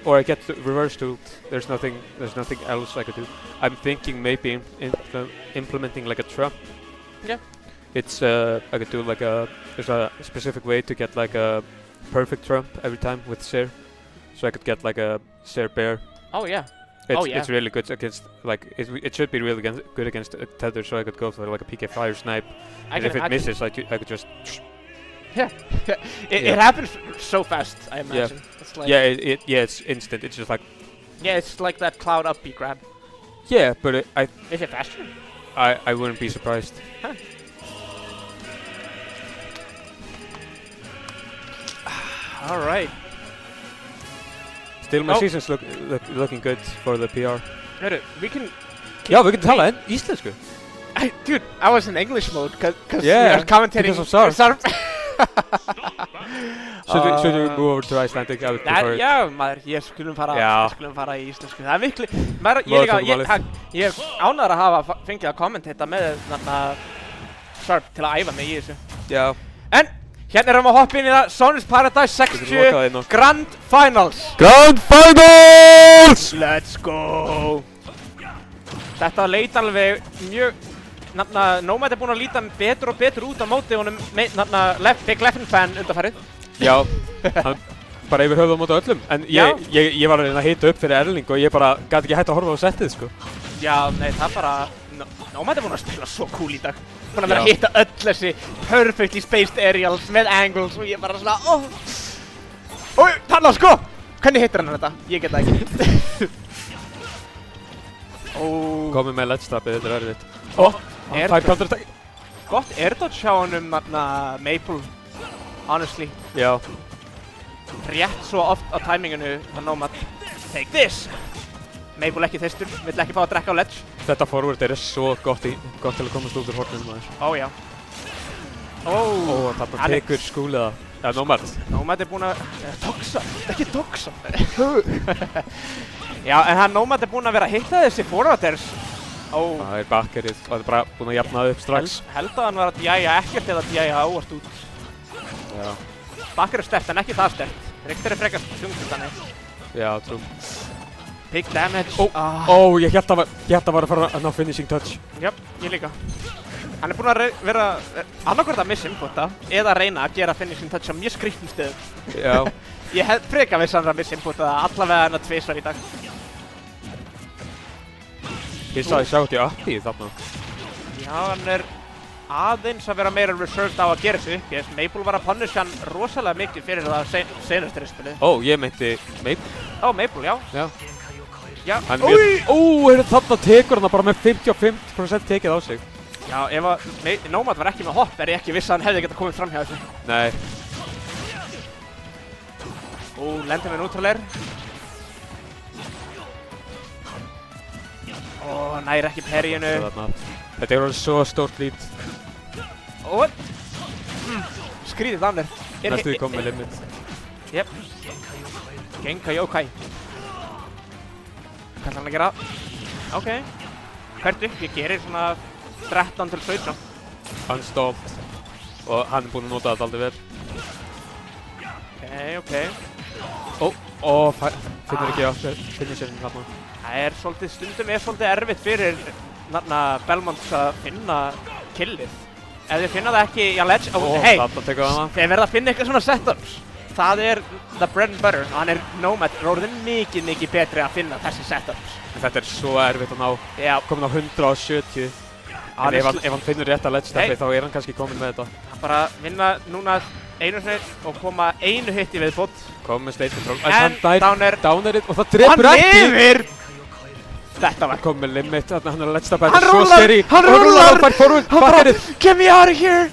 Speaker 8: or I get the reverse tooled. There's nothing else I could do. I'm thinking maybe implementing like a trap.
Speaker 2: Yeah.
Speaker 8: It's I could do like there's a specific way to get like a perfect trump every time with Seer. So I could get like a Seer Bear.
Speaker 2: Oh yeah.
Speaker 8: It's really good against like it should be really good against tether. So I could go for like a PK Fire Snipe. And if it misses, I could just.
Speaker 2: Yeah. It happens so fast. I imagine.
Speaker 8: Yeah.
Speaker 2: It's like
Speaker 8: it's instant. It's just like.
Speaker 2: Yeah, it's like that cloud uppy grab.
Speaker 8: Yeah, but
Speaker 2: Is it faster?
Speaker 8: I wouldn't be surprised.
Speaker 2: Huh. All right.
Speaker 8: Still, my season's looking good for the PR.
Speaker 2: We can
Speaker 8: tala en íslensku.
Speaker 2: Dude, I was in English mode because
Speaker 8: we are
Speaker 2: commentating.
Speaker 8: Because of Sarp. Should we move over to Icelandic? I would prefer it.
Speaker 2: Já, maður, ég skulum fara í íslensku. Það miklu, ég er ánægður að hafa fengið að kommentata með Sarp til að æfa mig í þessu.
Speaker 8: Já.
Speaker 2: En hérna erum við að hoppa inn í það Sonus Paradise 60 Grand Finals.
Speaker 8: Grand Finals!
Speaker 2: Let's go! Þetta leit alveg mjög... Nomad búinn að líta betur og betur út á móti honum Big Leffen fan undanfarið.
Speaker 8: Já, hann bara yfir höfuð á móti öllum. En ég var að reyna að hita upp fyrir Erling og ég bara gat ekki hægt að horfa á settið, sko.
Speaker 2: Já, nei, það bara... Nomad búinn að spila svo cool í dag. Búinn að vera að hitta öll þessi perfectly spaced aerials með angles og ég bara svona... Ói, tala sko! Hvernig hittir hann þetta? Ég get það ekki.
Speaker 8: Komið með ledge-tapið, þetta er erfitt.
Speaker 2: Gott airdodge hjá honum Maple, honestly.
Speaker 8: Já.
Speaker 2: Rétt svo oft á timinginu að Nomad. Take this! Maple ekki þyrstur, vill ekki fá að drekka á ledge.
Speaker 8: Þetta forward svo gott til að komast út úr hornum maður.
Speaker 2: Ó, já. Ó,
Speaker 8: það bara tekur skúliða. Ja, Nomad.
Speaker 2: Nomad búinn að... Doxa, ekki doxa. Já, en Nomad búinn að vera að hitta þessi forwarders. Ó.
Speaker 8: Það bakkerið, það bara búinn að jafna upp strax.
Speaker 2: Held að hann var að djæja ekkert eða djæja ávart út.
Speaker 8: Já.
Speaker 2: Bakker sterkt, en ekki það sterkt. Rikter frekar þungt þannig.
Speaker 8: Já, trú.
Speaker 2: Big damage.
Speaker 8: Ég hélt að var að fara að ná finishing touch.
Speaker 2: Jöp, ég líka. Hann búinn að vera annarkvært að missa inputa eða reyna að gera finishing touch á mjög skrýtnum stöðum.
Speaker 8: Já.
Speaker 2: Ég hef frekar viss að missa inputa allavega en að tvisvar í dag.
Speaker 8: Ég sagði sjá þetta í uppi þarna.
Speaker 2: Já, hann aðeins að vera meira reserved á að gera þessu upp. Maple var að punisha hann rosalega mikið fyrir það senast rispinu.
Speaker 8: Ég meinti Maple.
Speaker 2: Maple, já. Já.
Speaker 8: Þarna tekur hann bara með 55% tekið á sig.
Speaker 2: Já, ef að Nomad var ekki með hopp ég ekki viss að hann hefði getað komið fram hjá þessu.
Speaker 8: Nei.
Speaker 2: Lendir með neutral air. Næri ekki parryinu.
Speaker 8: Þetta orðið svo stórt lít.
Speaker 2: Skrýðið down air.
Speaker 8: Næstu við komum með limit.
Speaker 2: Jep. Genka yokai. Hvað ætlar hann að gera? Ok. Hvert upp? Ég gerir svona 13 til 17.
Speaker 8: Hann stopp. Og hann búinn að nota þetta aldrei vel.
Speaker 2: Ok.
Speaker 8: Finnur ekki á finisherinn hérna.
Speaker 2: Það stundum svolítið erfitt fyrir Belmonts að finna killið. Ef þið finna það ekki í ledge,
Speaker 8: þarna tekur hann það.
Speaker 2: Þeir verða að finna eitthvað svona setups. Það the bread and butter og hann Nomad orðinn mikið betri að finna þessi setups.
Speaker 8: Þetta svo erfitt að ná, komin á 170. En ef hann finnur rétt að ledge steppi þá hann kannski komin með þetta.
Speaker 2: Hann bara vinna núna einu hlut og koma einu hitt í viðbót.
Speaker 8: Komið með state control.
Speaker 2: En
Speaker 8: downerið og það drepur ekki!
Speaker 2: Hann lifir! Þetta var
Speaker 8: komið með limit, hann að ledge steppi, þetta svo scary.
Speaker 2: Hann rúlar!
Speaker 8: Hann fær forward, bakkerið.
Speaker 2: Get me out of here!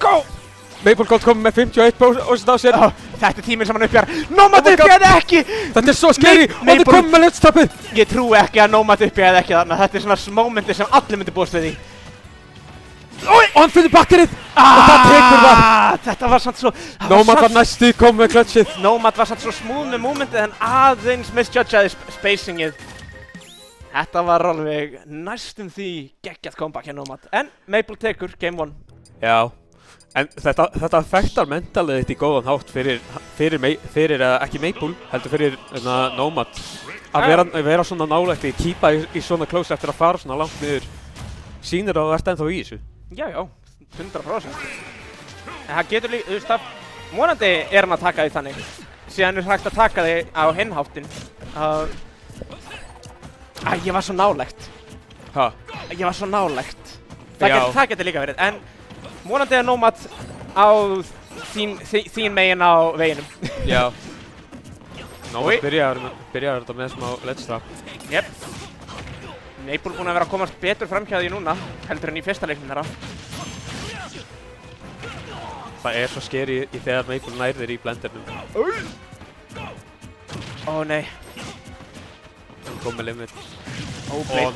Speaker 2: Go!
Speaker 8: Maple Gold komið með 51% á sér.
Speaker 2: Þetta tíminn sem hann uppjar. Nomad uppjaði ekki!
Speaker 8: Þetta svo scary og þið komið með ledge steppi.
Speaker 2: Ég trúi ekki að Nomad uppjaði ekki þarna. Þetta svona momenti sem allir myndi búast við því.
Speaker 8: Og hann finnir bakkerið og það tekur það.
Speaker 2: Þetta var samt svo...
Speaker 8: Nomad var næstu komið með clutchið.
Speaker 2: Nomad var samt svo smúð með momentið en aðeins misjudgeaði spacingið. Þetta var alveg næstum því geggjað comeback hjá Nomad. En Maple tekur game 1.
Speaker 8: Já, en þetta affektar mentalið þitt í góðan hátt fyrir ekki Maple, heldur fyrir Nomad. Að vera svona nálægt í kýpa í svona close eftir að fara svona langt niður. Sýnir að þú ert ennþá í þessu.
Speaker 2: Já, 100%. En það getur líka, þú veist það, vonandi hann að taka því þannig. Síðan hægt að taka því á hinháttin. Ég var svo nálægt. Ég var svo nálægt. Það getur líka verið, en vonandi Nomad á þín megin á veginum.
Speaker 8: Já. Nomad byrjar þetta með smá ledge trap.
Speaker 2: Jep. Maple búinn að vera að komast betur fram hjá því núna, heldur en í fyrsta leiknum þeirra.
Speaker 8: Það svo scary þegar Maple nærðir í blendernum.
Speaker 2: Nei.
Speaker 8: Hann kom með limit.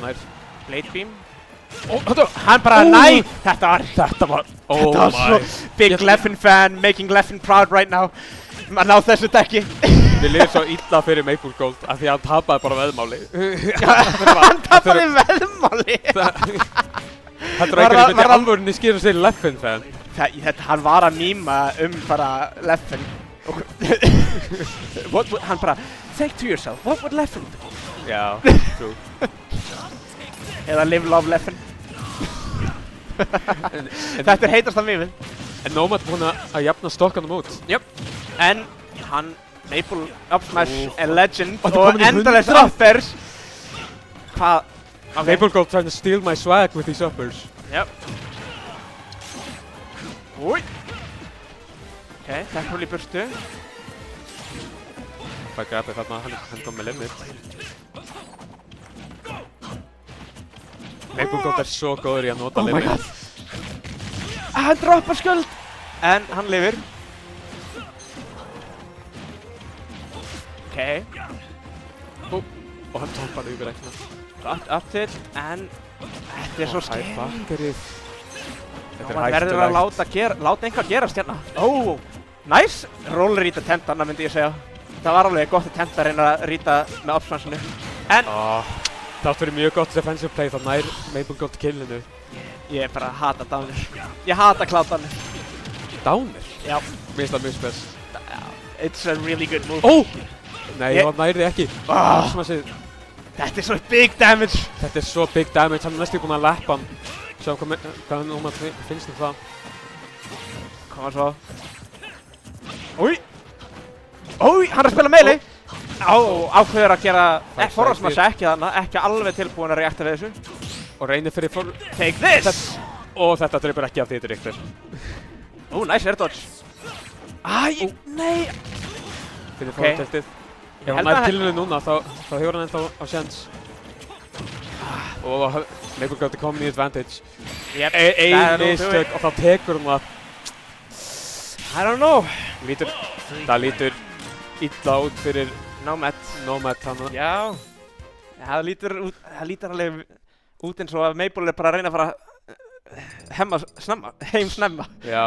Speaker 8: Nær.
Speaker 2: Blade beam. Hann bara næ! Þetta var svo big Leffen fan, making Leffen proud right now. Maður ná þessu dekki.
Speaker 8: Við lifum svo illa fyrir Maple Gold af því að hann tapaði bara veðmáli.
Speaker 2: Hann tapaði veðmáli?
Speaker 8: Þetta einhverjum myndi alvörinni skýra sér Leffen fan.
Speaker 2: Hann var að mýma bara Leffen. Hann bara, think to yourself, what would Leffen do?
Speaker 8: Já, true.
Speaker 2: Eða live, love, Leffen. Þetta heitast af mýmið.
Speaker 8: En Nomad búinn að jafna stokkanum út.
Speaker 2: Jöp. En hann, Maple, up smash, a legend og endaless uppers. Hvað?
Speaker 8: Maple Gold trying to steal my swag with these uppers.
Speaker 2: Jöp. Úi. Ok, þetta er í burstu.
Speaker 8: Það grabið þarna, hann kom með limit. Maple Gold svo góður í að nota limit.
Speaker 2: Oh my god. Hann droppar skuld. En hann lifir. Ok, Ok.
Speaker 8: Og hann tók bara yfir ekki.
Speaker 2: Gott up til, en þetta er svo skeri.
Speaker 8: Bakkerið.
Speaker 2: Nómad verður að láta einhvað gerast hérna. Nice roller rít attempt, annað myndi ég segja. Það var alveg gott attempt að reyna að rýta með opsmansinu. En
Speaker 8: það fyrir mjög gott defensive play, það nær Maple Gold killinu.
Speaker 2: Ég bara hata downer. Ég hata cloud downer.
Speaker 8: Downer?
Speaker 2: Já.
Speaker 8: Mér finnst það mjög spes.
Speaker 2: It's a really good move.
Speaker 8: Nei, það nærði ekki.
Speaker 2: Þetta er svo big damage.
Speaker 8: Þetta er svo big damage, hann er næstu búinn að lappa hann. Sjá hvað Nómad finnst það.
Speaker 2: Koma svo. Hann er að spila melee. Ákveður að gera forvarsmassa ekki þarna, ekki alveg tilbúin að reakta við þessu.
Speaker 8: Og reynir fyrir
Speaker 2: Take this!
Speaker 8: Og þetta dreipur ekki af því þetta reaktir.
Speaker 2: Nice air dodge. Nei!
Speaker 8: Fyrir fórteltið. Ef hann nær killinu núna, þá hefur hann ennþá á sjans. Og Maple Gold er komin í advantage. Ein mistök og þá tekur hann það.
Speaker 2: I don't know.
Speaker 8: Það lítur illa út fyrir
Speaker 2: Nómad
Speaker 8: hann.
Speaker 2: Já. Það lítur alveg út eins og að Maple er bara að reyna að fara heim snemma.
Speaker 8: Já.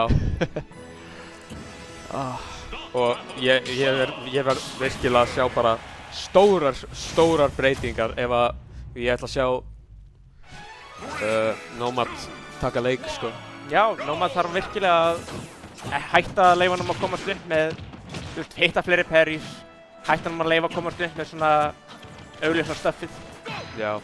Speaker 8: Og ég verð virkilega að sjá bara stórar breytingar ef að ég ætla að sjá Nómad taka leik, sko.
Speaker 2: Já, Nómad þarf virkilega að hætta að leyfa hann að komast upp með hitta fleiri parries, hætta hann að leyfa að komast upp með svona augljósa stuffið.
Speaker 8: Já.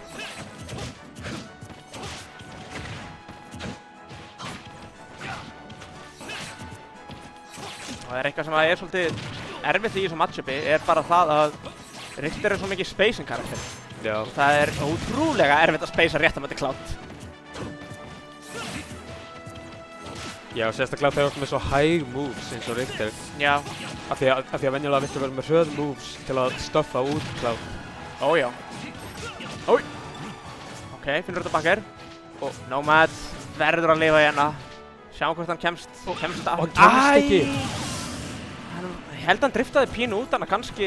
Speaker 2: Og það er eitthvað sem er svolítið erfitt í þessu matchupi, er bara það að Richter er svo mikið spacing karakter.
Speaker 8: Já.
Speaker 2: Það er ótrúlega erfitt að spacea rétt á móti Cloud.
Speaker 8: Já, sérstaklega þegar þú ert með svo high moves eins og Richter.
Speaker 2: Já.
Speaker 8: Af því að venjulega viltu vera með hröð moves til að stuffa út Cloud.
Speaker 2: Já. Ok, finnur þetta bakker. Og Nómad verður að lifa hérna. Sjáum hvort hann kemst af.
Speaker 8: Og hann kemst ekki.
Speaker 2: Ég held að hann driftaði pínu út, þannig að kannski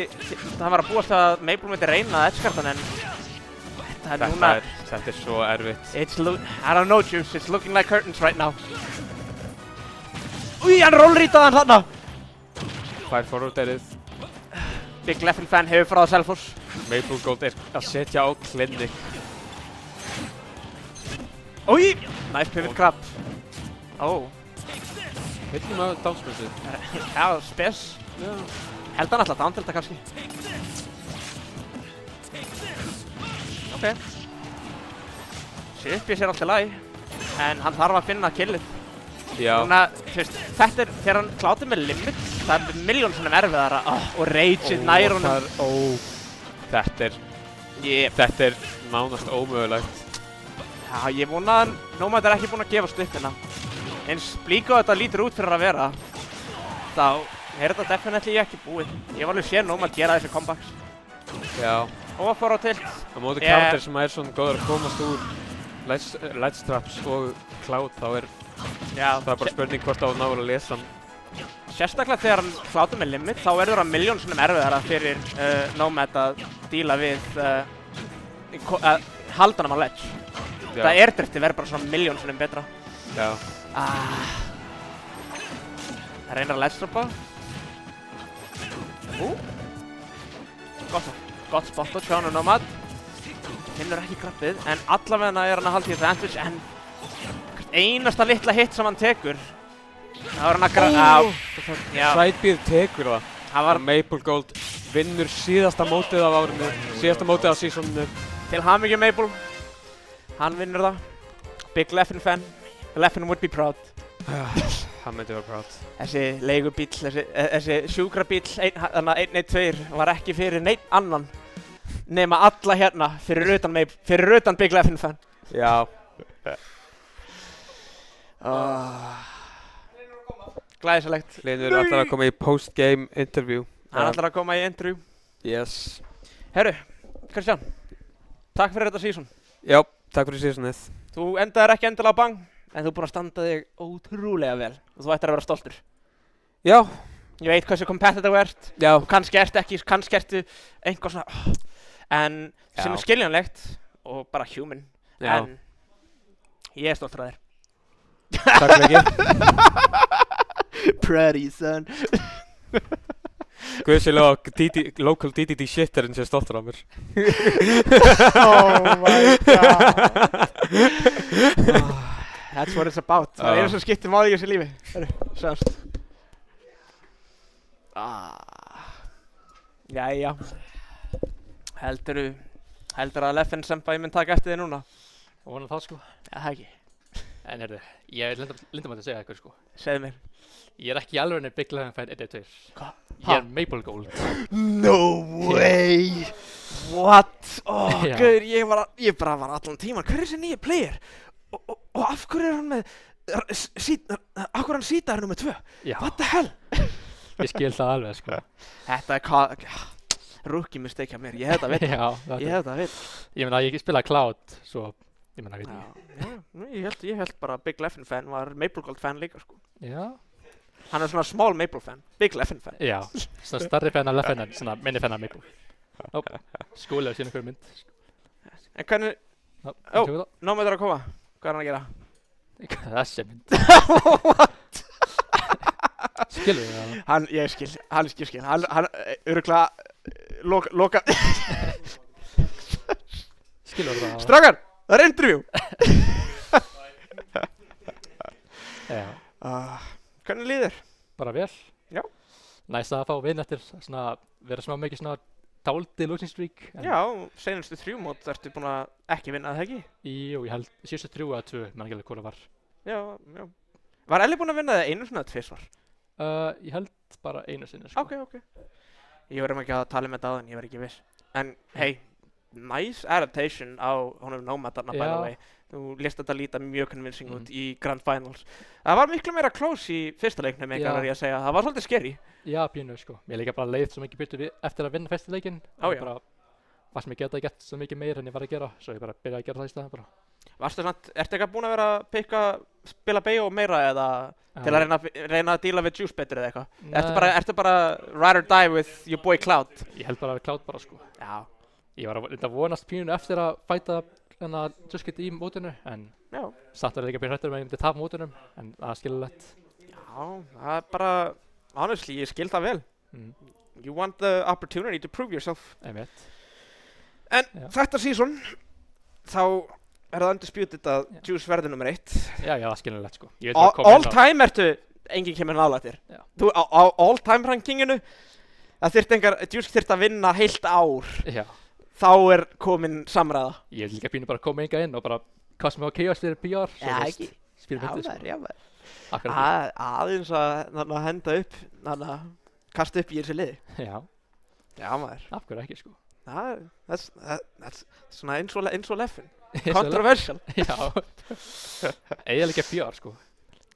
Speaker 2: það var að búast að Maple myndi reyna að edgekartan, en
Speaker 8: þetta er svo erfitt.
Speaker 2: I don't know, Juice. It's looking like curtains right now. Hann rollrýtaði hann þarna!
Speaker 8: Fær forwarderið.
Speaker 2: Big Leffen fan hefur frá Selfoss.
Speaker 8: Maple Gold er að setja á Clinic.
Speaker 2: Nice pivot grab.
Speaker 8: Hittum að downspaceið.
Speaker 2: Já, spes. Held hann alltaf downtilta kannski. Ok. Sippi sér allt í lagi. En hann þarf að finna killið.
Speaker 8: Já.
Speaker 2: Núna, þú veist, þetta er, þegar hann klátir með limit, það er miljón svona erfiðara. Og rageið nær honum.
Speaker 8: Þetta er nánast ómögulegt.
Speaker 2: Já, ég vona að Nómad er ekki búinn að gefast upp hérna. Eins blíku að þetta lítur út fyrir að vera, þá er þetta definitely ekki búið. Ég var alveg séð Nómad gera þessi comebacks.
Speaker 8: Já.
Speaker 2: Og fór á tilt.
Speaker 8: Á móti karakter sem er svona góður að komast úr light traps og Cloud, þá er það bara spurning hvort á að ná að lesa hann.
Speaker 2: Sérstaklega þegar hann klátir með limit, þá verður það miljón svona erfiðara fyrir Nómad að díla við að halda hann á ledge. Það airdrifti verður bara svona miljón svona betra.
Speaker 8: Já.
Speaker 2: Það reynir að ledge droppa. Gott spot á sjánu Nómad. Finnur ekki grabbið, en allavega er hann að halda í advantage, en einasta litla hit sem hann tekur, það var hann að
Speaker 8: Sidebeat tekur það. Maple Gold vinnur síðasta mótið af árinu, síðasta mótið af seasoninu.
Speaker 2: Til hamingju Maple. Hann vinnur það. Big Leffen fan. Leffen would be proud.
Speaker 8: Hann myndi vera proud.
Speaker 2: Þessi leigubíll, þessi sjúkrabíll, 112, var ekki fyrir neitt annan nema alla hérna fyrir utan Big Leffen fan.
Speaker 8: Já.
Speaker 2: Glæsilegt.
Speaker 8: Hlynur ætlar að koma í post-game interview.
Speaker 2: Hann ætlar að koma í interview.
Speaker 8: Yes.
Speaker 2: Herru, Kristján, takk fyrir þetta season.
Speaker 8: Já, takk fyrir seasonið.
Speaker 2: Þú endaðir ekki endilega á bang, en þú er búinn að standa þig ótrúlega vel og þú ættir að vera stoltur.
Speaker 8: Já,
Speaker 2: Ég veit hversu competitive ert.
Speaker 8: Já.
Speaker 2: Og kannski ertu einhver svona... En sem skiljanlegt og bara human.
Speaker 8: Já.
Speaker 2: En ég stoltur af þér.
Speaker 8: Takk mikið.
Speaker 2: Pretty son.
Speaker 8: Guðsilega local DDT shitterinn sem stoltur af mér.
Speaker 2: Oh my god. That's what it's about. Það er sem skiptir máli í þessu lífi. Sjáumst. Jæja. Heldur að Leffen Senpai mun taka eftir þig núna?
Speaker 5: Og vonandi það sko.
Speaker 2: Já, það ekki.
Speaker 5: En heyrðu, ég lindum að segja eitthvað sko.
Speaker 2: Segðu mér.
Speaker 5: Ég er ekki alveg Big Leffen fan 1-2.
Speaker 2: Hvað?
Speaker 5: Ég er Maple Gold.
Speaker 2: No way! What?
Speaker 5: Já.
Speaker 2: Guður, ég bara var allan tíman. Hver er þessi nýja player? Og af hverju er hann með... af hverju er hann sítaður nummer 2?
Speaker 5: Já.
Speaker 2: What the hell?
Speaker 5: Ég skil það alveg sko.
Speaker 2: Þetta er rookie mistake af mér. Ég hef þetta að vita.
Speaker 5: Já,
Speaker 2: Ég hef þetta að vita.
Speaker 5: Ég meina, ég spilaði Cloud, svo... Ég meina, veit ég.
Speaker 2: Ég held bara Big Leffen fan var Maple Gold fan líka sko.
Speaker 5: Já.
Speaker 2: Hann er svona small Maple fan. Big Leffen fan.
Speaker 5: Já, svona starri fan af Leffen en svona minni fan af Maple. Skúli er síðan einhverju mynd.
Speaker 2: En hvernig... Nómið er að koma. Hvað er hann að gera?
Speaker 5: Þessi mynd. Skilur þið það?
Speaker 2: Ég skil. Hann örugglega loka...
Speaker 5: Skilur þið það?
Speaker 2: Strákar! Það er interview!
Speaker 5: Já.
Speaker 2: Hvernig líður?
Speaker 5: Bara vel.
Speaker 2: Já.
Speaker 5: Næst að fá vinn eftir svona, vera smá mikið svona dálítið losing streak.
Speaker 2: Já, senustu 3 mót ertu búin að ekki vinna, það ekki?
Speaker 5: Jú, ég held síðustu 3 eða 2, menn ekki alveg hvað það var.
Speaker 2: Já. Var Elli búin að vinna það einu svona 2 svar?
Speaker 5: Ég held bara einu sinni, sko.
Speaker 2: Ok. Ég verðum ekki að tala með það áðan, ég verð ekki viss. En, hey, nice adaptation á honum Nomad þarna, by the way. Þú lést þetta líta mjög convincing út í Grand Finals. Það var miklu meira close í fyrsta leiknum, verð ég að segja. Það var svolítið scary.
Speaker 5: Já, pínu, sko. Mér líka bara leið svo mikið byrtu eftir að vinna fyrsta leikinn.
Speaker 2: Já.
Speaker 5: Bara, var sem ég geta gett svo mikið meira en ég var að gera, svo ég bara byrjaði að gera það í staðinn bara. Ertu ekki búin að vera að
Speaker 2: spila BO meira eða til að reyna að díla við Juice betur eða eitthvað? Ertu bara ride or die with your boy Cloud?
Speaker 5: Ég held bara að Cloud bara, sko.
Speaker 2: Já.
Speaker 5: Ég var að vonast pínu eftir að fæta Juskit í mótinu, en satt var ég ekki að byrja hrættur með að ég myndi tapa mótunum, en það er skilulegt.
Speaker 2: Já, það er bara, honestly, ég skil það vel. You want the opportunity to prove yourself.
Speaker 5: Einmitt.
Speaker 2: En þetta season, þá er það undisputed að Juice verður nummer 1.
Speaker 5: Já, það er skilulegt, sko.
Speaker 2: All time ertu, enginn kemur nálægt þér. Þú, á all time rankinginu, Juice þyrfti að vinna heilt ár.
Speaker 5: Já.
Speaker 2: Þá er komin samræða.
Speaker 5: Ég vil líka pínu bara koma inn og bara kasta mig á chaos fyrir PR.
Speaker 2: Já, ekki.
Speaker 5: Spila myndið, sko.
Speaker 2: Já, aðeins að henda upp, kasta upp í þessu liði.
Speaker 5: Já.
Speaker 2: Já, maður.
Speaker 5: Af hverju ekki, sko.
Speaker 2: That's svona eins og Leffen. Controversial.
Speaker 5: Já. Eiginlega PR, sko.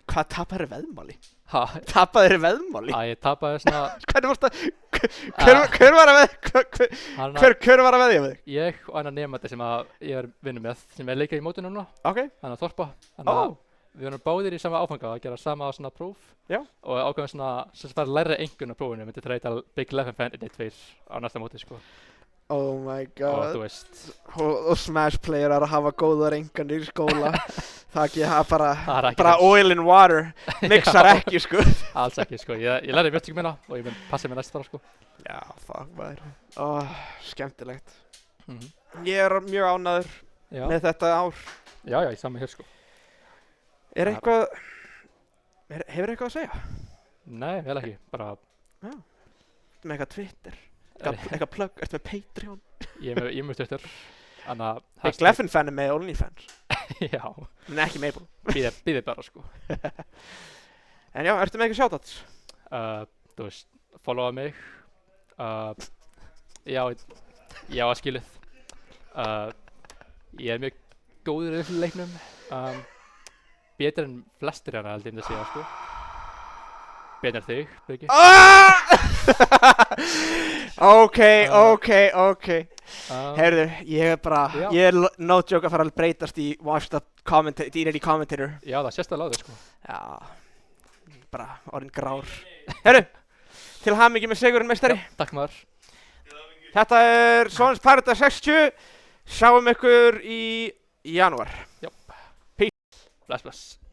Speaker 2: Hvað tapaði veðmáli?
Speaker 5: Ha?
Speaker 2: Tapaði veðmáli?
Speaker 5: Ég tapaði svona...
Speaker 2: Hvernig varst það? Hver var að veðja með þig?
Speaker 5: Ég og annar nefandi sem ég er vinnu með, sem er leikað í mótinu núna.
Speaker 2: Ok.
Speaker 5: Hann að Þorpa. Við vorum báðir í sama áfanga að gera sama svona próf.
Speaker 2: Já.
Speaker 5: Og ákveðum svona, sem fær læra engun á prófinu, myndi treyta Big Leffen fan 1-2 á næsta móti, sko.
Speaker 2: Oh my god.
Speaker 5: Og þú veist.
Speaker 2: Og Smash player að hafa góðar enganir í skóla. Það ekki, bara oil and water. Mixar ekki, sko.
Speaker 5: Alls ekki, sko. Ég lærði mjög minna og ég mun passa mig næst bara, sko.
Speaker 2: Já, fuck maður. Skemmtilegt. Ég er mjög ánægður með þetta ár.
Speaker 5: Já, ég sami hér, sko.
Speaker 2: Er eitthvað... Hefur eitthvað að segja?
Speaker 5: Nei, vel ekki. Bara...
Speaker 2: Já. Ertu með eitthvað Twitter? Eitthvað plugg? Ertu með Patreon?
Speaker 5: Ég er með Twitter.
Speaker 2: Big Leffen fan með OnlyFans.
Speaker 5: Já.
Speaker 2: En ekki Maple.
Speaker 5: Býðið bara, sko.
Speaker 2: En já, ertu með eitthvað shoutouts?
Speaker 5: Þú veist, followa mig. Já, að skilið. Ég er mjög góður í þessu leiknum. Betur en flestir hérna held ég að segja, sko. Betur en þig, Byggi. Ok. Heyrðu, ég er no joke að fara að breytast í washed up commentator. Já, það sést alveg á þig, sko.
Speaker 2: Já, bara orðin grár. Heyrðu, Til hamingju með sigurinn, meistari.
Speaker 5: Takk maður.
Speaker 2: Þetta Sons Paradise 60. Sjáum ykkur í janúar.
Speaker 5: Bless.